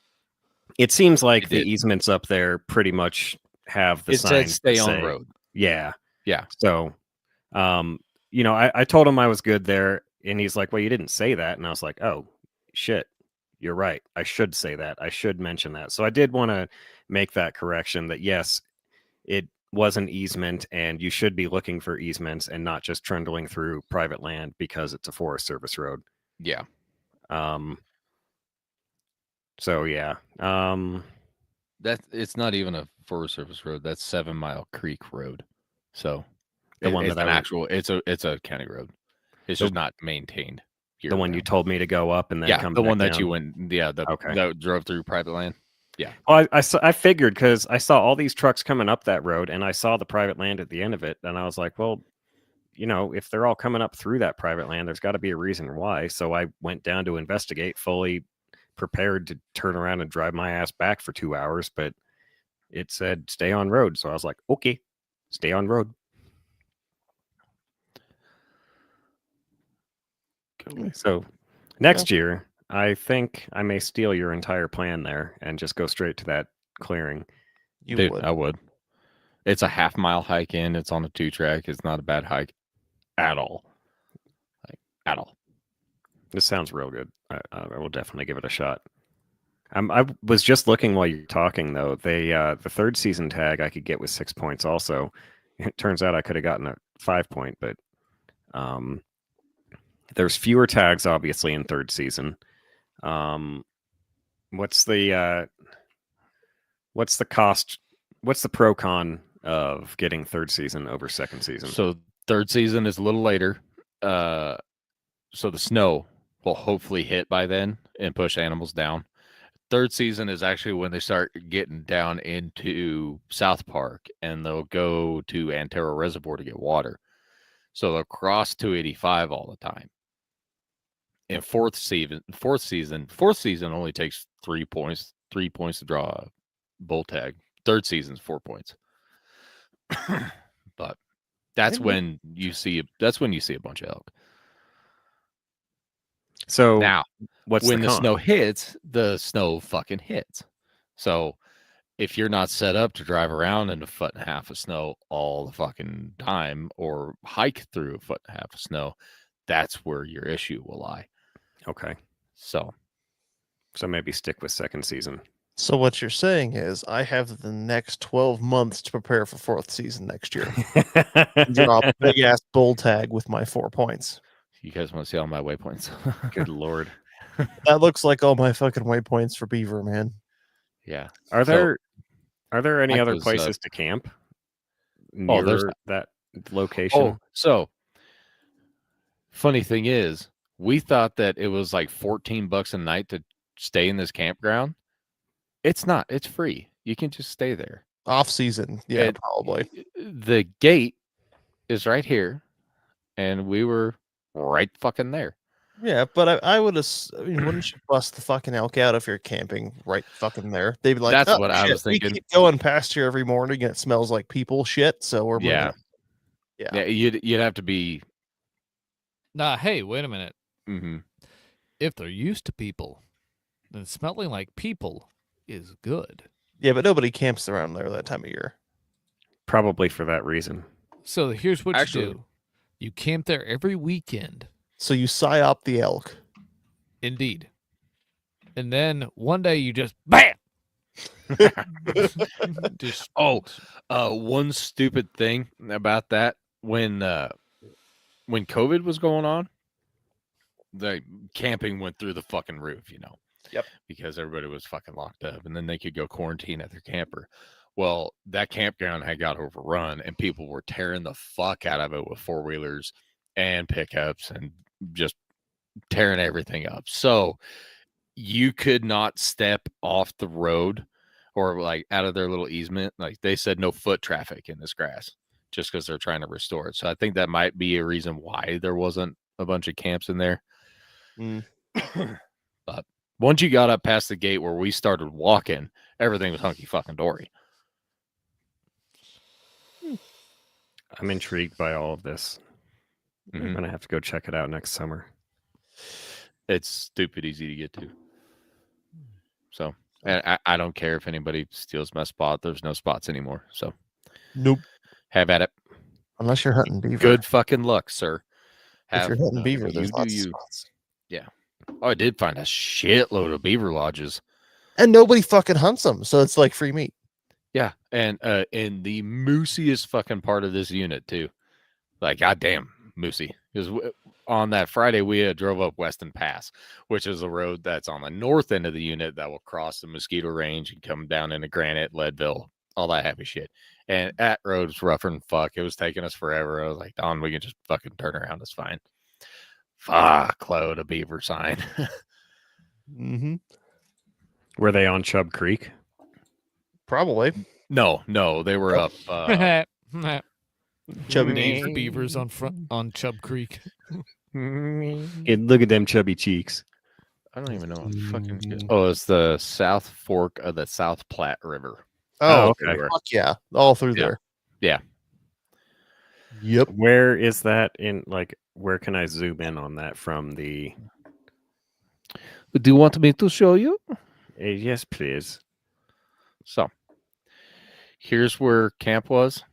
it seems like It the did. easements up there pretty much have the It said signs that stay on say- road. Yeah. Yeah. So, you know, I told him I was good there, and he's like, well, you didn't say that. And I was like, oh, shit. You're right. I should say that. I should mention that. So I did want to make that correction that, yes, it was an easement, and you should be looking for easements and not just trundling through private land because it's a Forest Service road. Yeah. So, yeah. It's not even a Forest Service road. That's 7 Mile Creek Road. So The one it's that an I would- actual. It's a county road. It's The- just not maintained. The one you year-round. told me to go up and then Yeah, come the back one that you down. went. Yeah, Okay. that drove through private land. Well, I figured because I saw all these trucks coming up that road and I saw the private land at the end of it. And I was like, well, if they're all coming up through that private land, there's got to be a reason why. So I went down to investigate, fully prepared to turn around and drive my ass back for 2 hours. But it said stay on road. So I was like, okay, stay on road. So next year, I think I may steal your entire plan there and just go straight to that clearing. You Dude, would. I would. It's a half-mile hike in. It's on a 2-track. It's not a bad hike at all. Like at all. This sounds real good. I will definitely give it a shot. I was just looking while you're talking though. The third season tag I could get with 6 points. Also, it turns out I could have gotten a 5 point, but there's fewer tags obviously in third season. What's the cost? What's the pro con of getting third season over second season? So third season is a little later. So the snow will hopefully hit by then and push animals down. Third season is actually when they start getting down into South Park and they'll go to Antero Reservoir to get water. So they'll cross 285 all the time. And fourth season only takes 3 points, 3 points to draw a bull tag. Third season's 4 points. But that's when you see a bunch of elk. So Now, what's when the the con? snow hits, the snow fucking hits. So if you're not set up to drive around in 1.5 feet of snow all the fucking time or hike through 1.5 feet of snow, that's where your issue will lie. Okay, So so maybe stick with second season. So what you're saying is I have the next 12 months to prepare for fourth season next year. Draw a big ass bull tag with my 4 points. you guys want to see all my waypoints? Good lord. That looks like all my fucking waypoints for beaver, man. Yeah. Are So, there any Mike other was, places to camp Oh, there's- near that location? Oh, so funny thing is, we thought that it was like $14 a night to stay in this campground. It's not. It's free. You can just stay there. Off season, yeah, It- probably. The gate is right here, and we were right fucking there. Yeah, but I would I mean, wouldn't you bust the fucking elk out if you're camping right fucking there? They'd be like, That's "Oh, what I shit, was we thinking." keep going past here every morning and it smells like people shit, so we're moving Yeah. on." Yeah. Yeah, you'd have to be. Nah, hey, wait a minute. Mhm. If they're used to people, then smelling like people is good. Yeah, but nobody camps around there that time of year. Probably for that reason. So here's what Actually- you do. You camp there every weekend. So you psyop the elk. Indeed. And then one day you just BAM! Just Oh, one stupid thing about that when COVID was going on, the camping went through the fucking roof, Yep. because everybody was fucking locked up, and then they could go quarantine at their camper. Well, that campground had got overrun, and people were tearing the fuck out of it with 4-wheelers and pickups and just tearing everything up. So you could not step off the road or like out of their little easement. Like they said, no foot traffic in this grass just because they're trying to restore it. So I think that might be a reason why there wasn't a bunch of camps in there. Mm. But once you got up past the gate where we started walking, everything was hunky fucking dory. I'm intrigued by all of this. I'm Mhm. gonna have to go check it out next summer. It's stupid easy to get to. So and I don't care if anybody steals my spot. There's no spots anymore. So Nope. have at it. Unless you're hunting beaver. Good fucking luck, sir. If you're hunting uh, beaver, you there's do lots of you. spots. Oh, I did find a shitload of beaver lodges. And nobody fucking hunts them, so it's like free meat. Yeah, and in the moosiest fucking part of this unit too. Like goddamn moosey. Because on that Friday we drove up Weston Pass, which is a road that's on the north end of the unit that will cross the Mosquito Range and come down into Granite, Leadville, all that happy shit. And that road was rougher than fuck. It was taking us forever. I was like, Don, we can just fucking turn around. It's fine. Fuck, load a beaver sign. Mm-hmm. Were they on Chub Creek? Probably. No, they were up. Chubby Named beaver. beavers on Chub Creek. Look at them chubby cheeks. I don't even know. What fucking. Oh, it's the South Fork of the South Platte River. Oh, okay. fuck yeah. All through Yeah. there. Yeah. Yep. Where is that in, like, where can I zoom in on that from the... Do you want me to show you? Yes, please. So, here's where camp was.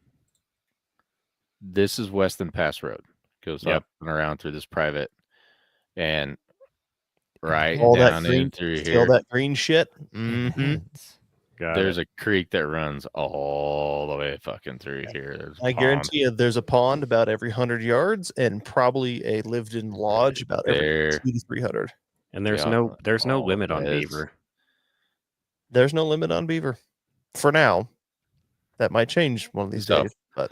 This is Weston Pass Road. Goes Yep. up and around through this private, and right All that down green- in through See here. all that green shit? Mm-hmm. Intense. Got There's it. a creek that runs all the way fucking through here. There's a I pond guarantee you there's a pond about every 100 yards and probably a lived-in lodge about every there. 2 to 300. And there's Yeah. no Oh, limit on yes. beaver. There's no limit on beaver. For now. That might change one of these So, days. But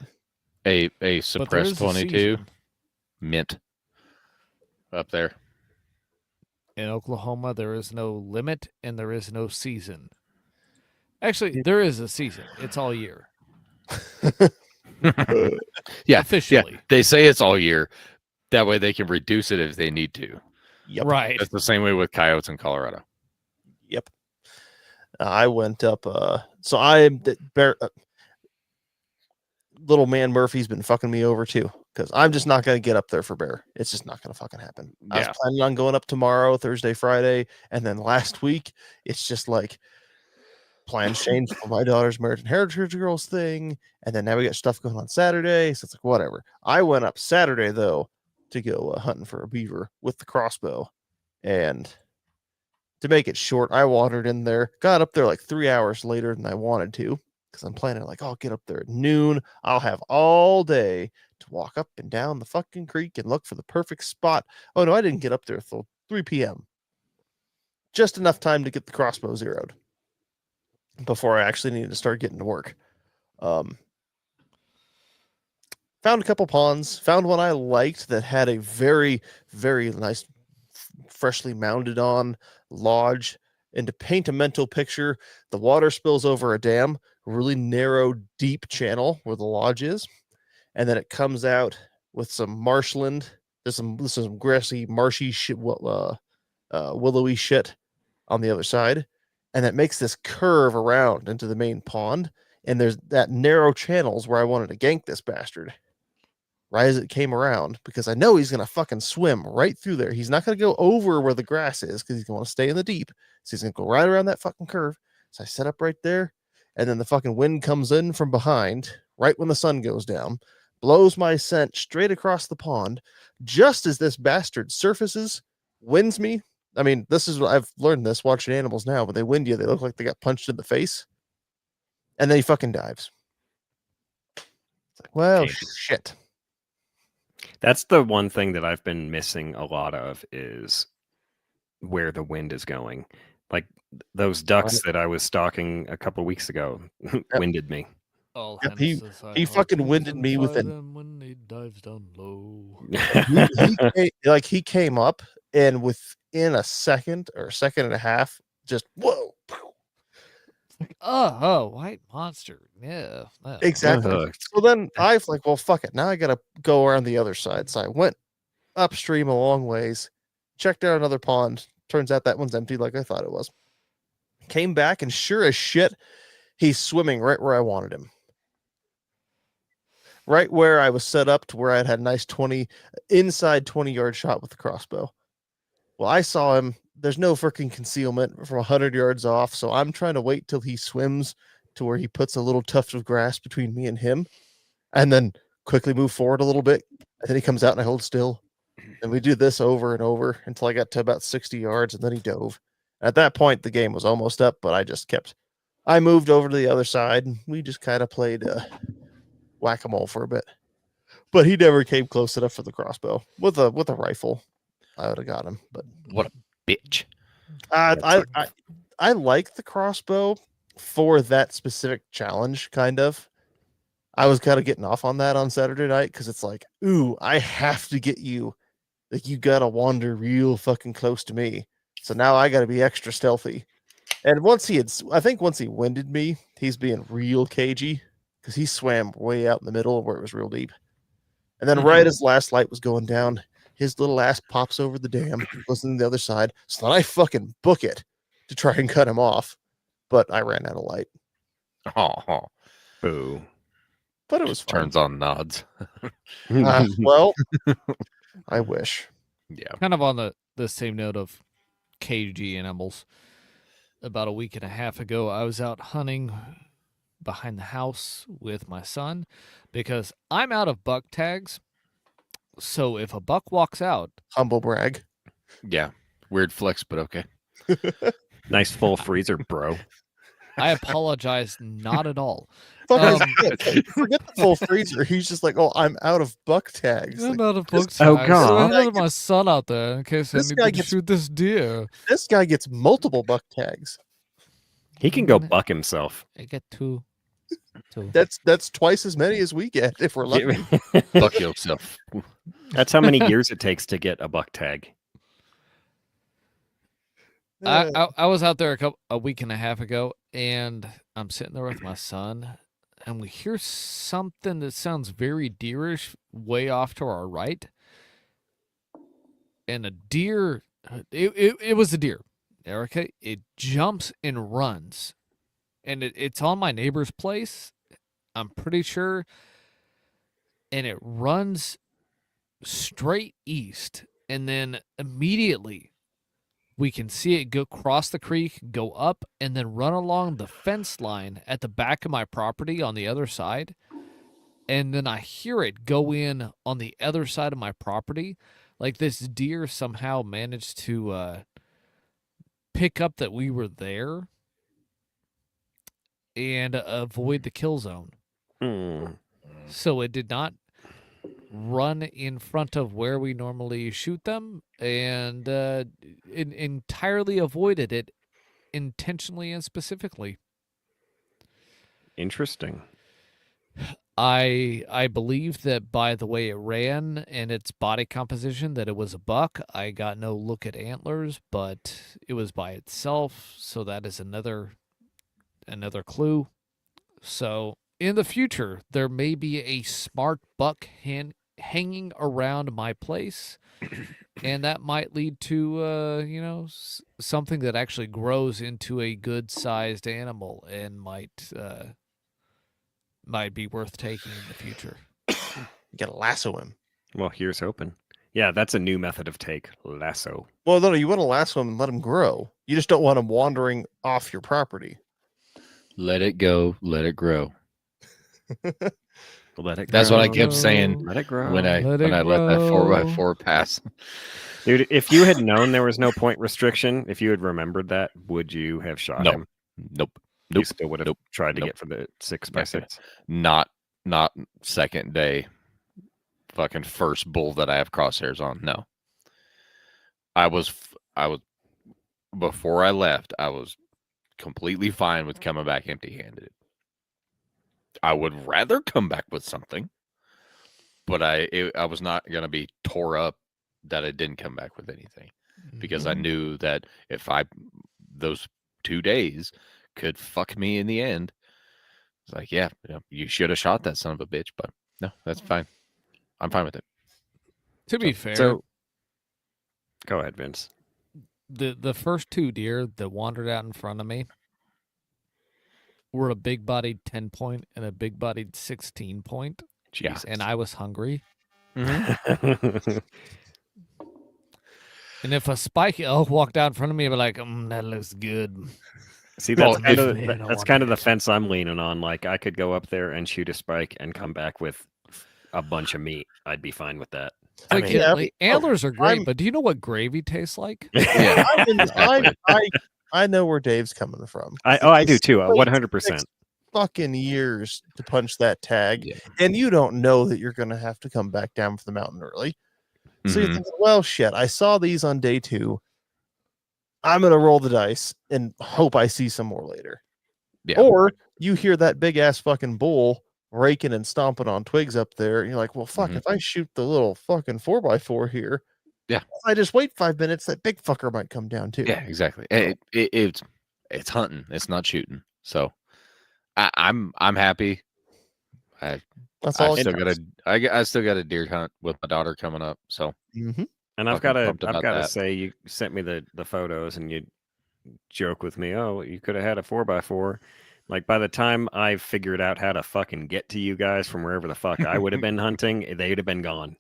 A But there suppressed is a 22 season. mint up there. In Oklahoma, there is no limit and there is no season. Actually, there is a season. It's all year. Yeah, Officially. they say it's all year. That way they can reduce it if they need to. yep. Right. That's the same way with coyotes in Colorado. Yep. I went up so I bear little man Murphy's been fucking me over too because I'm just not going to get up there for bear. It's just not going to fucking happen. I was Yeah. planning on going up tomorrow, Thursday, Friday, and then last week it's just like plans changed for my daughter's American Heritage Girls thing, and then now we got stuff going on Saturday, so it's like whatever. I went up Saturday though to go hunting for a beaver with the crossbow, and to make it short, I wandered in there, got up there like 3 hours later than I wanted to because I'm planning like I'll get up there at noon. I'll have all day to walk up and down the fucking creek and look for the perfect spot. Oh no, I didn't get up there till 3 p.m. Just enough time to get the crossbow zeroed before I actually needed to start getting to work. Found a couple ponds, found one I liked that had a very, very nice, freshly mounded on lodge. And to paint a mental picture, the water spills over a dam, really narrow, deep channel where the lodge is. And then it comes out with some marshland. There's some grassy, marshy shit, willowy shit on the other side. And that makes this curve around into the main pond. And there's that narrow channels where I wanted to gank this bastard right as it came around because I know he's going to fucking swim right through there. He's not going to go over where the grass is because he's going to stay in the deep. So he's going to go right around that fucking curve. So I set up right there. And then the fucking wind comes in from behind right when the sun goes down, blows my scent straight across the pond. Just as this bastard surfaces, winds me. I mean, this is what I've learned this watching animals now. When they wind you, they look like they got punched in the face. And then he fucking dives. It's like, well, Damn. shit. That's the one thing that I've been missing a lot of is where the wind is going. Like those ducks that I was stalking a couple weeks ago winded me. All Yep, Hennessy's he fucking winded me with an- them when he dives down low. He came up and within a second or a second and a half, just whoa. Oh, white monster. Yeah. no. Exactly. Hooked. So then I was like, well, fuck it. Now I gotta go around the other side. So I went upstream a long ways, checked out another pond. Turns out that one's empty like I thought it was. Came back and sure as shit, he's swimming right where I wanted him. Right where I was set up to where I had a nice 20 yard shot with the crossbow. Well, I saw him. There's no freaking concealment from 100 yards off. So I'm trying to wait till he swims to where he puts a little tuft of grass between me and him and then quickly move forward a little bit. And then he comes out and I hold still. And we do this over and over until I got to about 60 yards and then he dove. At that point, the game was almost up, but I moved over to the other side and we just kind of played whack-a-mole for a bit. But he never came close enough for the crossbow. With a rifle, I would have got him. But What a bitch. I like the crossbow for that specific challenge, kind of. I was kind of getting off on that on Saturday night because it's like, ooh, I have to get you. Like, you gotta wander real fucking close to me. So now I gotta be extra stealthy. And I think once he winded me, he's being real cagey because he swam way out in the middle where it was real deep. And then right as last light was going down, his little ass pops over the dam, goes on the other side. So then I fucking book it to try and cut him off. But I ran out of light. Oh, Boo. But it was fun. turns on nods. Well, I wish. Yeah. Kind of on the same note of cagey animals. About a week and a half ago, I was out hunting behind the house with my son because I'm out of buck tags. So if a buck walks out, Humble brag. Yeah. Weird flex, but okay. Nice full freezer, bro. I apologize not at all. Fucking shit. Forget the full freezer. He's just like, oh, I'm out of buck tags. I'm Like, out of buck tags. Oh, So I God. handed my son out there in case I This need guy to gets- shoot this deer. this guy gets multiple buck tags. He can go buck himself. I get two. That's twice as many as we get if we're lucky. Buck yourself. That's how many years it takes to get a buck tag. I was out there a week and a half ago, and I'm sitting there with my son, and we hear something that sounds very deerish way off to our right, and a deer. It was a deer, Erica. It jumps and runs, and it's on my neighbor's place. I'm pretty sure, and it runs straight east, and then immediately we can see it go cross the creek, go up, and then run along the fence line at the back of my property on the other side. And then I hear it go in on the other side of my property. Like this deer somehow managed to pick up that we were there and avoid the kill zone. Hmm. So it did not run in front of where we normally shoot them, and entirely avoided it intentionally and specifically. Interesting. I believe that by the way it ran and its body composition that it was a buck. I got no look at antlers, but it was by itself, so that is another clue. So in the future, there may be a smart buck hanging around my place, and that might lead to something that actually grows into a good-sized animal and might be worth taking in the future. You gotta lasso him. Well, here's hoping. Yeah, that's a new method of take. Lasso. Well, no, you want to lasso him and let him grow. You just don't want him wandering off your property. Let it go. Let it grow. Let it That's what I grow. kept saying Let it grow. when I Let it let that 4x4 grow. pass. Dude, if you had known there was no point restriction, if you had remembered that, would you have shot No. him? Nope. You Nope. still would have Nope. tried to Nope. get for the 6x6. Not second day fucking first bull that I have crosshairs on. No. I was before I left, I was completely fine with coming back empty-handed. I would rather come back with something, but I was not going to be tore up that I didn't come back with anything, because I knew that if those 2 days could fuck me in the end. It's like, yeah, you should have shot that son of a bitch, but no, that's fine. I'm fine with it. To be fair, So, go ahead, Vince. the first two deer that wandered out in front of me were a big-bodied 10-point and a big-bodied 16-point, Yeah. and I was hungry. Mm-hmm. And if a spike elk walked out in front of me, I'd be like, that looks good. See, Well, that's kind of if- the, that's kind of the fence I'm leaning on. Like, I could go up there and shoot a spike and come back with a bunch of meat. I'd be fine with that. Like, mean, yeah, antlers are great, I'm- but do you know what gravy tastes like? Yeah. I know where Dave's coming from. I do It's too. like 100%. Fucking years to punch that tag, Yeah. and you don't know that you're going to have to come back down for the mountain early. So you're Mhm. thinking, well, shit, I saw these on day 2. I'm going to roll the dice and hope I see some more later. Yeah. Or you hear that big ass fucking bull raking and stomping on twigs up there. And you're like, well, fuck, Mhm. if I shoot the little fucking 4x4 here, Yeah. if I just wait 5 minutes, that big fucker might come down too. Yeah, exactly. So- It's hunting. It's not shooting. So I'm happy. That's all. I still got I still got a deer hunt with my daughter coming up. So Mm-hmm. And I've fucking got pumped to about that. say, you sent me the photos and you joke with me, oh, you could have had a 4x4. Like, by the time I figured out how to fucking get to you guys from wherever the fuck I would have been hunting, they'd have been gone.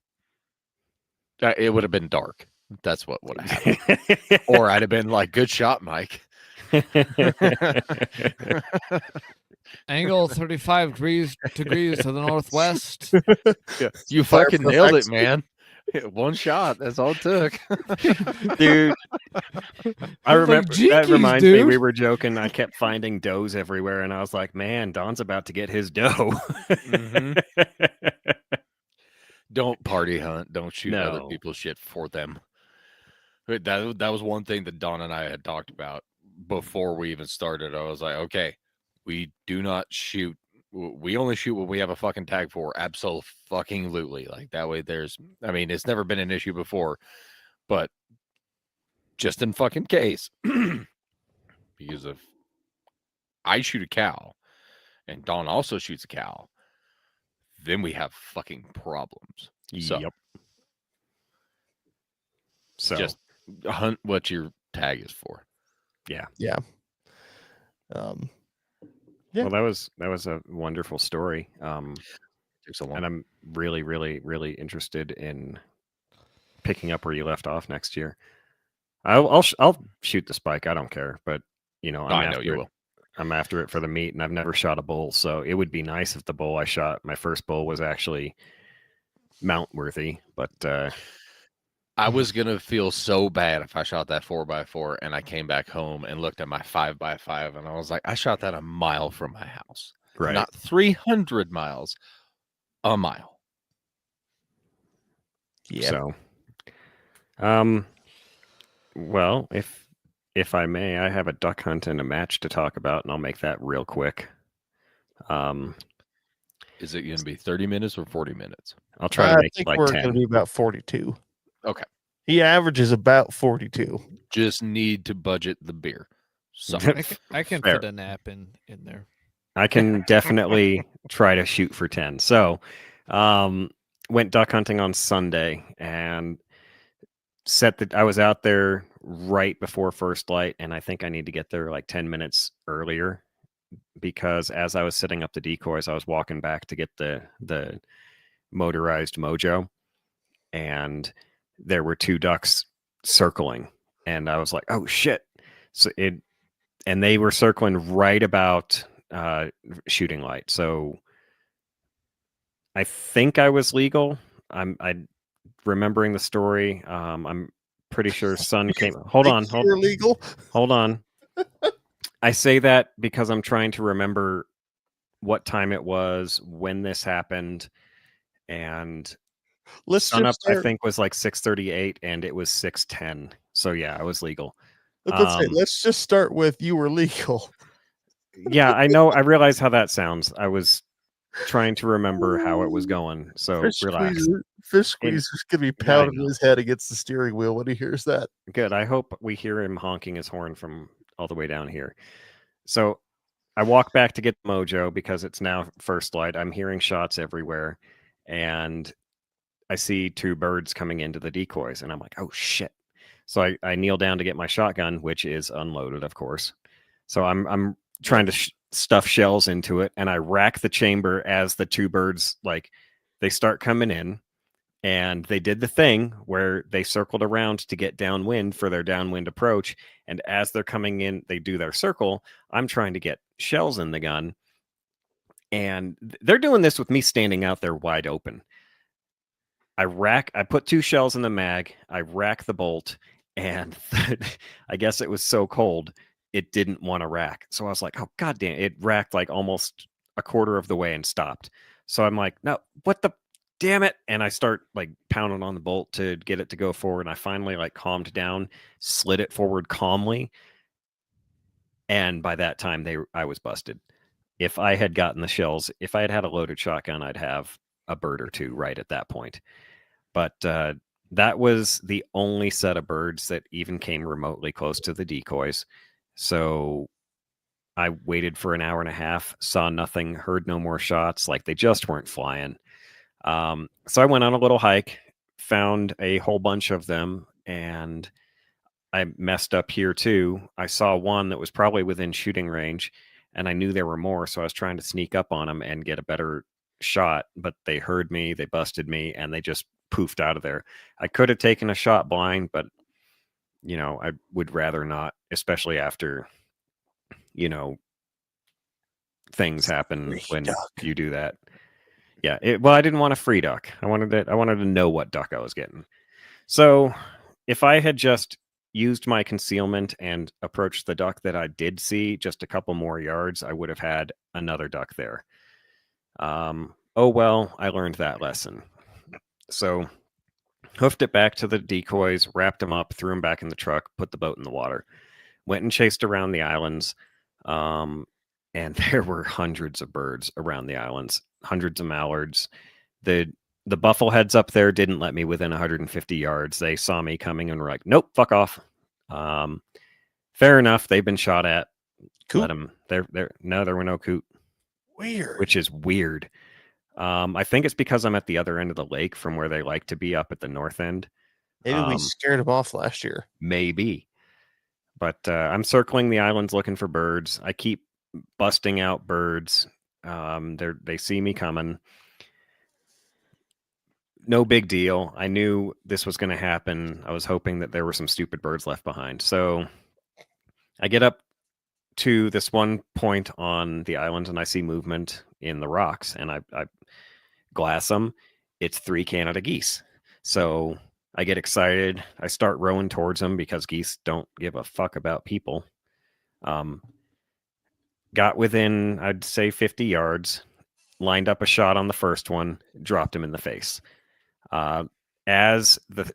It would have been dark. That's what would have happened. Or I'd have been like, "Good shot, Mike." Angle 35 degrees to the northwest. You Fire fucking for nailed it, effects. man. One shot. That's all it took. Dude, I Like, remember that jinkies, reminds me, we dude. were joking. I kept finding does everywhere, and I was like, man, Don's about to get his doe. Mhm. Don't party hunt. Don't shoot other No. people's shit for them. That was one thing that Don and I had talked about before we even started. I was like, okay, we do not shoot. We only shoot when we have a fucking tag for. Absolutely. Like that way I mean, it's never been an issue before, but just in fucking case, because if I shoot a cow and Don also shoots a cow, then we have fucking problems. So Yep. So just hunt what your tag is for. Yeah. well, that was a wonderful story. Takes a long. And I'm really, really, really interested in picking up where you left off next year. I'll shoot the spike. I don't care, but I'm I know after you it. will. I'm after it for the meat, and I've never shot a bull, so it would be nice if the bull I shot, my first bull, was actually mount worthy. But I was gonna feel so bad if I shot that 4x4 and I came back home and looked at my 5x5 and I was like, I shot that a mile from my house, right, not 300 miles, a mile. Yeah. So, well, if I may, I have a duck hunt and a match to talk about, and I'll make that real quick. Is it gonna be 30 minutes or 40 minutes? I'll try to I make it think like we're 10. going to be about 42. Okay. He averages about 42. Just need to budget the beer. So I can Fair. fit a nap in there. I can definitely try to shoot for 10. So, went duck hunting on Sunday and I was out there right before first light, and I think I need to get there like 10 minutes earlier, because as I was setting up the decoys, I was walking back to get the motorized Mojo, and there were 2 ducks circling, and I was like, oh shit. And they were circling right about shooting light. So I think I was legal. I'm remembering the story. I'm pretty sure Sun came. Hold on. You're legal. Hold on. I say that because I'm trying to remember what time it was, when this happened, and Let's sun up, just start, I think, was like 6:38, and it was 6:10. So yeah, I was legal. let's just start with you were legal. Yeah, I know. I realize how that sounds. I was trying to remember how it was going. So relax. Fish Squeezer's going to be pounding his head against the steering wheel when he hears that. Good. I hope we hear him honking his horn from all the way down here. So I walk back to get the Mojo because it's now first light. I'm hearing shots everywhere, and I see 2 birds coming into the decoys, and I'm like, oh shit. So I kneel down to get my shotgun, which is unloaded, of course. So I'm trying to stuff shells into it, and I rack the chamber as the 2 birds, like, they start coming in, and they did the thing where they circled around to get downwind for their downwind approach, and as they're coming in, they do their circle. I'm trying to get shells in the gun, and they're doing this with me standing out there wide open. I put 2 shells in the mag, I rack the bolt, and I guess it was so cold it didn't want to rack. So I was like, oh goddamn, it racked like almost a quarter of the way and stopped. So I'm like, no, what the damn it? And I start like pounding on the bolt to get it to go forward. And I finally like calmed down, slid it forward calmly. And by that time I was busted. if I had gotten the shells, if I had had a loaded shotgun, I'd have a bird or two right at that point. But that was the only set of birds that even came remotely close to the decoys. So I waited for an hour and a half, saw nothing, heard no more shots. Like, they just weren't flying. So I went on a little hike, found a whole bunch of them, and I messed up here too. I saw one that was probably within shooting range, and I knew there were more, so I was trying to sneak up on them and get a better shot, but they heard me, they busted me, and they just poofed out of there. I could have taken a shot blind, but I would rather not, especially after things happen Free when duck. you do that. Yeah, well, I didn't want a free duck. I wanted to know what duck I was getting. So if I had just used my concealment and approached the duck that I did see just a couple more yards, I would have had another duck there. Oh well, I learned that lesson. So hoofed it back to the decoys, wrapped them up, threw them back in the truck, put the boat in the water, went and chased around the islands. And there were hundreds of birds around the islands, hundreds of mallards. The buffleheads up there didn't let me within 150 yards. They saw me coming and were like, nope, fuck off. Fair enough. They've been shot at. Coot? Let them. No, there were no coot, Weird. which is weird. I think it's because I'm at the other end of the lake from where they like to be up at the north end. Maybe we scared him off last year. Maybe. But I'm circling the islands looking for birds. I keep busting out birds. They see me coming. No big deal. I knew this was going to happen. I was hoping that there were some stupid birds left behind. So I get up to this one point on the island and I see movement in the rocks, and I glass them. It's 3 Canada geese. So I get excited. I start rowing towards them because geese don't give a fuck about people. Got within, I'd say, 50 yards, lined up a shot on the first one, dropped him in the face. As the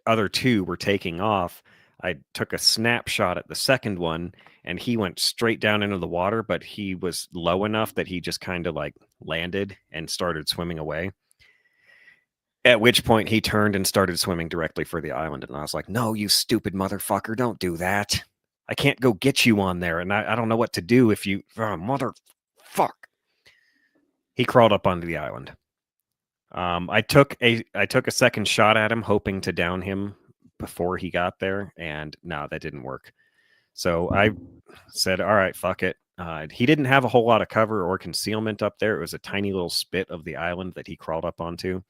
other 2 were taking off, I took a snapshot at the second one, and he went straight down into the water, but he was low enough that he just kind of like landed and started swimming away. At which point he turned and started swimming directly for the island. And I was like, no, you stupid motherfucker, don't do that. I can't go get you on there. And I don't know what to do if you, motherfuck. He crawled up onto the island. I took a second shot at him, hoping to down him before he got there. And no, that didn't work. So I said, all right, fuck it. He didn't have a whole lot of cover or concealment up there. It was a tiny little spit of the island that he crawled up onto.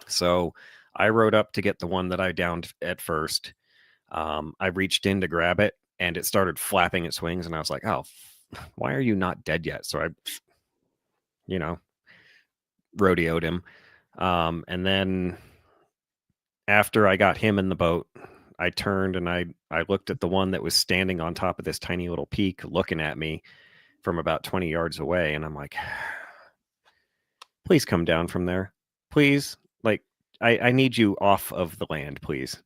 So I rode up to get the one that I downed at first. I reached in to grab it, and it started flapping its wings, and I was like, oh, why are you not dead yet? So I, rodeoed him. And then after I got him in the boat, I turned and I looked at the one that was standing on top of this tiny little peak looking at me from about 20 yards away. And I'm like, please come down from there. Please. Like, I need you off of the land, please.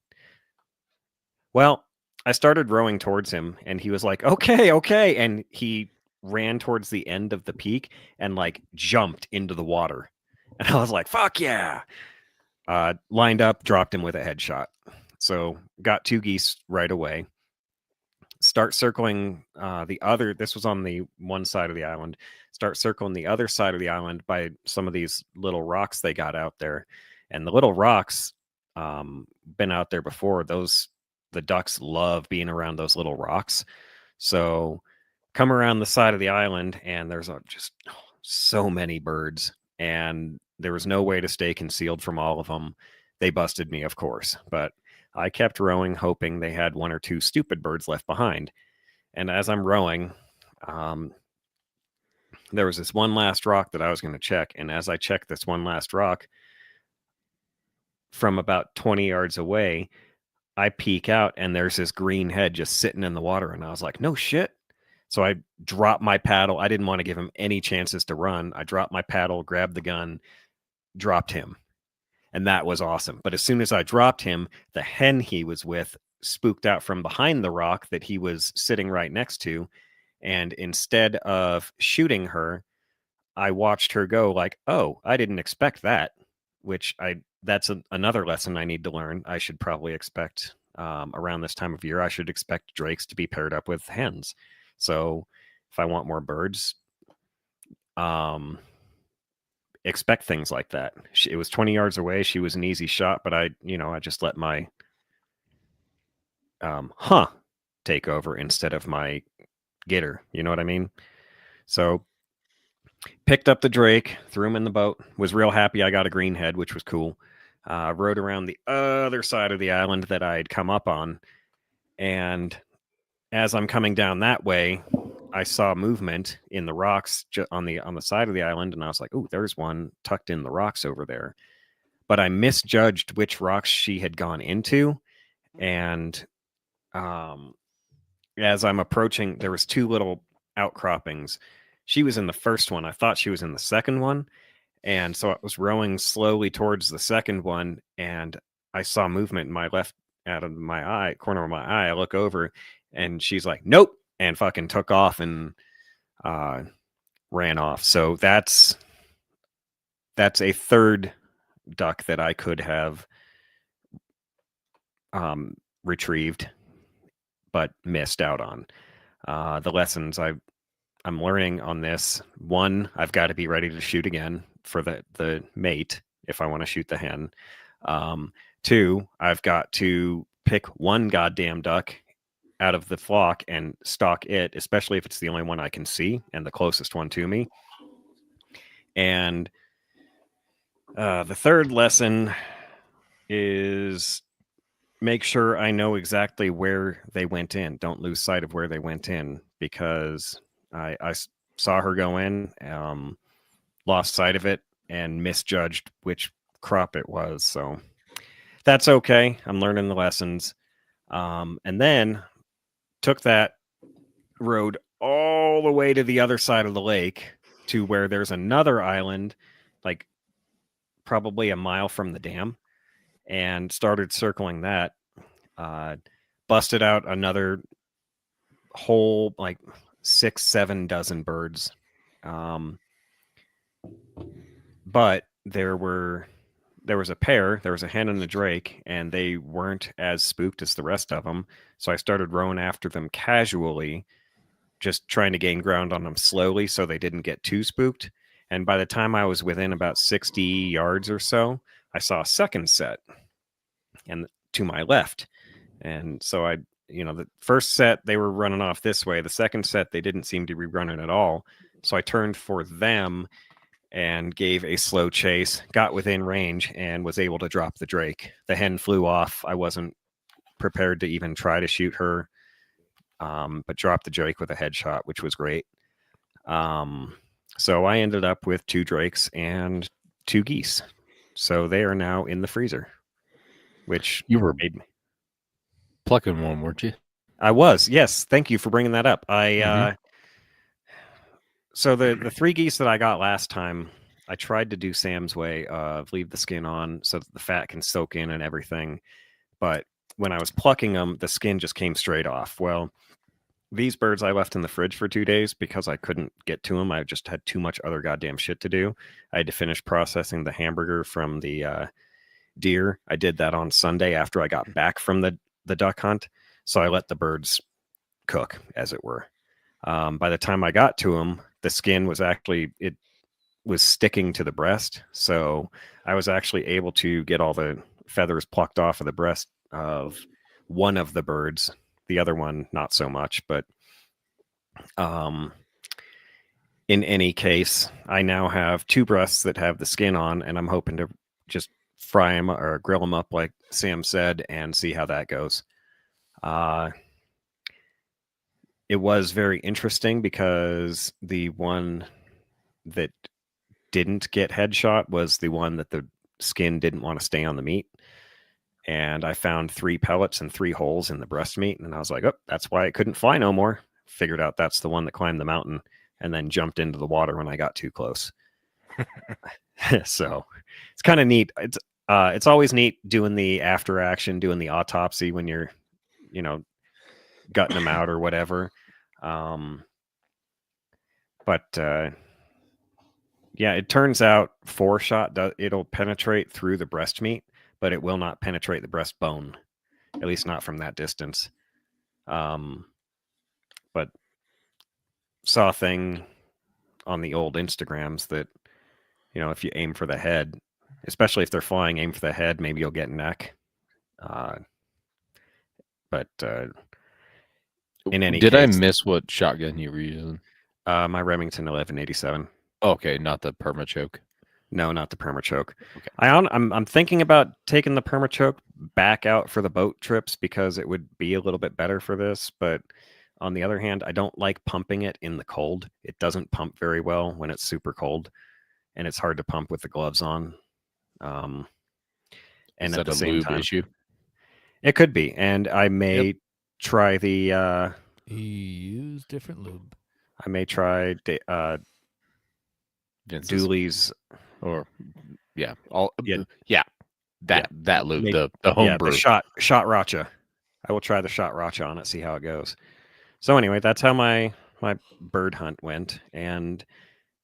Well, I started rowing towards him, and he was like, okay. And he ran towards the end of the peak and like jumped into the water. And I was like, fuck yeah. Lined up, dropped him with a headshot. So got 2 geese right away. Start circling the other. This was on the one side of the island. Start circling the other side of the island by some of these little rocks they got out there. And the little rocks, been out there before. The ducks love being around those little rocks. So come around the side of the island, and there's just so many birds. And there was no way to stay concealed from all of them. They busted me, of course. But I kept rowing, hoping they had 1 or 2 stupid birds left behind. And as I'm rowing, there was this one last rock that I was going to check. And as I checked this one last rock, from about 20 yards away, I peek out, and there's this green head just sitting in the water. And I was like, no shit. So I dropped my paddle. I didn't want to give him any chances to run. I dropped my paddle, grabbed the gun, dropped him. And that was awesome. But as soon as I dropped him, the hen he was with spooked out from behind the rock that he was sitting right next to And instead of shooting her, I watched her go like, oh, I didn't expect that, which that's another lesson I need to learn. I should probably expect around this time of year, I should expect drakes to be paired up with hens. So if I want more birds, expect things like that. It was 20 yards away. She was an easy shot, but I just let my take over instead of my getter. You know what I mean? So picked up the drake, threw him in the boat, was real happy I got a greenhead, which was cool. Rode around the other side of the island that I'd come up on. And as I'm coming down that way, I saw movement in the rocks on the side of the island. And I was like, oh, there's one tucked in the rocks over there. But I misjudged which rocks she had gone into. And as I'm approaching, there was two little outcroppings. She was in the first one. I thought she was in the second one. And so I was rowing slowly towards the second one, and I saw movement in my left out of my eye, corner of my eye. I look over, and she's like, nope, and fucking took off and ran off. So that's a third duck that I could have retrieved, but missed out on. The lessons I'm learning on this: one, I've got to be ready to shoot again for the mate if I want to shoot the hen. Two, I've got to pick one goddamn duck out of the flock and stalk it, especially if it's the only one I can see and the closest one to me. And the third lesson is make sure I know exactly where they went in. Don't lose sight of where they went in, because I saw her go in, lost sight of it, and misjudged which crop it was. So that's okay. I'm learning the lessons. And then took that road all the way to the other side of the lake to where there's another island, like probably a mile from the dam, and started circling that. Busted out another whole, like 6-7 dozen birds. But there was a pair, there was a hen and a drake, and they weren't as spooked as the rest of them. So I started rowing after them casually, just trying to gain ground on them slowly so they didn't get too spooked. And by the time I was within about 60 yards or so, I saw a second set and to my left. And so the first set, they were running off this way. The second set, they didn't seem to be running at all. So I turned for them and gave a slow chase, got within range, and was able to drop the drake. The hen flew off. I wasn't prepared to even try to shoot her, but dropped the drake with a headshot, which was great. So I ended up with 2 drakes and 2 geese. So they are now in the freezer, which You were made me. plucking one, weren't you? I was, yes. Thank you for bringing that up. So the 3 geese that I got last time, I tried to do Sam's way of leave the skin on so that the fat can soak in and everything. But when I was plucking them, the skin just came straight off. Well, these birds I left in the fridge for 2 days because I couldn't get to them. I just had too much other goddamn shit to do. I had to finish processing the hamburger from the deer. I did that on Sunday after I got back from the duck hunt. So I let the birds cook, as it were. By the time I got to them, the skin was it was sticking to the breast. So I was actually able to get all the feathers plucked off of the breast of one of the birds. The other one, not so much. But in any case, I now have 2 breasts that have the skin on, and I'm hoping to just fry them or grill them up like Sam said and see how that goes. It was very interesting because the one that didn't get headshot was the one that the skin didn't want to stay on the meat. And I found 3 pellets and 3 holes in the breast meat. And I was like, oh, that's why it couldn't fly no more. Figured out that's the one that climbed the mountain and then jumped into the water when I got too close. So it's kind of neat. It's always neat doing the after action, doing the autopsy when you're, gutting them out or whatever. But yeah, it turns out 4-shot it'll penetrate through the breast meat, but it will not penetrate the breastbone, at least not from that distance. But saw a thing on the old Instagrams that, if you aim for the head, especially if they're flying, aim for the head, maybe you'll get neck. But in any Did I case, miss what shotgun you were using? my Remington 1187. Okay, not the permachoke. No, not the permachoke. Okay. I'm thinking about taking the permachoke back out for the boat trips because it would be a little bit better for this. But on the other hand, I don't like pumping it in the cold. It doesn't pump very well when it's super cold, and it's hard to pump with the gloves on. And Is at that the a same lube time, issue? it could be. And I may try the. You use different lube. I may try Vince's? Dooley's. Or that lube, Make- the home Yeah, brew. the shot racha. I will try the shot racha on it, see how it goes. So anyway, that's how my bird hunt went. And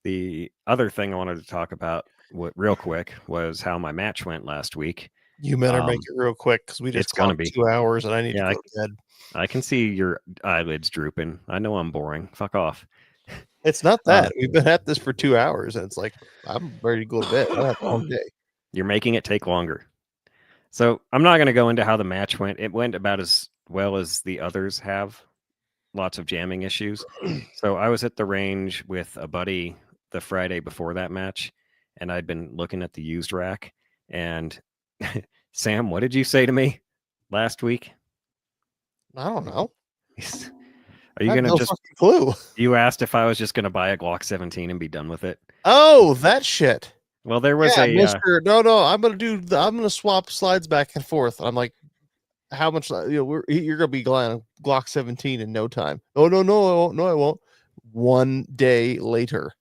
the other thing I wanted to talk about real quick was how my match went last week. You better make it real quick because we just it's gonna clocked be. 2 hours and I need Yeah, to go to bed. I can see your eyelids drooping. I know I'm boring. Fuck off. It's not that. We've been at this for 2 hours and it's like I'm ready to go to bed. I had a long day. You're making it take longer. So I'm not going to go into how the match went. It went about as well as the others have. Lots of jamming issues. So I was at the range with a buddy the Friday before that match, and I'd been looking at the used rack. And Sam, what did you say to me last week? I don't know. Are you I have going to no just... fucking clue. You asked if I was just going to buy a Glock 17 and be done with it. Oh, that shit. Well, there was Mr. No, I'm gonna swap slides back and forth. I'm like, how much? You're gonna be Glock 17 in no time. Oh no, I won't. No, I won't. 1 day later.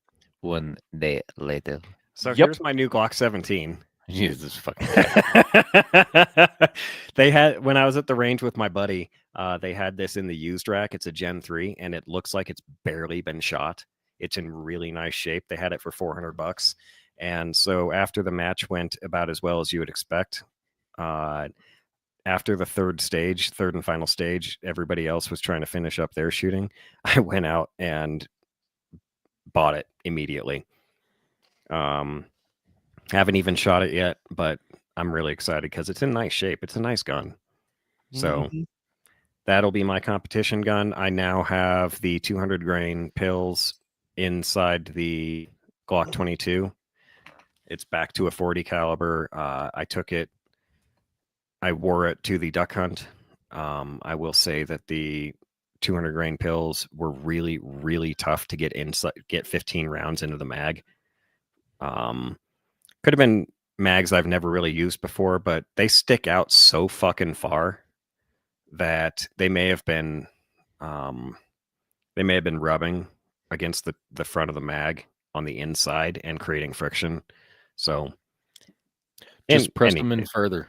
1 day later. So Yep. here's my new Glock 17. Jesus fucking. They had, when I was at the range with my buddy, they had this in the used rack. It's a Gen 3, and it looks like it's barely been shot. It's in really nice shape. They had it for $400. And so after the match went about as well as you would expect, after the third and final stage, everybody else was trying to finish up their shooting. I went out and bought it immediately. Haven't even shot it yet, but I'm really excited because it's in nice shape. It's a nice gun. So that'll be my competition gun. I now have the 200 grain pills inside the Glock 22. It's back to a 40 caliber. I wore it to the duck hunt. I will say that the 200 grain pills were really, really tough to get 15 rounds into the mag. Could have been mags I've never really used before, but they stick out so fucking far that they may have been rubbing against the front of the mag on the inside and creating friction. So Just press them in further.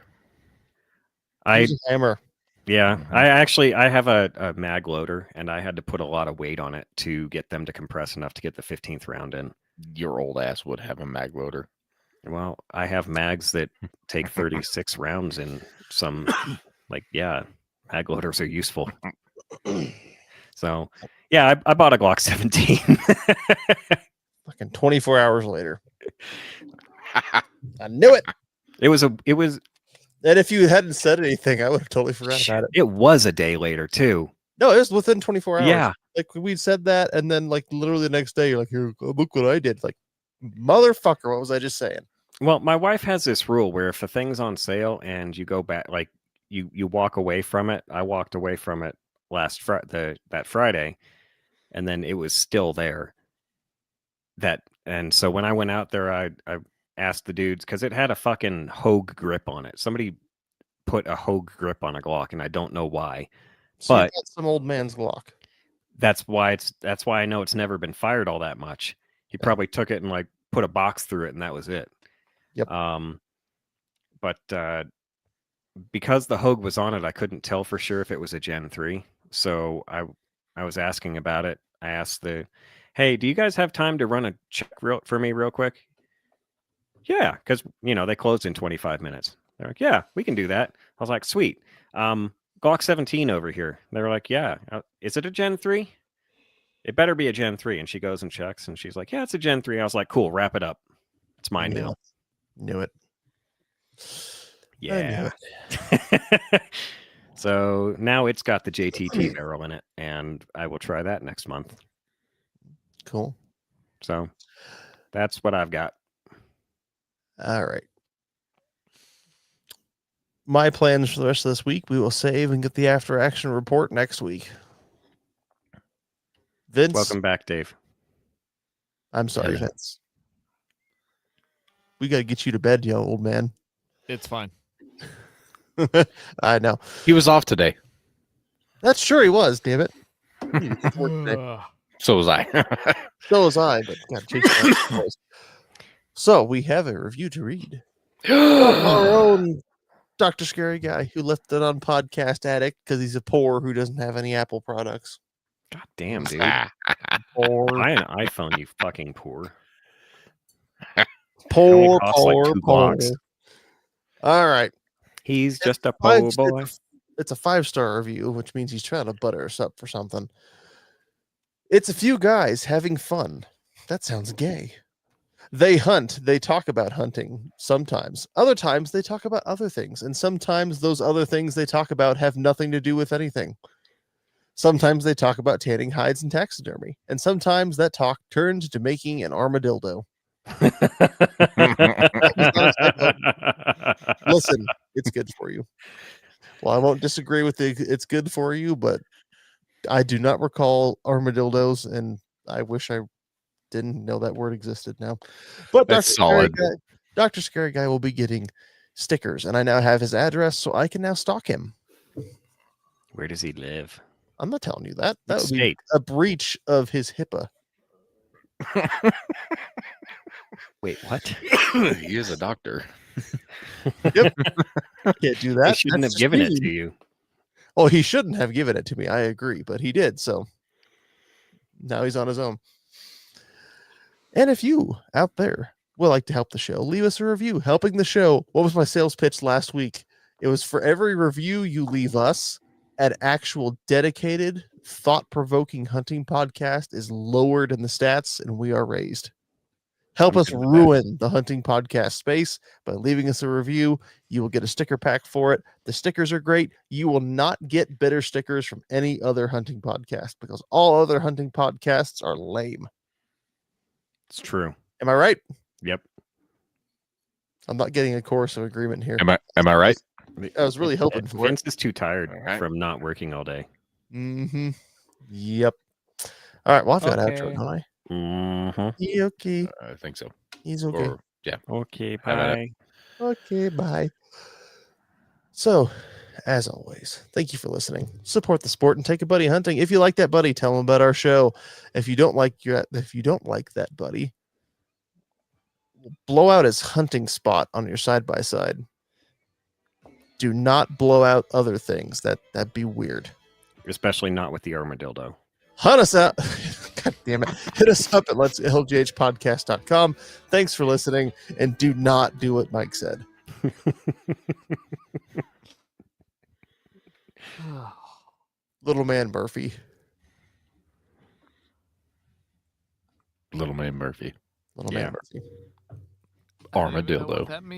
Use a hammer. Yeah, I have a mag loader, and I had to put a lot of weight on it to get them to compress enough to get the 15th round in. Your old ass would have a mag loader. Well, I have mags that take 36 rounds in some, mag loaders are useful. So, yeah, I bought a Glock 17. Fucking 24 hours later. I knew it. It was And if you hadn't said anything, I would have totally forgot about it. It was a day later too. No, it was within 24 hours. Yeah. Like we said that, and then like literally the next day, you're like, "Here, look what I did." Like, motherfucker, what was I just saying? Well, my wife has this rule where if a thing's on sale and you go back, like you walk away from it. I walked away from it that Friday, and then it was still there. And so when I went out there, I asked the dudes because it had a fucking Hogue grip on it. Somebody put a Hogue grip on a Glock, and I don't know why. So But you got some old man's Glock. that's why I know it's never been fired all that much. He probably took it and like put a box through it, and that was it. Yep. But because the Hogue was on it, I couldn't tell for sure if it was a Gen 3. So I was asking about it. I asked hey, hey, do you guys have time to run a check for me real quick? Yeah, because they closed in 25 minutes. They're like, yeah, we can do that. I was like, sweet. Glock 17 over here. They were like, yeah, is it a Gen 3? It better be a Gen 3. And she goes and checks, and she's like, yeah, it's a Gen 3. I was like, cool, wrap it up. It's mine now. Knew it. Yeah. So now it's got the JTT barrel in it, and I will try that next month. Cool. So that's what I've got. All right. My plans for the rest of this week, we will save and get the after action report next week. Vince. Welcome back, Dave. I'm sorry, Yeah. Vince. We got to get you to bed, you old man. It's fine. I know. He was off today. That's sure he was, damn it. He was working today. So was I. So was I, but got to change that voice. So we have a review to read. Our own Dr. Scary Guy who left it on Podcast Addict because he's a poor who doesn't have any Apple products. God damn, dude. Poor, Buy an iPhone, you fucking poor. poor, costs like poor, $2. poor. All right. He's just a poor Five- boy. It's a 5-star review, which means he's trying to butter us up for something. It's a few guys having fun. That sounds gay. They hunt. They talk about hunting sometimes. Other times they talk about other things. And sometimes those other things they talk about have nothing to do with anything. Sometimes they talk about tanning hides and taxidermy. And sometimes that talk turns to making an armadillo. Listen, it's good for you. Well, I won't disagree with it's good for you, but I do not recall armadillos, and I wish I didn't know that word existed now. But That's solid. Dr. Scary Guy will be getting stickers, and I now have his address, so I can now stalk him. Where does he live? I'm not telling you that. That What would be state? a breach of his HIPAA. Wait, what? He is a doctor. Can't do that. He shouldn't That's have given it just to mean. you. Well, he shouldn't have given it to me. I agree, but he did. So now he's on his own. And if you out there would like to help the show, leave us a review. Helping the show. What was my sales pitch last week? It was for every review you leave us, an actual dedicated, thought-provoking hunting podcast is lowered in the stats, and we are raised. Help I'm us good with that. ruin the hunting podcast space by leaving us a review. You will get a sticker pack for it. The stickers are great. You will not get better stickers from any other hunting podcast because all other hunting podcasts are lame. It's true. Am I right? Yep. I'm not getting a chorus of agreement here. Am I right? I was really hoping for it. Vince is too tired All right. from not working all day. Mm-hmm. Yep. All right. Well, I've got outro, Okay. don't I? Mm-hmm. He okay. I think so. He's okay. Or yeah. Okay, How about bye. Okay, bye. So, as always, thank you for listening. Support the sport and take a buddy hunting. If you like that buddy, tell him about our show. If you don't like that buddy, blow out his hunting spot on your side by side. Do not blow out other things. That'd be weird. Especially not with the armadillo. Hunt us out. God damn it. Hit us up at letslgjhpodcast.com. Thanks for listening, and do not do what Mike said. Little man Murphy. Little man Murphy. Little Yeah. man Murphy. I don't even know what Armadillo. that means.